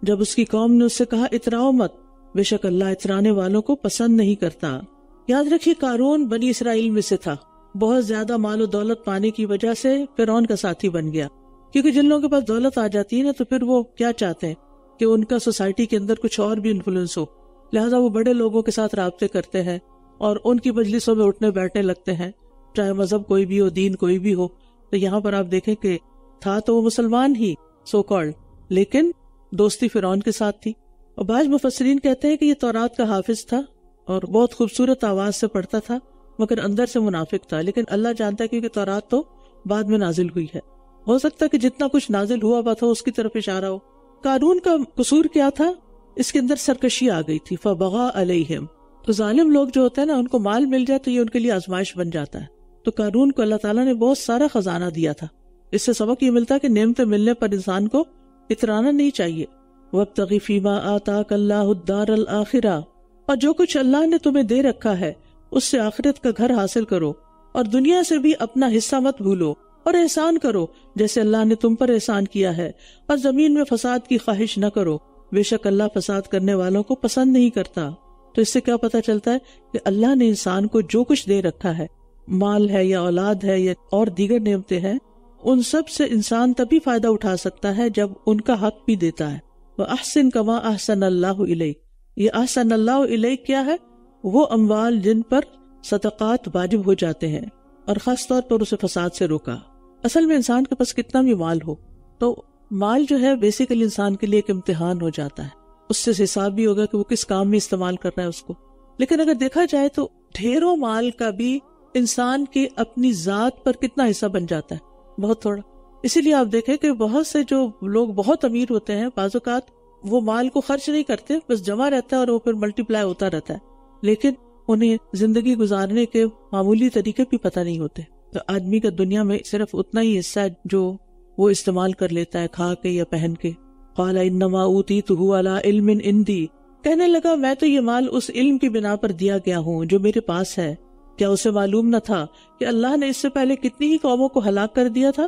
جب اس کی قوم نے اس سے کہا اتراؤ مت، بے شک اللہ اترانے والوں کو پسند نہیں کرتا۔ یاد رکھیے قارون بنی اسرائیل میں سے تھا، بہت زیادہ مال و دولت پانے کی وجہ سے فرعون کا ساتھی بن گیا، کیونکہ جن لوگوں کے پاس دولت آ جاتی ہے نا تو پھر وہ کیا چاہتے ہیں کہ ان کا سوسائٹی کے اندر کچھ اور بھی انفلوئنس ہو، لہذا وہ بڑے لوگوں کے ساتھ رابطے کرتے ہیں اور ان کی مجلسوں میں اٹھنے بیٹھنے لگتے ہیں، چاہے مذہب کوئی بھی ہو، دین کوئی بھی ہو۔ تو یہاں پر آپ دیکھیں کہ تھا تو وہ مسلمان ہی سو کالڈ، لیکن دوستی فرعون کے ساتھ تھی۔ اور بعض مفسرین کہتے ہیں کہ یہ تورات کا حافظ تھا اور بہت خوبصورت آواز سے پڑھتا تھا مگر اندر سے منافق تھا، لیکن اللہ جانتا ہے کیونکہ تورات تو بعد میں نازل ہوئی ہے، ہو سکتا ہے کہ جتنا کچھ نازل ہوا تھا اس کی طرف اشارہ ہو۔ قارون کا قصور کیا تھا؟ اس کے اندر سرکشی آ گئی تھی، فبغى علیہم۔ تو ظالم لوگ جو ہوتے ہیں نا، ان کو مال مل جائے تو یہ ان کے لیے آزمائش بن جاتا ہے۔ تو قارون کو اللہ تعالیٰ نے بہت سارا خزانہ دیا تھا۔ اس سے سبق یہ ملتا ہے کہ نعمتیں ملنے پر انسان کو اترانا نہیں چاہیے۔ وابتغ فیما آتاک اللہ الدار الآخرہ، اور جو کچھ اللہ نے تمہیں دے رکھا ہے اس سے آخرت کا گھر حاصل کرو، اور دنیا سے بھی اپنا حصہ مت بھولو، اور احسان کرو جیسے اللہ نے تم پر احسان کیا ہے، اور زمین میں فساد کی خواہش نہ کرو، بے شک اللہ فساد کرنے والوں کو پسند نہیں کرتا۔ تو اس سے کیا پتہ چلتا ہے کہ اللہ نے انسان کو جو کچھ دے رکھا ہے، مال ہے یا اولاد ہے یا اور دیگر نعمتیں ہیں، ان سب سے انسان تبھی فائدہ اٹھا سکتا ہے جب ان کا حق بھی دیتا ہے۔ وَأَحْسِن كَمَا أَحْسَنَ اللَّهُ إِلَيْكَ، یہ احسن اللہ الیک کیا ہے؟ وہ اموال جن پر صدقات واجب ہو جاتے ہیں، اور خاص طور پر اسے فساد سے روکا۔ اصل میں انسان کے پاس کتنا بھی مال ہو تو مال جو ہے بیسیکلی انسان کے لیے ایک امتحان ہو جاتا ہے، اس سے حساب بھی ہوگا کہ وہ کس کام میں استعمال کر رہا ہے اس کو۔ لیکن اگر دیکھا جائے تو ڈھیروں مال کا بھی انسان کی اپنی ذات پر کتنا حصہ بن جاتا ہے؟ بہت تھوڑا۔ اسی لیے آپ دیکھیں کہ بہت سے جو لوگ بہت امیر ہوتے ہیں، بعض اوقات وہ مال کو خرچ نہیں کرتے، بس جمع رہتا ہے اور وہ پھر ملٹی پلائی ہوتا رہتا ہے، لیکن انہیں زندگی گزارنے کے معمولی طریقے بھی پتہ نہیں ہوتے۔ تو آدمی کا دنیا میں صرف اتنا ہی حصہ ہے جو وہ استعمال کر لیتا ہے، کھا کے یا پہن کے۔ قال انما اوتیتہ علی علم عندی، کہنے لگا میں تو یہ مال اس علم کی بنا پر دیا گیا ہوں جو میرے پاس ہے۔ کیا اسے معلوم نہ تھا کہ اللہ نے اس سے پہلے کتنی ہی قوموں کو ہلاک کر دیا تھا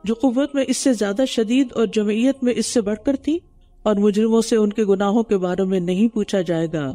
جو قوت میں اس سے زیادہ شدید اور جمعیت میں اس سے بڑھ کر تھی، اور مجرموں سے ان کے گناہوں کے بارے میں نہیں پوچھا جائے گا۔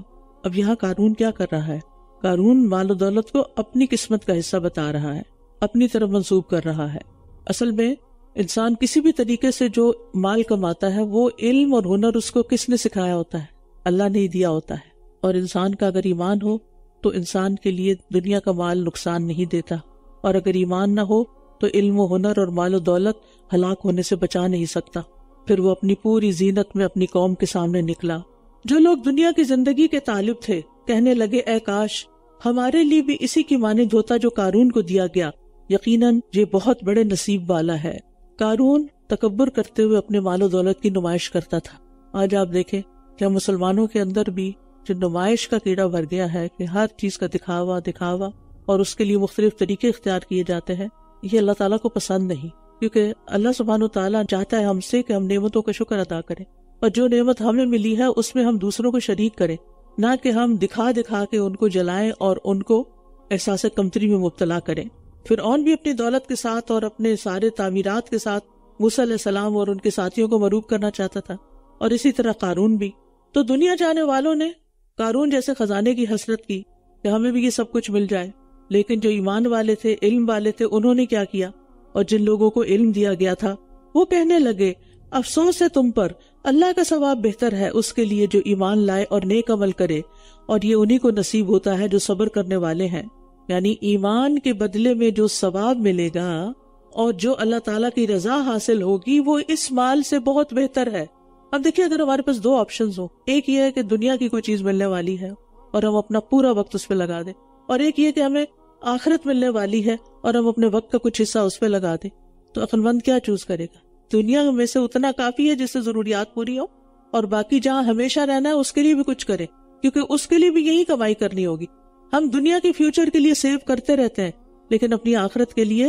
اب یہاں قارون کیا کر رہا ہے؟ قارون مال و دولت کو اپنی قسمت کا حصہ بتا رہا ہے، اپنی طرف منسوب کر رہا ہے۔ اصل میں انسان کسی بھی طریقے سے جو مال کماتا ہے وہ علم اور ہنر اس کو کس نے سکھایا ہوتا ہے؟ اللہ نے ہی دیا ہوتا ہے۔ اور انسان کا اگر ایمان ہو تو انسان کے لیے دنیا کا مال نقصان نہیں دیتا، اور اگر ایمان نہ ہو تو علم و ہنر اور مال و دولت ہلاک ہونے سے بچا نہیں سکتا۔ پھر وہ اپنی پوری زینت میں اپنی قوم کے سامنے نکلا۔ جو لوگ دنیا کی زندگی کے طالب تھے کہنے لگے اے کاش ہمارے لیے بھی اسی کی مانند ہوتا جو قارون کو دیا گیا، یقیناً یہ بہت بڑے نصیب والا ہے۔ قارون تکبر کرتے ہوئے اپنے مال و دولت کی نمائش کرتا تھا۔ آج آپ دیکھیں کہ مسلمانوں کے اندر بھی جو نمائش کا کیڑا بھر گیا ہے کہ ہر چیز کا دکھاوا اور اس کے لیے مختلف طریقے اختیار کیے جاتے ہیں، یہ اللہ تعالیٰ کو پسند نہیں، کیونکہ اللہ سبحانہ وتعالیٰ چاہتا ہے ہم سے کہ ہم نعمتوں کا شکر ادا کریں، اور جو نعمت ہمیں ملی ہے اس میں ہم دوسروں کو شریک کریں، نہ کہ ہم دکھا کے ان کو جلائیں اور ان کو احساس کمتری میں مبتلا کریں۔ فرعون بھی اپنی دولت کے ساتھ اور اپنے سارے تعمیرات کے ساتھ موسیٰ علیہ السلام اور ان کے ساتھیوں کو مروب کرنا چاہتا تھا، اور اسی طرح قارون بھی۔ تو دنیا جانے والوں نے قارون جیسے خزانے کی حسرت کی کہ ہمیں بھی یہ سب کچھ مل جائے، لیکن جو ایمان والے تھے، علم والے تھے، انہوں نے کیا کیا؟ اور جن لوگوں کو علم دیا گیا تھا وہ کہنے لگے افسوس ہے تم پر، اللہ کا ثواب بہتر ہے اس کے لیے جو ایمان لائے اور نیک عمل کرے، اور یہ انہی کو نصیب ہوتا ہے جو صبر کرنے والے ہیں۔ یعنی ایمان کے بدلے میں جو ثواب ملے گا اور جو اللہ تعالیٰ کی رضا حاصل ہوگی وہ اس مال سے بہت بہتر ہے۔ اب دیکھیے اگر ہمارے پاس دو آپشنز ہوں، ایک یہ ہے کہ دنیا کی کوئی چیز ملنے والی ہے اور ہم اپنا پورا وقت اس پہ لگا دیں، اور ایک یہ کہ ہمیں آخرت ملنے والی ہے اور ہم اپنے وقت کا کچھ حصہ اس پہ لگا دیں، تو عقل مند کیا چوز کرے گا؟ دنیا میں سے اتنا کافی ہے جس سے ضروریات پوری ہو، اور باقی جہاں ہمیشہ رہنا ہے اس کے لیے بھی کچھ کرے، کیونکہ اس کے لیے بھی یہی کمائی کرنی ہوگی۔ ہم دنیا کے فیوچر کے لیے سیو کرتے رہتے ہیں لیکن اپنی آخرت کے لیے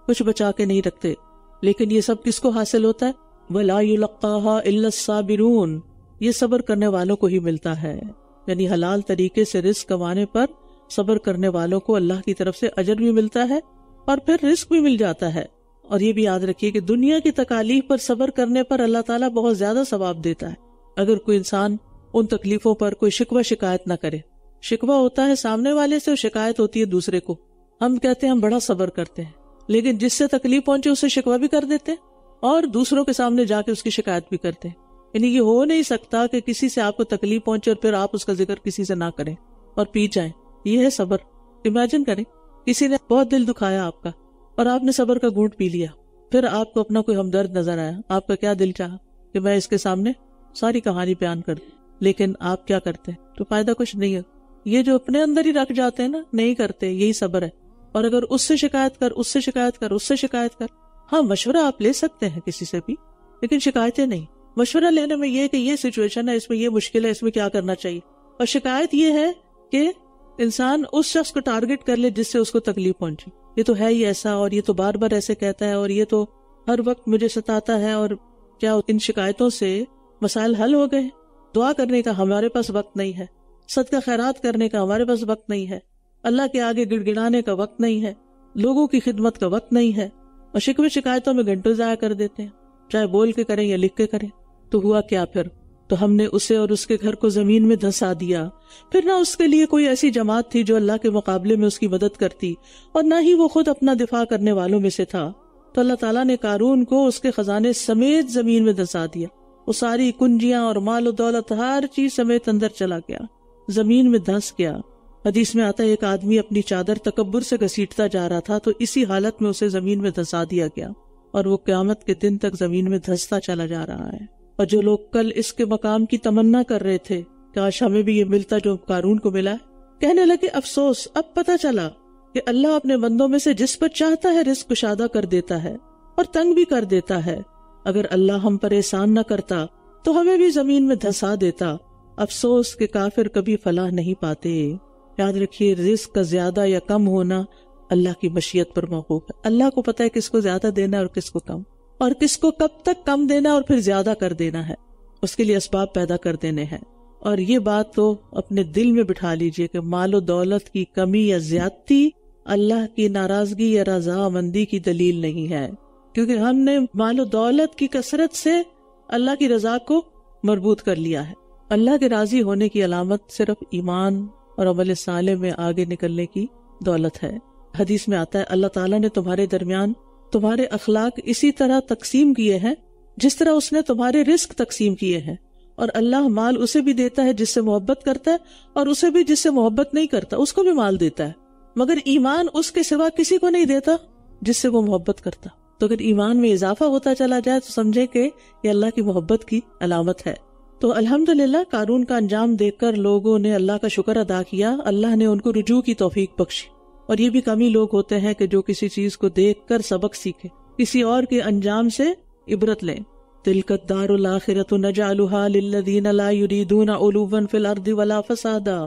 کچھ بچا کے نہیں رکھتے۔ لیکن یہ سب کس کو حاصل ہوتا ہے؟ وَلَا يُلَقَّاهَا إِلَّا الصَّابِرُونَ، یہ صبر کرنے والوں کو ہی ملتا ہے۔ یعنی حلال طریقے سے رزق کمانے پر صبر کرنے والوں کو اللہ کی طرف سے اجر بھی ملتا ہے اور پھر رزق بھی مل جاتا ہے۔ اور یہ بھی یاد رکھیے کہ دنیا کی تکالیف پر صبر کرنے پر اللہ تعالیٰ بہت زیادہ ثواب دیتا ہے۔ اگر کوئی انسان ان تکلیفوں پر کوئی شکوہ شکایت نہ کرے، شکوہ ہوتا ہے سامنے والے سے اور شکایت ہوتی ہے دوسرے کو۔ ہم کہتے ہیں ہم بڑا صبر کرتے ہیں، لیکن جس سے تکلیف پہنچے اسے شکوہ بھی کر دیتے ہیں اور دوسروں کے سامنے جا کے اس کی شکایت بھی کرتے ہیں۔ یعنی یہ ہو نہیں سکتا کہ کسی سے آپ کو تکلیف پہنچے اور پھر آپ اس کا ذکر کسی سے نہ کریں اور پی جائیں۔ یہ ہے صبر۔ امیجن کریں کسی نے بہت دل دکھایا آپ کا اور آپ نے صبر کا گھونٹ پی لیا، پھر آپ کو اپنا کوئی ہمدرد نظر آیا، آپ کا کیا دل چاہا کہ میں اس کے سامنے ساری کہانی بیان کر دوں، لیکن آپ کیا کرتے ہیں؟ تو فائدہ کچھ نہیں ہے۔ یہ جو اپنے اندر ہی رکھ جاتے ہیں نا، نہیں کرتے، یہی صبر ہے. اور اگر اس سے شکایت کر، اس سے شکایت کر، اس سے شکایت کر. ہاں مشورہ آپ لے سکتے ہیں کسی سے بھی، لیکن شکایتیں نہیں. مشورہ لینے میں یہ کہ یہ سچویشن ہے، اس میں یہ مشکل ہے، اس میں کیا کرنا چاہیے. اور شکایت یہ ہے کہ انسان اس شخص کو ٹارگٹ کر لے جس سے اس کو تکلیف پہنچی. یہ تو ہے ہی ایسا، اور یہ تو بار بار ایسے کہتا ہے، اور یہ تو ہر وقت مجھے ستاتا ہے. اور کیا ان شکایتوں سے مسائل حل ہو گئے؟ دعا کرنے کا ہمارے پاس وقت نہیں ہے، صدقہ خیرات کرنے کا ہمارے پاس وقت نہیں ہے، اللہ کے آگے گڑ گڑانے کا وقت نہیں ہے، لوگوں کی خدمت کا وقت نہیں ہے، اور شکوے شکایتوں میں گھنٹوں ضائع کر دیتے ہیں، چاہے بول کے کریں یا لکھ کے کریں. تو ہوا کیا پھر؟ تو ہم نے اسے اور اس کے گھر کو زمین میں دھسا دیا. پھر نہ اس کے لیے کوئی ایسی جماعت تھی جو اللہ کے مقابلے میں اس کی مدد کرتی، اور نہ ہی وہ خود اپنا دفاع کرنے والوں میں سے تھا. تو اللہ تعالیٰ نے قارون کو اس کے خزانے سمیت زمین میں دھسا دیا. وہ ساری کنجیاں اور مال و دولت ہر چیز سمیت اندر چلا گیا، زمین میں دھس گیا. حدیث میں آتا ہے ایک آدمی اپنی چادر تکبر سے گھسیٹتا جا رہا تھا، تو اسی حالت میں اسے زمین میں دھسا دیا گیا، اور وہ قیامت کے دن تک زمین میں دھستا چلا جا رہا ہے. اور جو لوگ کل اس کے مقام کی تمنا کر رہے تھے، کاش ہمیں بھی یہ ملتا جو قارون کو ملا ہے، کہنے لگے افسوس، اب پتہ چلا کہ اللہ اپنے بندوں میں سے جس پر چاہتا ہے رزق کشادہ کر دیتا ہے اور تنگ بھی کر دیتا ہے. اگر اللہ ہم پر احسان نہ کرتا تو ہمیں بھی زمین میں دھسا دیتا. افسوس کہ کافر کبھی فلاح نہیں پاتے. یاد رکھیے، رزق کا زیادہ یا کم ہونا اللہ کی مشیت پر موقوف ہے. اللہ کو پتہ ہے کس کو زیادہ دینا اور کس کو کم، اور کس کو کب تک کم دینا اور پھر زیادہ کر دینا ہے. اس کے لیے اسباب پیدا کر دینے ہیں. اور یہ بات تو اپنے دل میں بٹھا لیجئے کہ مال و دولت کی کمی یا زیادتی اللہ کی ناراضگی یا رضا مندی کی دلیل نہیں ہے، کیونکہ ہم نے مال و دولت کی کثرت سے اللہ کی رضا کو مربوط کر لیا ہے. اللہ کے راضی ہونے کی علامت صرف ایمان اور عمل صالح میں آگے نکلنے کی دولت ہے. حدیث میں آتا ہے اللہ تعالیٰ نے تمہارے درمیان تمہارے اخلاق اسی طرح تقسیم کیے ہیں جس طرح اس نے تمہارے رزق تقسیم کیے ہیں. اور اللہ مال اسے بھی دیتا ہے جس سے محبت کرتا ہے، اور اسے بھی جس سے محبت نہیں کرتا اس کو بھی مال دیتا ہے، مگر ایمان اس کے سوا کسی کو نہیں دیتا جس سے وہ محبت کرتا. تو اگر ایمان میں اضافہ ہوتا چلا جائے تو سمجھے کہ یہ اللہ کی محبت کی علامت ہے. تو الحمدللہ قارون کا انجام دیکھ کر لوگوں نے اللہ کا شکر ادا کیا. اللہ نے ان کو رجوع کی توفیق بخشی. اور یہ بھی کمی لوگ ہوتے ہیں کہ جو کسی چیز کو دیکھ کر سبق سیکھے، کسی اور کے انجام سے عبرت لیں. تلک الدار الآخرۃ نجعلها للذین لا یریدون علوا فی الارض ولا فسادا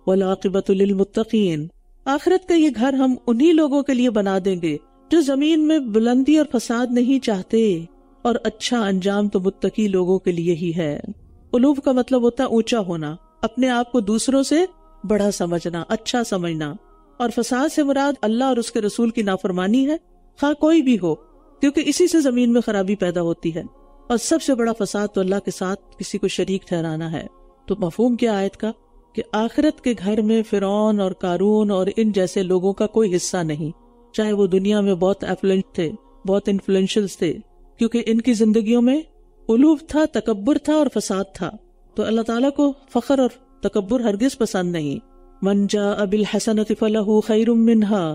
والعاقبۃ للمتقین. آخرت کا یہ گھر ہم انہی لوگوں کے لیے بنا دیں گے جو زمین میں بلندی اور فساد نہیں چاہتے، اور اچھا انجام تو متقی لوگوں کے لیے ہی ہے. علو کا مطلب ہوتا ہے اونچا ہونا، اپنے آپ کو دوسروں سے بڑا سمجھنا، اچھا سمجھنا. اور فساد سے مراد اللہ اور اس کے رسول کی نافرمانی ہے، خواہ کوئی بھی ہو، کیونکہ اسی سے زمین میں خرابی پیدا ہوتی ہے. اور سب سے بڑا فساد تو اللہ کے ساتھ کسی کو شریک ٹھہرانا ہے. تو مفہوم کیا آیت کا؟ کہ آخرت کے گھر میں فرعون اور قارون اور ان جیسے لوگوں کا کوئی حصہ نہیں، چاہے وہ دنیا میں بہت ایفلوئنٹ تھے، بہت انفلوئنشل تھے، کیونکہ ان کی زندگیوں میں علو تھا، تکبر تھا اور فساد تھا. تو اللہ تعالیٰ کو فخر اور تکبر ہرگز پسند نہیں. من جاء بالحسنۃ فلہ خیر منہا،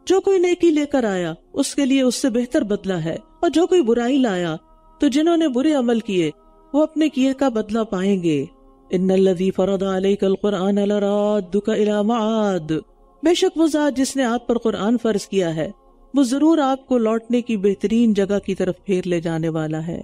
جو کوئی نیکی لے کر آیا اس کے لیے اس سے بہتر بدلہ ہے، اور جو کوئی برائی لایا تو جنہوں نے برے عمل کیے وہ اپنے کیے کا بدلہ پائیں گے. ان الذی فرض علیک القرآن لرادک الی معاد، بے شک وہ ذات جس نے آپ پر قرآن فرض کیا ہے وہ ضرور آپ کو لوٹنے کی بہترین جگہ کی طرف پھیر لے جانے والا ہے.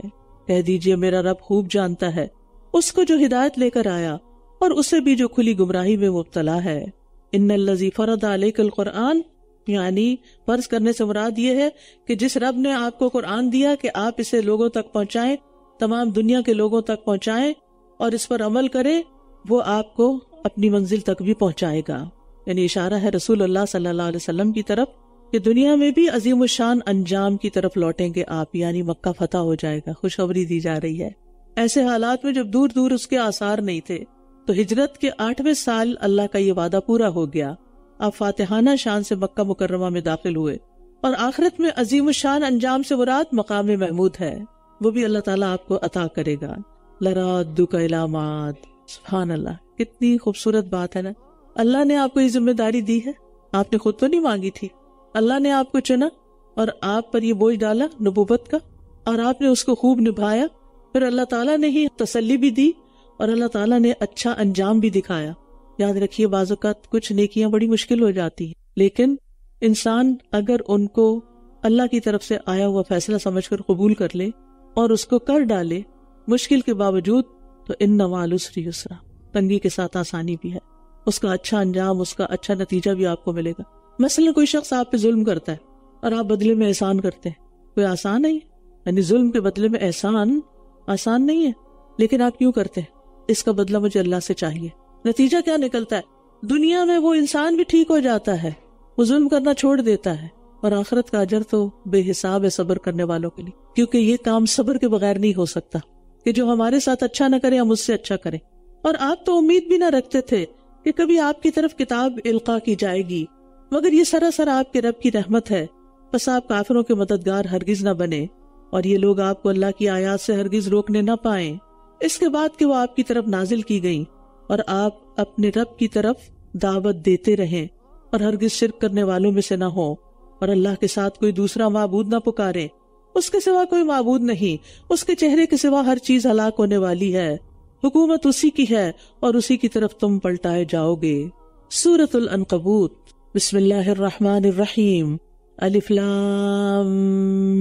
کہہ دیجئے میرا رب خوب جانتا ہے اس کو جو ہدایت لے کر آیا اور اسے بھی جو کھلی گمراہی میں مبتلا ہے. ان الذی فرض علیک القرآن، یعنی فرض کرنے سے مراد یہ ہے کہ جس رب نے آپ کو قرآن دیا کہ آپ اسے لوگوں تک پہنچائیں، تمام دنیا کے لوگوں تک پہنچائیں اور اس پر عمل کریں، وہ آپ کو اپنی منزل تک بھی پہنچائے گا. یعنی اشارہ ہے رسول اللہ صلی اللہ علیہ وسلم کی طرف کہ دنیا میں بھی عظیم الشان انجام کی طرف لوٹیں گے آپ، یعنی مکہ فتح ہو جائے گا. خوشخبری دی جا رہی ہے. ایسے حالات میں جب دور دور اس کے آثار نہیں تھے تو ہجرت کے 8ویں سال اللہ کا یہ وعدہ پورا ہو گیا. آپ فاتحانہ شان سے مکہ مکرمہ میں داخل ہوئے، اور آخرت میں عظیم الشان انجام سے مراد مقام محمود ہے، وہ بھی اللہ تعالیٰ آپ کو عطا کرے گا. لرادک الی معاد. سبحان اللہ، کتنی خوبصورت بات ہے نا. اللہ نے آپ کو یہ ذمہ داری دی ہے، آپ نے خود تو نہیں مانگی تھی. اللہ نے آپ کو چنا اور آپ پر یہ بوجھ ڈالا نبوت کا، اور آپ نے اس کو خوب نبھایا. پھر اللہ تعالیٰ نے ہی تسلی بھی دی اور اللہ تعالیٰ نے اچھا انجام بھی دکھایا. یاد رکھیے بعض اوقات کچھ نیکیاں بڑی مشکل ہو جاتی ہیں، لیکن انسان اگر ان کو اللہ کی طرف سے آیا ہوا فیصلہ سمجھ کر قبول کر لے اور اس کو کر ڈالے مشکل کے باوجود، تو ان مع العسر یسرا، تنگی کے ساتھ آسانی بھی ہے، اس کا اچھا انجام، اس کا اچھا نتیجہ بھی آپ کو ملے گا۔ مثلا کوئی شخص آپ پہ ظلم کرتا ہے اور آپ بدلے میں احسان کرتے ہیں، کوئی آسان ہے یعنی ظلم کے بدلے میں احسان آسان نہیں ہے، لیکن آپ کیوں کرتے ہیں؟ اس کا بدلہ مجھے اللہ سے چاہیے۔ نتیجہ کیا نکلتا ہے؟ دنیا میں وہ انسان بھی ٹھیک ہو جاتا ہے، وہ ظلم کرنا چھوڑ دیتا ہے، اور آخرت کا اجر تو بے حساب ہے صبر کرنے والوں کے لیے، کیونکہ یہ کام صبر کے بغیر نہیں ہو سکتا کہ جو ہمارے ساتھ اچھا نہ کرے ہم اس سے اچھا کریں۔ اور آپ تو امید بھی نہ رکھتے تھے کہ کبھی آپ کی طرف کتاب القا کی جائے گی، مگر یہ سراسر آپ کے رب کی رحمت ہے، بس آپ کافروں کے مددگار ہرگز نہ بنے، اور یہ لوگ آپ کو اللہ کی آیات سے ہرگز روکنے نہ پائیں، اس کے بعد کہ وہ آپ کی طرف نازل کی گئیں، اور آپ اپنے رب کی طرف دعوت دیتے رہیں اور ہرگز شرک کرنے والوں میں سے نہ ہوں، اور اللہ کے ساتھ کوئی دوسرا معبود نہ پکاریں، اس کے سوا کوئی معبود نہیں، اس کے چہرے کے سوا ہر چیز ہلاک ہونے والی ہے، حکومت اسی کی ہے اور اسی کی طرف تم پلٹائے جاؤ گے۔ سورۃ العنکبوت۔ بسم اللہ الرحمن الرحیم۔ الف لام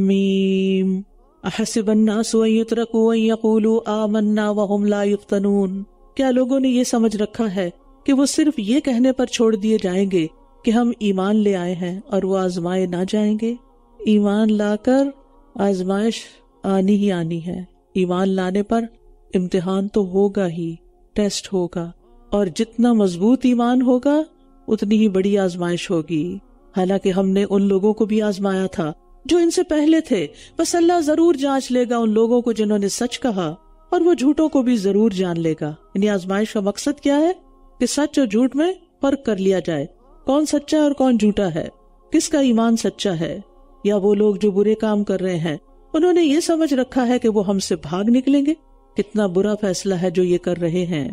میم۔ احسب الناس ان یترکوا ان یقولوا آمنا وهم لا یفتنون۔ کیا لوگوں نے یہ سمجھ رکھا ہے کہ وہ صرف یہ کہنے پر چھوڑ دیے جائیں گے کہ ہم ایمان لے آئے ہیں اور وہ آزمائے نہ جائیں گے؟ ایمان لا کر آزمائش آنی ہی آنی ہے، ایمان لانے پر امتحان تو ہوگا ہی، ٹیسٹ ہوگا، اور جتنا مضبوط ایمان ہوگا اتنی ہی بڑی آزمائش ہوگی۔ حالانکہ ہم نے ان لوگوں کو بھی آزمایا تھا جو ان سے پہلے تھے، بس اللہ ضرور جانچ لے گا ان لوگوں کو جنہوں نے سچ کہا، اور وہ جھوٹوں کو بھی ضرور جان لے گا۔ یعنی آزمائش کا مقصد کیا ہے؟ کہ سچ اور جھوٹ میں فرق کر لیا جائے، کون سچا ہے اور کون جھوٹا ہے، کس کا ایمان سچا ہے۔ یا وہ لوگ جو برے کام کر رہے ہیں انہوں نے یہ سمجھ رکھا ہے کہ وہ ہم سے بھاگ نکلیں گے، کتنا برا فیصلہ ہے جو یہ کر رہے ہیں۔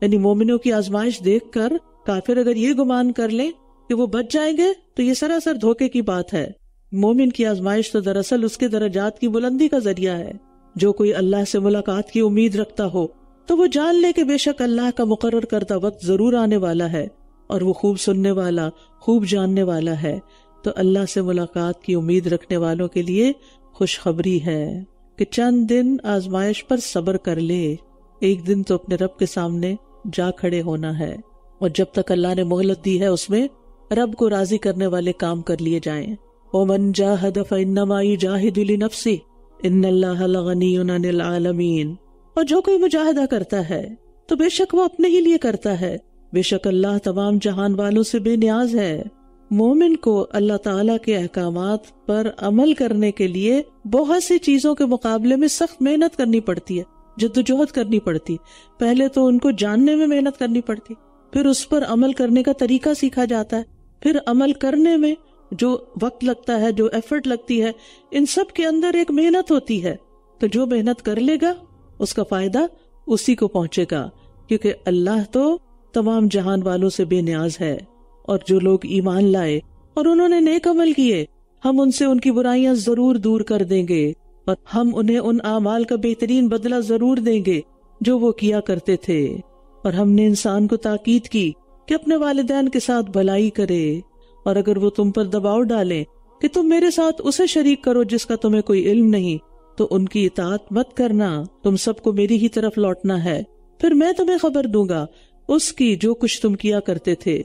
یعنی مومنوں کی آزمائش دیکھ کر کافر اگر یہ گمان کر لیں کہ وہ بچ جائیں گے تو یہ سراسر دھوکے کی بات ہے۔ مومن کی آزمائش تو دراصل اس کے درجات کی بلندی کا ذریعہ ہے۔ جو کوئی اللہ سے ملاقات کی امید رکھتا ہو تو وہ جان لے کہ بے شک اللہ کا مقرر کردہ وقت ضرور آنے والا ہے، اور وہ خوب سننے والا، خوب جاننے والا ہے۔ تو اللہ سے ملاقات کی امید رکھنے والوں کے لیے خوشخبری ہے کہ چند دن آزمائش پر صبر کر لے، ایک دن تو اپنے رب کے سامنے جا کھڑے ہونا ہے، اور جب تک اللہ نے مہلت دی ہے اس میں رب کو راضی کرنے والے کام کر لیے جائیں۔ وَمَن جَاهَدَ فَإِنَّمَا يُجَاهِدُ لِنَفْسِهِ إِنَّ اللَّهَ لَغَنِيٌّ عَنِ الْعَالَمِينَ۔ اور جو کوئی مجاہدہ کرتا ہے تو بے شک وہ اپنے ہی لیے کرتا ہے، بے شک اللہ تمام جہان والوں سے بے نیاز ہے۔ مومن کو اللہ تعالیٰ کے احکامات پر عمل کرنے کے لیے بہت سی چیزوں کے مقابلے میں سخت محنت کرنی پڑتی ہے، جدوجہد کرنی پڑتی۔ پہلے تو ان کو جاننے میں محنت کرنی پڑتی، پھر اس پر عمل کرنے کا طریقہ سیکھا جاتا ہے، پھر عمل کرنے میں جو وقت لگتا ہے، جو ایفرٹ لگتی ہے، ان سب کے اندر ایک محنت ہوتی ہے۔ تو جو محنت کر لے گا اس کا فائدہ اسی کو پہنچے گا، کیونکہ اللہ تو تمام جہان والوں سے بے نیاز ہے۔ اور جو لوگ ایمان لائے اور انہوں نے نیک عمل کیے، ہم ان سے ان کی برائیاں ضرور دور کر دیں گے، اور ہم انہیں ان اعمال کا بہترین بدلہ ضرور دیں گے جو وہ کیا کرتے تھے۔ اور ہم نے انسان کو تاکید کی کہ اپنے والدین کے ساتھ بھلائی کرے، اور اگر وہ تم پر دباؤ ڈالیں کہ تم میرے ساتھ اسے شریک کرو جس کا تمہیں کوئی علم نہیں، تو ان کی اطاعت مت کرنا، تم سب کو میری ہی طرف لوٹنا ہے، پھر میں تمہیں خبر دوں گا اس کی جو کچھ تم کیا کرتے تھے۔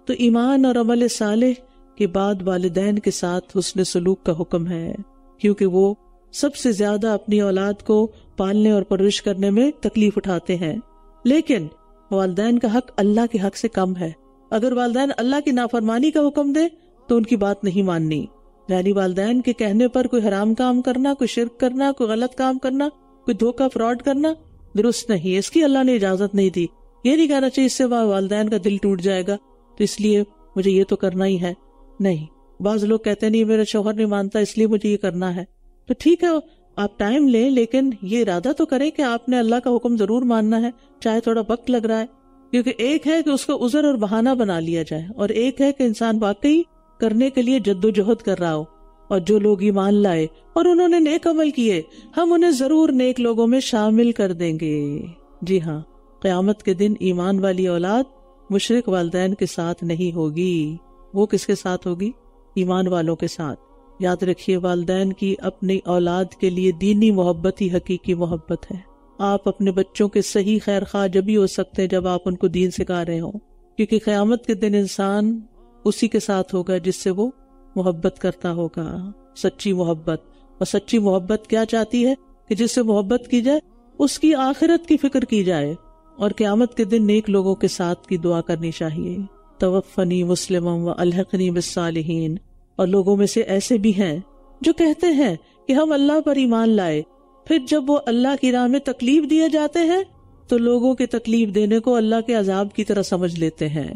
تو ایمان اور عمل صالح کے بعد والدین کے ساتھ حسن سلوک کا حکم ہے، کیونکہ وہ سب سے زیادہ اپنی اولاد کو پالنے اور پرورش کرنے میں تکلیف اٹھاتے ہیں، لیکن والدین کا حق اللہ کے حق سے کم ہے۔ اگر والدین اللہ کی نافرمانی کا حکم دے تو ان کی بات نہیں ماننی، یعنی والدین کے کہنے پر کوئی حرام کام کرنا، کوئی شرک کرنا، کوئی غلط کام کرنا، کوئی دھوکہ فراڈ کرنا درست نہیں، اس کی اللہ نے اجازت نہیں دی۔ یہ نہیں کہنا چاہیے اس سے والدین کا دل ٹوٹ جائے گا تو اس لیے مجھے یہ تو کرنا ہی ہے، نہیں۔ بعض لوگ کہتے ہیں نہیں میرا شوہر نہیں مانتا اس لیے مجھے یہ کرنا ہے، تو ٹھیک ہے آپ ٹائم لیں، لیکن یہ ارادہ تو کریں کہ آپ نے اللہ کا حکم ضرور ماننا ہے، چاہے تھوڑا وقت لگ رہا ہے، کیونکہ ایک ہے کہ اس کو عذر اور بہانہ بنا لیا جائے، اور ایک ہے کہ انسان واقعی کرنے کے لیے جدوجہد کر رہا ہو۔ اور جو لوگ ایمان لائے اور انہوں نے نیک عمل کیے، ہم انہیں ضرور نیک لوگوں میں شامل کر دیں گے۔ جی ہاں، قیامت کے دن ایمان والی اولاد مشرک والدین کے ساتھ نہیں ہوگی، وہ کس کے ساتھ ہوگی؟ ایمان والوں کے ساتھ۔ یاد رکھیے والدین کی اپنی اولاد کے لیے دینی محبت ہی حقیقی محبت ہے۔ آپ اپنے بچوں کے صحیح خیر خواہ جبھی ہو سکتے ہیں جب آپ ان کو دین سکھا رہے ہوں، کیونکہ قیامت کے دن انسان اسی کے ساتھ ہوگا جس سے وہ محبت کرتا ہوگا، سچی محبت۔ اور سچی محبت کیا چاہتی ہے؟ کہ جس سے محبت کی جائے اس کی آخرت کی فکر کی جائے، اور قیامت کے دن نیک لوگوں کے ساتھ کی دعا کرنی چاہیے۔ توفنی مسلما والحقنی بالصالحین۔ اور لوگوں میں سے ایسے بھی ہیں جو کہتے ہیں کہ ہم اللہ پر ایمان لائے، پھر جب وہ اللہ کی راہ میں تکلیف دیے جاتے ہیں تو لوگوں کے تکلیف دینے کو اللہ کے عذاب کی طرح سمجھ لیتے ہیں۔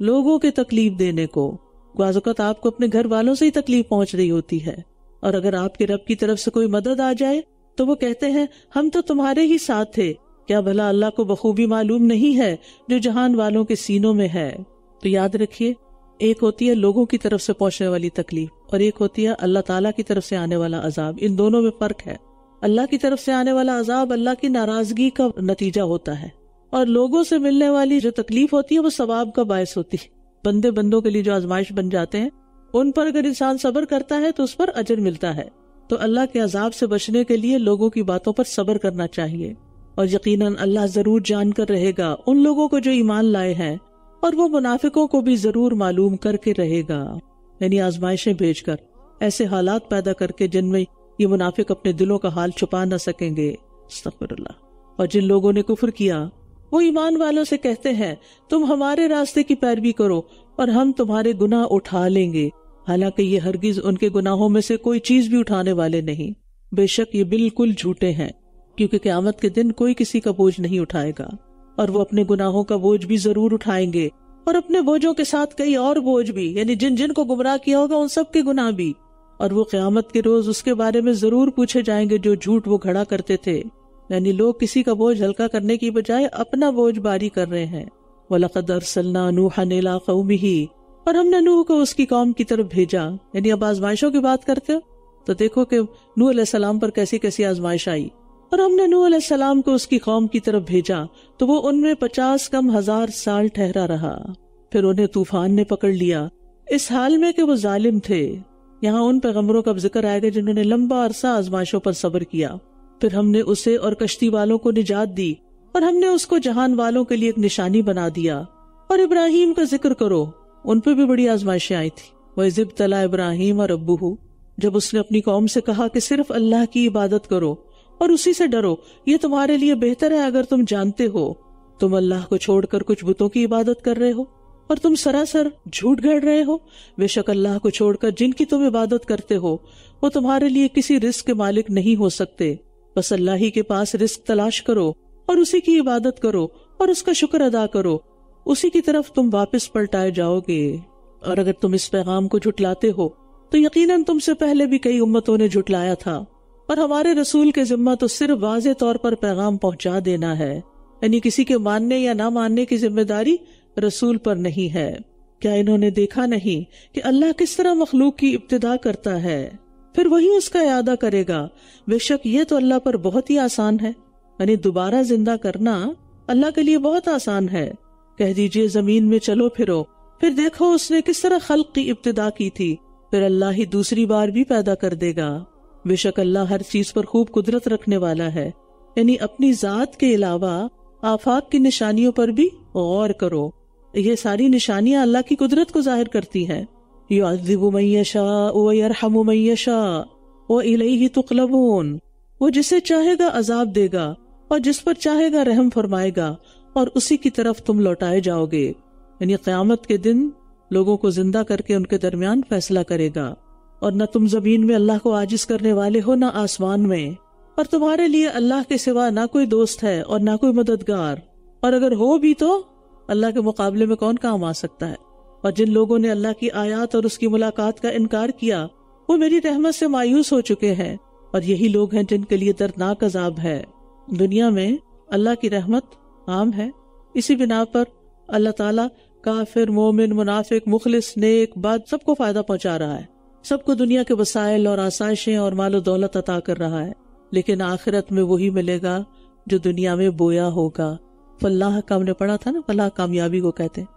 لوگوں کے تکلیف دینے کو، بعض اوقات آپ کو اپنے گھر والوں سے ہی تکلیف پہنچ رہی ہوتی ہے، اور اگر آپ کے رب کی طرف سے کوئی مدد آ جائے تو وہ کہتے ہیں ہم تو تمہارے ہی ساتھ تھے۔ کیا بھلا اللہ کو بخوبی معلوم نہیں ہے جو جہان والوں کے سینوں میں ہے؟ تو یاد رکھیے، ایک ہوتی ہے لوگوں کی طرف سے پہنچنے والی تکلیف، اور ایک ہوتی ہے اللہ تعالیٰ کی طرف سے آنے والا عذاب۔ ان دونوں میں فرق ہے۔ اللہ کی طرف سے آنے والا عذاب اللہ کی ناراضگی کا نتیجہ ہوتا ہے، اور لوگوں سے ملنے والی جو تکلیف ہوتی ہے وہ ثواب کا باعث ہوتی ہے۔ بندے بندوں کے لیے جو آزمائش بن جاتے ہیں ان پر اگر انسان صبر کرتا ہے تو اس پر اجر ملتا ہے۔ تو اللہ کے عذاب سے بچنے کے لیے لوگوں کی باتوں پر صبر کرنا چاہیے، اور یقیناً اللہ ضرور جان کر رہے گا ان لوگوں کو جو ایمان لائے ہیں، اور وہ منافقوں کو بھی ضرور معلوم کر کے رہے گا، یعنی آزمائشیں بھیج کر، ایسے حالات پیدا کر کے جن میں یہ منافق اپنے دلوں کا حال چھپا نہ سکیں گے۔ استغفر اللہ۔ اور جن لوگوں نے کفر کیا وہ ایمان والوں سے کہتے ہیں تم ہمارے راستے کی پیروی کرو اور ہم تمہارے گناہ اٹھا لیں گے، حالانکہ یہ ہرگز ان کے گناہوں میں سے کوئی چیز بھی اٹھانے والے نہیں۔ بے شک یہ بالکل جھوٹے ہیں، کیونکہ قیامت کے دن کوئی کسی کا بوجھ نہیں اٹھائے گا، اور وہ اپنے گناہوں کا بوجھ بھی ضرور اٹھائیں گے، اور اپنے بوجھوں کے ساتھ کئی اور بوجھ بھی، یعنی جن جن کو گمراہ کیا ہوگا ان سب کے گناہ بھی۔ اور وہ قیامت کے روز اس کے بارے میں ضرور پوچھے جائیں گے جو جھوٹ وہ کھڑا کرتے تھے، یعنی لوگ کسی کا بوجھ ہلکا کرنے کی بجائے اپنا بوجھ باری کر رہے ہیں۔ وَلَقَدْ أَرْسَلْنَا نُوحًا إِلَىٰ قَوْمِهِ، اور ہم نے نوح کو اس کی قوم کی طرف بھیجا۔ یعنی اب آزمائشوں کی بات کرتے ہو تو دیکھو کہ نوح علیہ السلام پر کیسی کیسی آزمائش آئی، اور ہم نے نوح علیہ السلام کو اس کی قوم کی طرف بھیجا تو وہ ان میں 50 کم ہزار سال ٹھہرا رہا، پھر انہیں طوفان نے پکڑ لیا، اس حال میں کہ وہ ظالم تھے۔ یہاں ان پیغمبروں کا ذکر آئے گا جنہوں نے لمبا عرصہ آزمائشوں پر صبر کیا، پھر ہم نے اسے اور کشتی والوں کو نجات دی، اور ہم نے اس کو جہان والوں کے لیے ایک نشانی بنا دیا۔ اور ابراہیم کا ذکر کرو، ان پہ بھی بڑی آزمائشیں آئی تھی۔ وَإِذِ ابْتَلَىٰ إِبْرَاهِيمَ رَبُّهُ، جب اس نے اپنی قوم سے کہا کہ صرف اللہ کی عبادت کرو اور اسی سے ڈرو، یہ تمہارے لیے بہتر ہے اگر تم جانتے ہو تم اللہ کو چھوڑ کر کچھ بتوں کی عبادت کر رہے ہو اور تم سراسر جھوٹ گھڑ رہے ہو۔ بے شک اللہ کو چھوڑ کر جن کی تم عبادت کرتے ہو وہ تمہارے لیے کسی رزق کے مالک نہیں ہو سکتے، بس اللہ ہی کے پاس رزق تلاش کرو اور اسی کی عبادت کرو اور اس کا شکر ادا کرو، اسی کی طرف تم واپس پلٹائے جاؤ گے۔ اور اگر تم اس پیغام کو جھٹلاتے ہو تو یقیناً تم سے پہلے بھی کئی امتوں نے جھٹلایا تھا، اور ہمارے رسول کے ذمہ تو صرف واضح طور پر پیغام پہنچا دینا ہے، یعنی کسی کے ماننے یا نہ ماننے کی ذمہ داری رسول پر نہیں ہے۔ کیا انہوں نے دیکھا نہیں کہ اللہ کس طرح مخلوق کی ابتدا کرتا ہے، پھر وہی اس کا اعادہ کرے گا؟ بے شک یہ تو اللہ پر بہت ہی آسان ہے، یعنی دوبارہ زندہ کرنا اللہ کے لیے بہت آسان ہے۔ کہہ دیجئے زمین میں چلو پھرو، پھر دیکھو اس نے کس طرح خلق کی ابتدا کی تھی، پھر اللہ ہی دوسری بار بھی پیدا کر دے گا۔ بے شک اللہ ہر چیز پر خوب قدرت رکھنے والا ہے، یعنی اپنی ذات کے علاوہ آفاق کی نشانیوں پر بھی غور کرو، یہ ساری نشانیاں اللہ کی قدرت کو ظاہر کرتی ہیں۔ یعذب من یشاء ویرحم من یشاء والیہ تقلبون، وہ جسے چاہے گا عذاب دے گا اور جس پر چاہے گا رحم فرمائے گا، اور اسی کی طرف تم لوٹائے جاؤ گے۔ یعنی قیامت کے دن لوگوں کو زندہ کر کے ان کے درمیان فیصلہ کرے گا، اور نہ تم زمین میں اللہ کو عاجز کرنے والے ہو نہ آسمان میں، اور تمہارے لیے اللہ کے سوا نہ کوئی دوست ہے اور نہ کوئی مددگار، اور اگر ہو بھی تو اللہ کے مقابلے میں کون کام آ سکتا ہے۔ اور جن لوگوں نے اللہ کی آیات اور اس کی ملاقات کا انکار کیا وہ میری رحمت سے مایوس ہو چکے ہیں، اور یہی لوگ ہیں جن کے لیے دردناک عذاب ہے۔ دنیا میں اللہ کی رحمت عام ہے، اسی بنا پر اللہ تعالیٰ کافر، مومن، منافق، مخلص، نیک، بد سب کو فائدہ پہنچا رہا ہے، سب کو دنیا کے وسائل اور آسائشیں اور مال و دولت عطا کر رہا ہے، لیکن آخرت میں وہی ملے گا جو دنیا میں بویا ہوگا۔ فلاح کا ہم نے پڑھا تھا نا، فلاح کامیابی کو کہتے ہیں،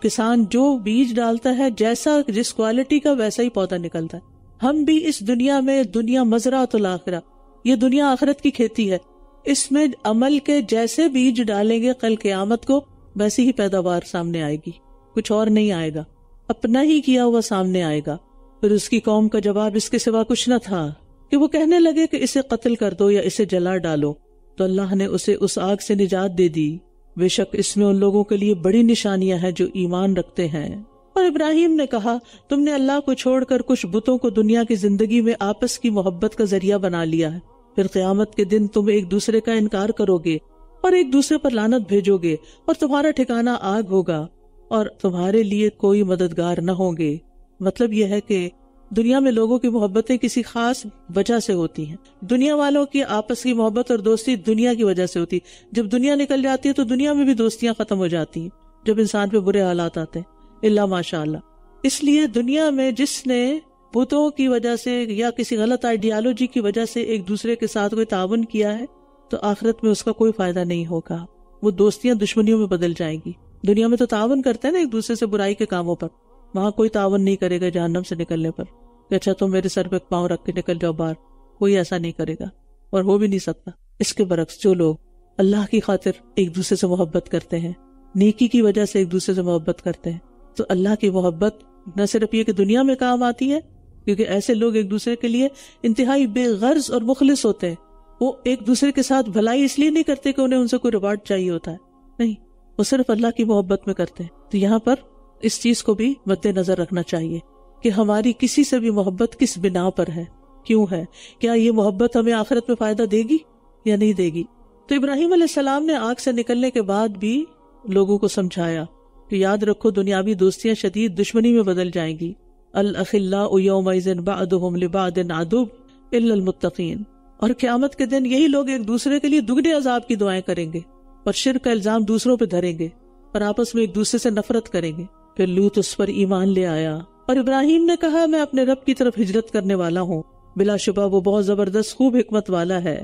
کسان جو بیج ڈالتا ہے جیسا جس کوالٹی کا ویسا ہی پودا نکلتا ہے. ہم بھی اس دنیا میں دنیا مزرعۃ الآخرہ، یہ دنیا آخرت کی کھیتی ہے، اس میں عمل کے جیسے بیج ڈالیں گے کل قیامت کو ویسی ہی پیداوار سامنے آئے گی، کچھ اور نہیں آئے گا، اپنا ہی کیا ہوا سامنے آئے گا. پھر اس کی قوم کا جواب اس کے سوا کچھ نہ تھا کہ وہ کہنے لگے کہ اسے قتل کر دو یا اسے جلا ڈالو. تو اللہ نے اسے اس آگ سے نجات دے دی. بے شک اس میں ان لوگوں کے لیے بڑی نشانیاں ہیں جو ایمان رکھتے ہیں. اور ابراہیم نے کہا تم نے اللہ کو چھوڑ کر کچھ بتوں کو دنیا کی زندگی میں آپس کی محبت کا ذریعہ بنا لیا ہے، پھر قیامت کے دن تم ایک دوسرے کا انکار کرو گے اور ایک دوسرے پر لعنت بھیجو گے اور تمہارا ٹھکانہ آگ ہوگا اور تمہارے لیے کوئی مددگار نہ ہوں گے. مطلب یہ ہے کہ دنیا میں لوگوں کی محبتیں کسی خاص وجہ سے ہوتی ہیں. دنیا والوں کی آپس کی محبت اور دوستی دنیا کی وجہ سے ہوتی ہے. جب دنیا نکل جاتی ہے تو دنیا میں بھی دوستیاں ختم ہو جاتی ہیں جب انسان پہ برے حالات آتے ہیں، اللہ ماشاء اللہ. اس لیے دنیا میں جس نے بتوں کی وجہ سے یا کسی غلط آئیڈیالوجی کی وجہ سے ایک دوسرے کے ساتھ کوئی تعاون کیا ہے تو آخرت میں اس کا کوئی فائدہ نہیں ہوگا، وہ دوستیاں دشمنیوں میں بدل جائیں گی. دنیا میں تو تعاون کرتے ہیں نا ایک دوسرے سے برائی کے کاموں پر، وہاں کوئی تعاون نہیں کرے گا جہنم سے نکلنے پر کہ اچھا تم میرے سر پہ پاؤں رکھ کے نکل جاؤ باہر، کوئی ایسا نہیں کرے گا اور ہو بھی نہیں سکتا. اس کے برعکس جو لوگ اللہ کی خاطر ایک دوسرے سے محبت کرتے ہیں، نیکی کی وجہ سے ایک دوسرے سے محبت کرتے ہیں، تو اللہ کی محبت نہ صرف یہ کہ دنیا میں کام آتی ہے، کیونکہ ایسے لوگ ایک دوسرے کے لیے انتہائی بے غرض اور مخلص ہوتے ہیں. وہ ایک دوسرے کے ساتھ بھلائی اس لیے نہیں کرتے کہ انہیں ان سے کوئی ریوارڈ چاہیے ہوتا ہے، نہیں، وہ صرف اللہ کی محبت میں کرتے ہیں. تو یہاں پر اس چیز کو بھی مد نظر رکھنا چاہیے کہ ہماری کسی سے بھی محبت کس بنا پر ہے، کیوں ہے، کیا یہ محبت ہمیں آخرت میں فائدہ دے گی یا نہیں دے گی. تو ابراہیم علیہ السلام نے آگ سے نکلنے کے بعد بھی لوگوں کو سمجھایا کہ یاد رکھو دنیاوی دوستیاں شدید دشمنی میں بدل جائیں گی. الاخلاء یومئذ بعضهم لبعض عدو الا المتقین. اور قیامت کے دن یہی لوگ ایک دوسرے کے لیے دگنے عذاب کی دعائیں کریں گے اور شرک کا الزام دوسروں پہ دھریں گے اور آپس میں ایک دوسرے سے نفرت کریں گے. پھر لوط اس پر ایمان لے آیا اور ابراہیم نے کہا میں اپنے رب کی طرف ہجرت کرنے والا ہوں، بلا شبہ وہ بہت زبردست خوب حکمت والا ہے.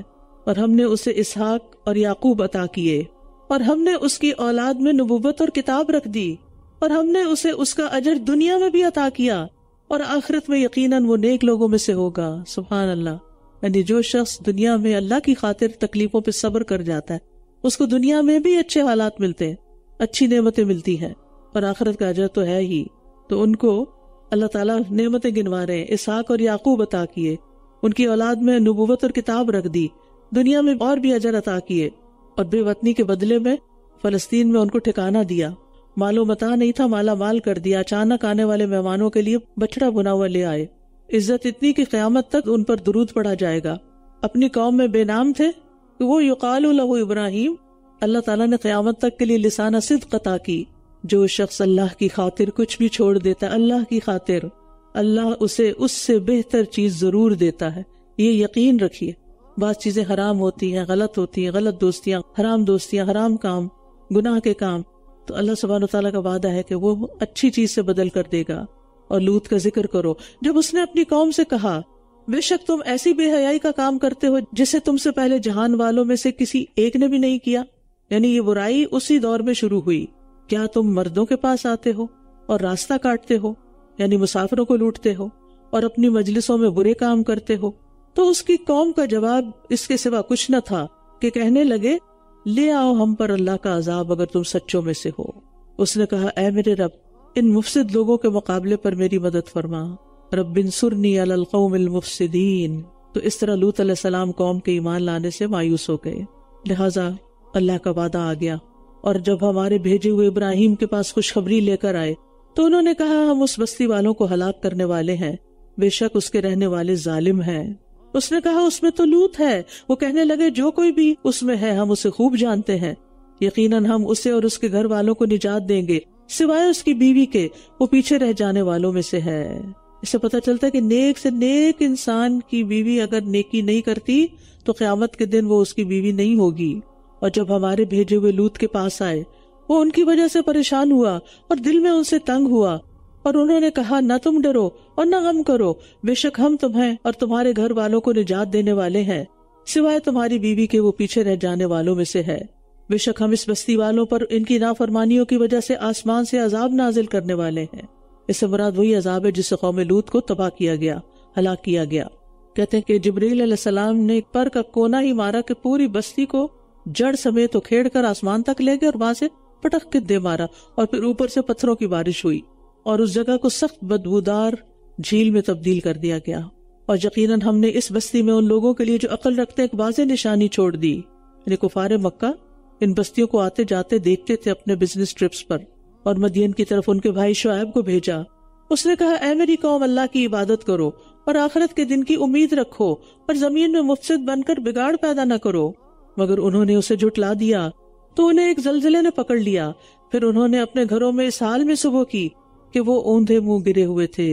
اور ہم نے اسے اسحاق اور یعقوب عطا کیے اور ہم نے اس کی اولاد میں نبوت اور کتاب رکھ دی اور ہم نے اسے اس کا اجر دنیا میں بھی عطا کیا اور آخرت میں یقیناً وہ نیک لوگوں میں سے ہوگا. سبحان اللہ. یعنی جو شخص دنیا میں اللہ کی خاطر تکلیفوں پہ صبر کر جاتا ہے اس کو دنیا میں بھی اچھے حالات ملتے ہیں، اچھی نعمتیں ملتی ہیں اور آخرت کا اجر تو ہے ہی. تو ان کو اللہ تعالیٰ نعمتیں گنوا رہے ہیں، اسحاق اور یعقوب عطا کیے، ان کی اولاد میں نبوت اور کتاب رکھ دی، دنیا میں اور بھی اجر عطا کیے اور بے وطنی کے بدلے میں فلسطین میں ان کو ٹھکانہ دیا. مال و متاع نہیں تھا، مالا مال کر دیا. اچانک آنے والے مہمانوں کے لیے بچڑا بنا ہوا لے آئے. عزت اتنی کہ قیامت تک ان پر درود پڑھا جائے گا. اپنی قوم میں بے نام تھے کہ وہ یقال لہ ابراہیم. اللہ تعالیٰ نے قیامت تک کے لیے لسان صدق عطا کی. جو شخص اللہ کی خاطر کچھ بھی چھوڑ دیتا ہے، اللہ کی خاطر، اللہ اسے اس سے بہتر چیز ضرور دیتا ہے. یہ یقین رکھیے. بعض چیزیں حرام ہوتی ہیں، غلط ہوتی ہیں، غلط دوستیاں، حرام کام، گناہ کے کام، تو اللہ سبحانہ وتعالیٰ کا وعدہ ہے کہ وہ اچھی چیز سے بدل کر دے گا. اور لوط کا ذکر کرو، جب اس نے اپنی قوم سے کہا بے شک تم ایسی بے حیائی کا کام کرتے ہو جسے تم سے پہلے جہان والوں میں سے کسی ایک نے بھی نہیں کیا. یعنی یہ برائی اسی دور میں شروع ہوئی. کیا تم مردوں کے پاس آتے ہو اور راستہ کاٹتے ہو، یعنی مسافروں کو لوٹتے ہو اور اپنی مجلسوں میں برے کام کرتے ہو. تو اس کی قوم کا جواب اس کے سوا کچھ نہ تھا کہ کہنے لگے لے آؤ ہم پر اللہ کا عذاب اگر تم سچوں میں سے ہو. اس نے کہا اے میرے رب ان مفسد لوگوں کے مقابلے پر میری مدد فرما، رب انصرنی علی القوم المفسدین. تو اس طرح لوط علیہ السلام قوم کے ایمان لانے سے مایوس ہو گئے. لہٰذا اللہ کا وعدہ آ گیا اور جب ہمارے بھیجے ہوئے ابراہیم کے پاس خوشخبری لے کر آئے تو انہوں نے کہا ہم اس بستی والوں کو ہلاک کرنے والے ہیں، بے شک اس کے رہنے والے ظالم ہیں. اس نے کہا اس میں تو لوط ہے. وہ کہنے لگے جو کوئی بھی اس میں ہے ہم اسے خوب جانتے ہیں، یقیناً ہم اسے اور اس کے گھر والوں کو نجات دیں گے سوائے اس کی بیوی کے، وہ پیچھے رہ جانے والوں میں سے ہے. اس سے پتہ چلتا ہے کہ نیک سے نیک انسان کی بیوی اگر نیکی نہیں کرتی تو قیامت کے دن وہ اس کی بیوی نہیں ہوگی. اور جب ہمارے بھیجے ہوئے لوط کے پاس آئے وہ ان کی وجہ سے پریشان ہوا اور دل میں ان سے تنگ ہوا اور انہوں نے کہا نہ تم ڈرو اور نہ غم کرو، بے شک ہم تمہیں اور تمہارے گھر والوں کو نجات دینے والے ہیں سوائے تمہاری بیوی کے، وہ پیچھے رہ جانے والوں میں سے ہے. بے شک ہم اس بستی والوں پر ان کی نافرمانیوں کی وجہ سے آسمان سے عذاب نازل کرنے والے ہیں۔ اس سے مراد وہی عذاب ہے جس سے قوم لوط کو تباہ کیا گیا، ہلاک کیا گیا۔ کہتے ہیں کہ جبریل علیہ السلام نے ایک پر کا کونا ہی مارا کہ پوری بستی کو جڑ سمیت کھیڑ کر آسمان تک لے گئے اور وہاں سے پٹک کے دے مارا، اور پھر اوپر سے پتھروں کی بارش ہوئی اور اس جگہ کو سخت بدبودار جھیل میں تبدیل کر دیا گیا۔ اور یقیناً ہم نے اس بستی میں ان لوگوں کے لیے جو عقل رکھتے ایک واضح نشانی چھوڑ دی، یعنی کفار مکہ ان بستیوں کو آتے جاتے دیکھتے تھے اپنے بزنس ٹرپس پر، اور مدین کی طرف ان کے بھائی شعیب کو بھیجا۔ اس نے کہا، اے میری قوم، اللہ کی عبادت کرو اور آخرت کے دن کی امید رکھو اور زمین میں مفسد بن کر بگاڑ پیدا نہ کرو۔ مگر انہوں نے اسے جھٹلا دیا تو انہیں ایک زلزلے نے پکڑ لیا، پھر انہوں نے اپنے گھروں میں اس حال میں صبح کی کہ وہ اوندھے منہ گرے ہوئے تھے،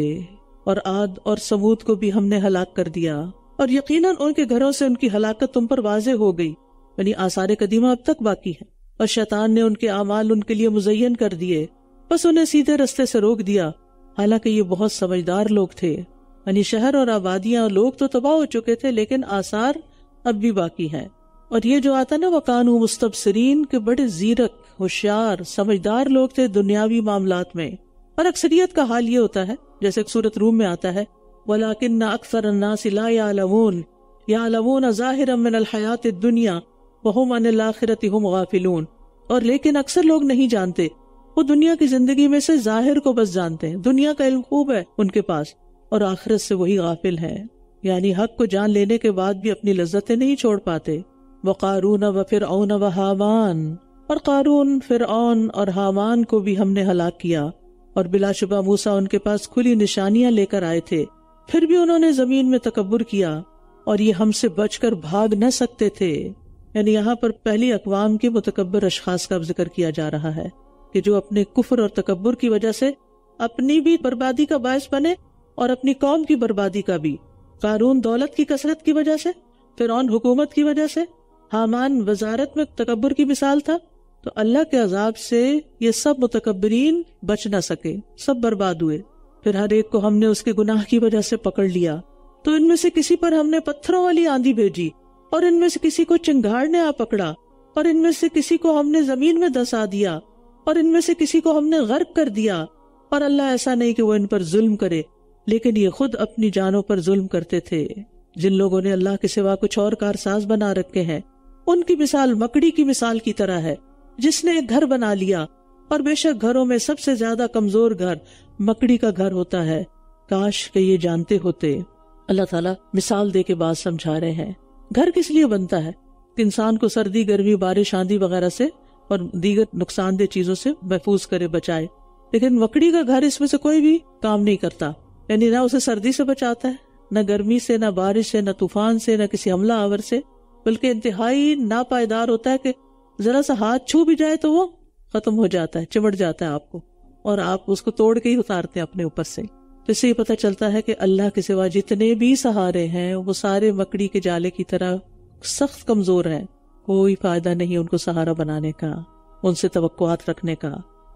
اور عاد اور سمود کو بھی ہم نے ہلاک کر دیا، اور یقیناً ان کے گھروں سے ان کی ہلاکت تم پر واضح ہو گئی، یعنی آثار قدیمہ اب تک باقی ہیں، اور شیطان نے ان کے اعمال ان کے لیے مزین کر دیے، بس انہیں سیدھے رستے سے روک دیا، حالانکہ یہ بہت سمجھدار لوگ تھے۔ یعنی شہر اور آبادیاں اور لوگ تو تباہ ہو چکے تھے، لیکن آثار اب بھی باقی ہیں۔ اور یہ جو آتا نا وَقَانُوا مُسْتَبْصِرِينَ کے بڑے زیرک، ہوشیار، سمجھدار لوگ تھے دنیاوی معاملات میں، اور اکثریت کا حال یہ ہوتا ہے جیسے سورۃ روم میں آتا ہے وَلَٰكِنَّ أَكْثَرَ النَّاسِ لَا يَعْلَمُونَ يَعْلَمُونَ ظَاهِرًا مِنَ الْحَيَاةِ الدُّنْيَا وَهُمْ عَنِ الْآخِرَةِ هُمْ غَافِلُونَ۔ اور لیکن اکثر لوگ نہیں جانتے، وہ دنیا کی زندگی میں سے ظاہر کو بس جانتے ہیں، دنیا کا علم خوب ہے ان کے پاس، اور آخرت سے وہی غافل ہیں، یعنی حق کو جان لینے کے بعد بھی اپنی لذتیں نہیں چھوڑ پاتے۔ وَقَارُونَ وَفِرْعَوْنَ وَحَامَانَ، اور قارون، فرعون اور حامان کو بھی ہم نے ہلاک کیا، اور بلا شبہ موسیٰ ان کے پاس کھلی نشانیاں لے کر آئے تھے، پھر بھی انہوں نے زمین میں تکبر کیا اور یہ ہم سے بچ کر بھاگ نہ سکتے تھے۔ یعنی یہاں پر پہلی اقوام کے متکبر اشخاص کا ذکر کیا جا رہا ہے کہ جو اپنے کفر اور تکبر کی وجہ سے اپنی بھی بربادی کا باعث بنے اور اپنی قوم کی بربادی کا بھی۔ قارون دولت کی کثرت کی وجہ سے، فرعون حکومت کی وجہ سے، حامان وزارت میں تکبر کی مثال تھا، تو اللہ کے عذاب سے یہ سب متکبرین بچ نہ سکے، سب برباد ہوئے۔ پھر ہر ایک کو ہم نے اس کے گناہ کی وجہ سے پکڑ لیا، تو ان میں سے کسی پر ہم نے پتھروں والی آندھی بھیجی، اور ان میں سے کسی کو چنگاڑ نے آ پکڑا، اور ان میں سے کسی کو ہم نے زمین میں دسا دیا، اور ان میں سے کسی کو ہم نے غرق کر دیا۔ اور اللہ ایسا نہیں کہ وہ ان پر ظلم کرے، لیکن یہ خود اپنی جانوں پر ظلم کرتے تھے۔ جن لوگوں نے اللہ کے سوا کچھ اور کارساز بنا رکھے ہیں، ان کی مثال مکڑی کی مثال کی طرح ہے جس نے ایک گھر بنا لیا، اور بے شک گھروں میں سب سے زیادہ کمزور گھر مکڑی کا گھر ہوتا ہے۔ کاش کہ یہ جانتے ہوتے۔ اللہ تعالیٰ مثال دے کے بات سمجھا رہے ہیں۔ گھر کس لیے بنتا ہے؟ کہ انسان کو سردی، گرمی، بارش، آندھی وغیرہ سے اور دیگر نقصان دہ چیزوں سے محفوظ کرے، بچائے، لیکن مکڑی کا گھر اس میں سے کوئی بھی کام نہیں کرتا، یعنی نہ اسے سردی سے بچاتا ہے، نہ گرمی سے، نہ بارش سے، نہ طوفان سے، نہ کسی حملہ آور سے، بلکہ انتہائی ناپائیدار ہوتا ہے کہ ذرا سا ہاتھ چھو بھی جائے تو وہ ختم ہو جاتا ہے، چمٹ جاتا ہے آپ کو، اور آپ اس کو توڑ کے ہی اتارتے ہیں اپنے اوپر سے۔ تو اس سے یہ پتہ چلتا ہے کہ اللہ کے سوا جتنے بھی سہارے ہیں وہ سارے مکڑی کے جالے کی طرح سخت کمزور ہیں، کوئی فائدہ نہیں ان کو سہارا بنانے کا، ان سے توقعات رکھنے کا۔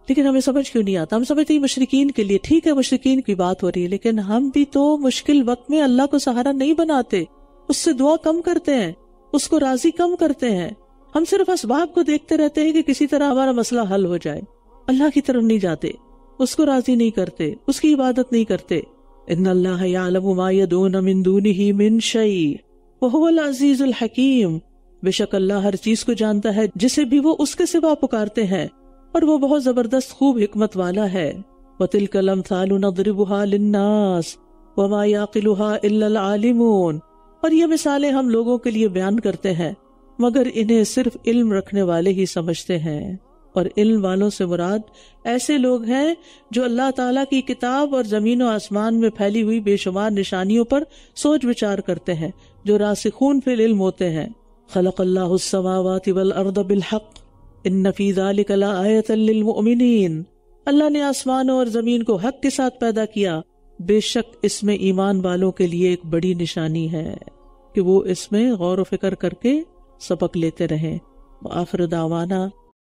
لیکن ہمیں سمجھ کیوں نہیں آتا؟ ہم سمجھتے ہیں مشرکین کے لیے ٹھیک ہے، مشرکین کی بات ہو رہی ہے، لیکن ہم بھی تو مشکل وقت میں اللہ کو سہارا نہیں بناتے، اس سے دعا کم کرتے ہیں، اس کو راضی کم کرتے ہیں، ہم صرف اسباب کو دیکھتے رہتے ہیں کہ کسی طرح ہمارا مسئلہ حل ہو جائے، اللہ کی طرف نہیں جاتے، اس کو راضی نہیں کرتے، اس کی عبادت نہیں کرتے۔ ان اللہ یعلم ما یدعون من دونہ من شیء وہو العزیز الحکیم، بے شک اللہ ہر چیز کو جانتا ہے جسے بھی وہ اس کے سوا پکارتے ہیں، اور وہ بہت زبردست خوب حکمت والا ہے۔ وَتِلْكَ الْأَمْثَالُ نَضْرِبُهَا لِلنَّاسِ وَمَا يَعْقِلُهَا إِلَّا الْعَالِمُونَ، اور یہ مثالیں ہم لوگوں کے لیے بیان کرتے ہیں مگر انہیں صرف علم رکھنے والے ہی سمجھتے ہیں، اور علم والوں سے مراد ایسے لوگ ہیں جو اللہ تعالیٰ کی کتاب اور زمین و آسمان میں پھیلی ہوئی بے شمار نشانیوں پر سوچ بچار کرتے ہیں، جو راسخون فی العلم ہوتے ہیں۔ خلق اللہ السماوات والارض بالحق ان فی ذلک لآیۃ للمؤمنین، اللہ نے آسمانوں اور زمین کو حق کے ساتھ پیدا کیا، بے شک اس میں ایمان والوں کے لیے ایک بڑی نشانی ہے کہ وہ اس میں غور و فکر کر کے سبق لیتے رہیں۔ وآخر دعوانا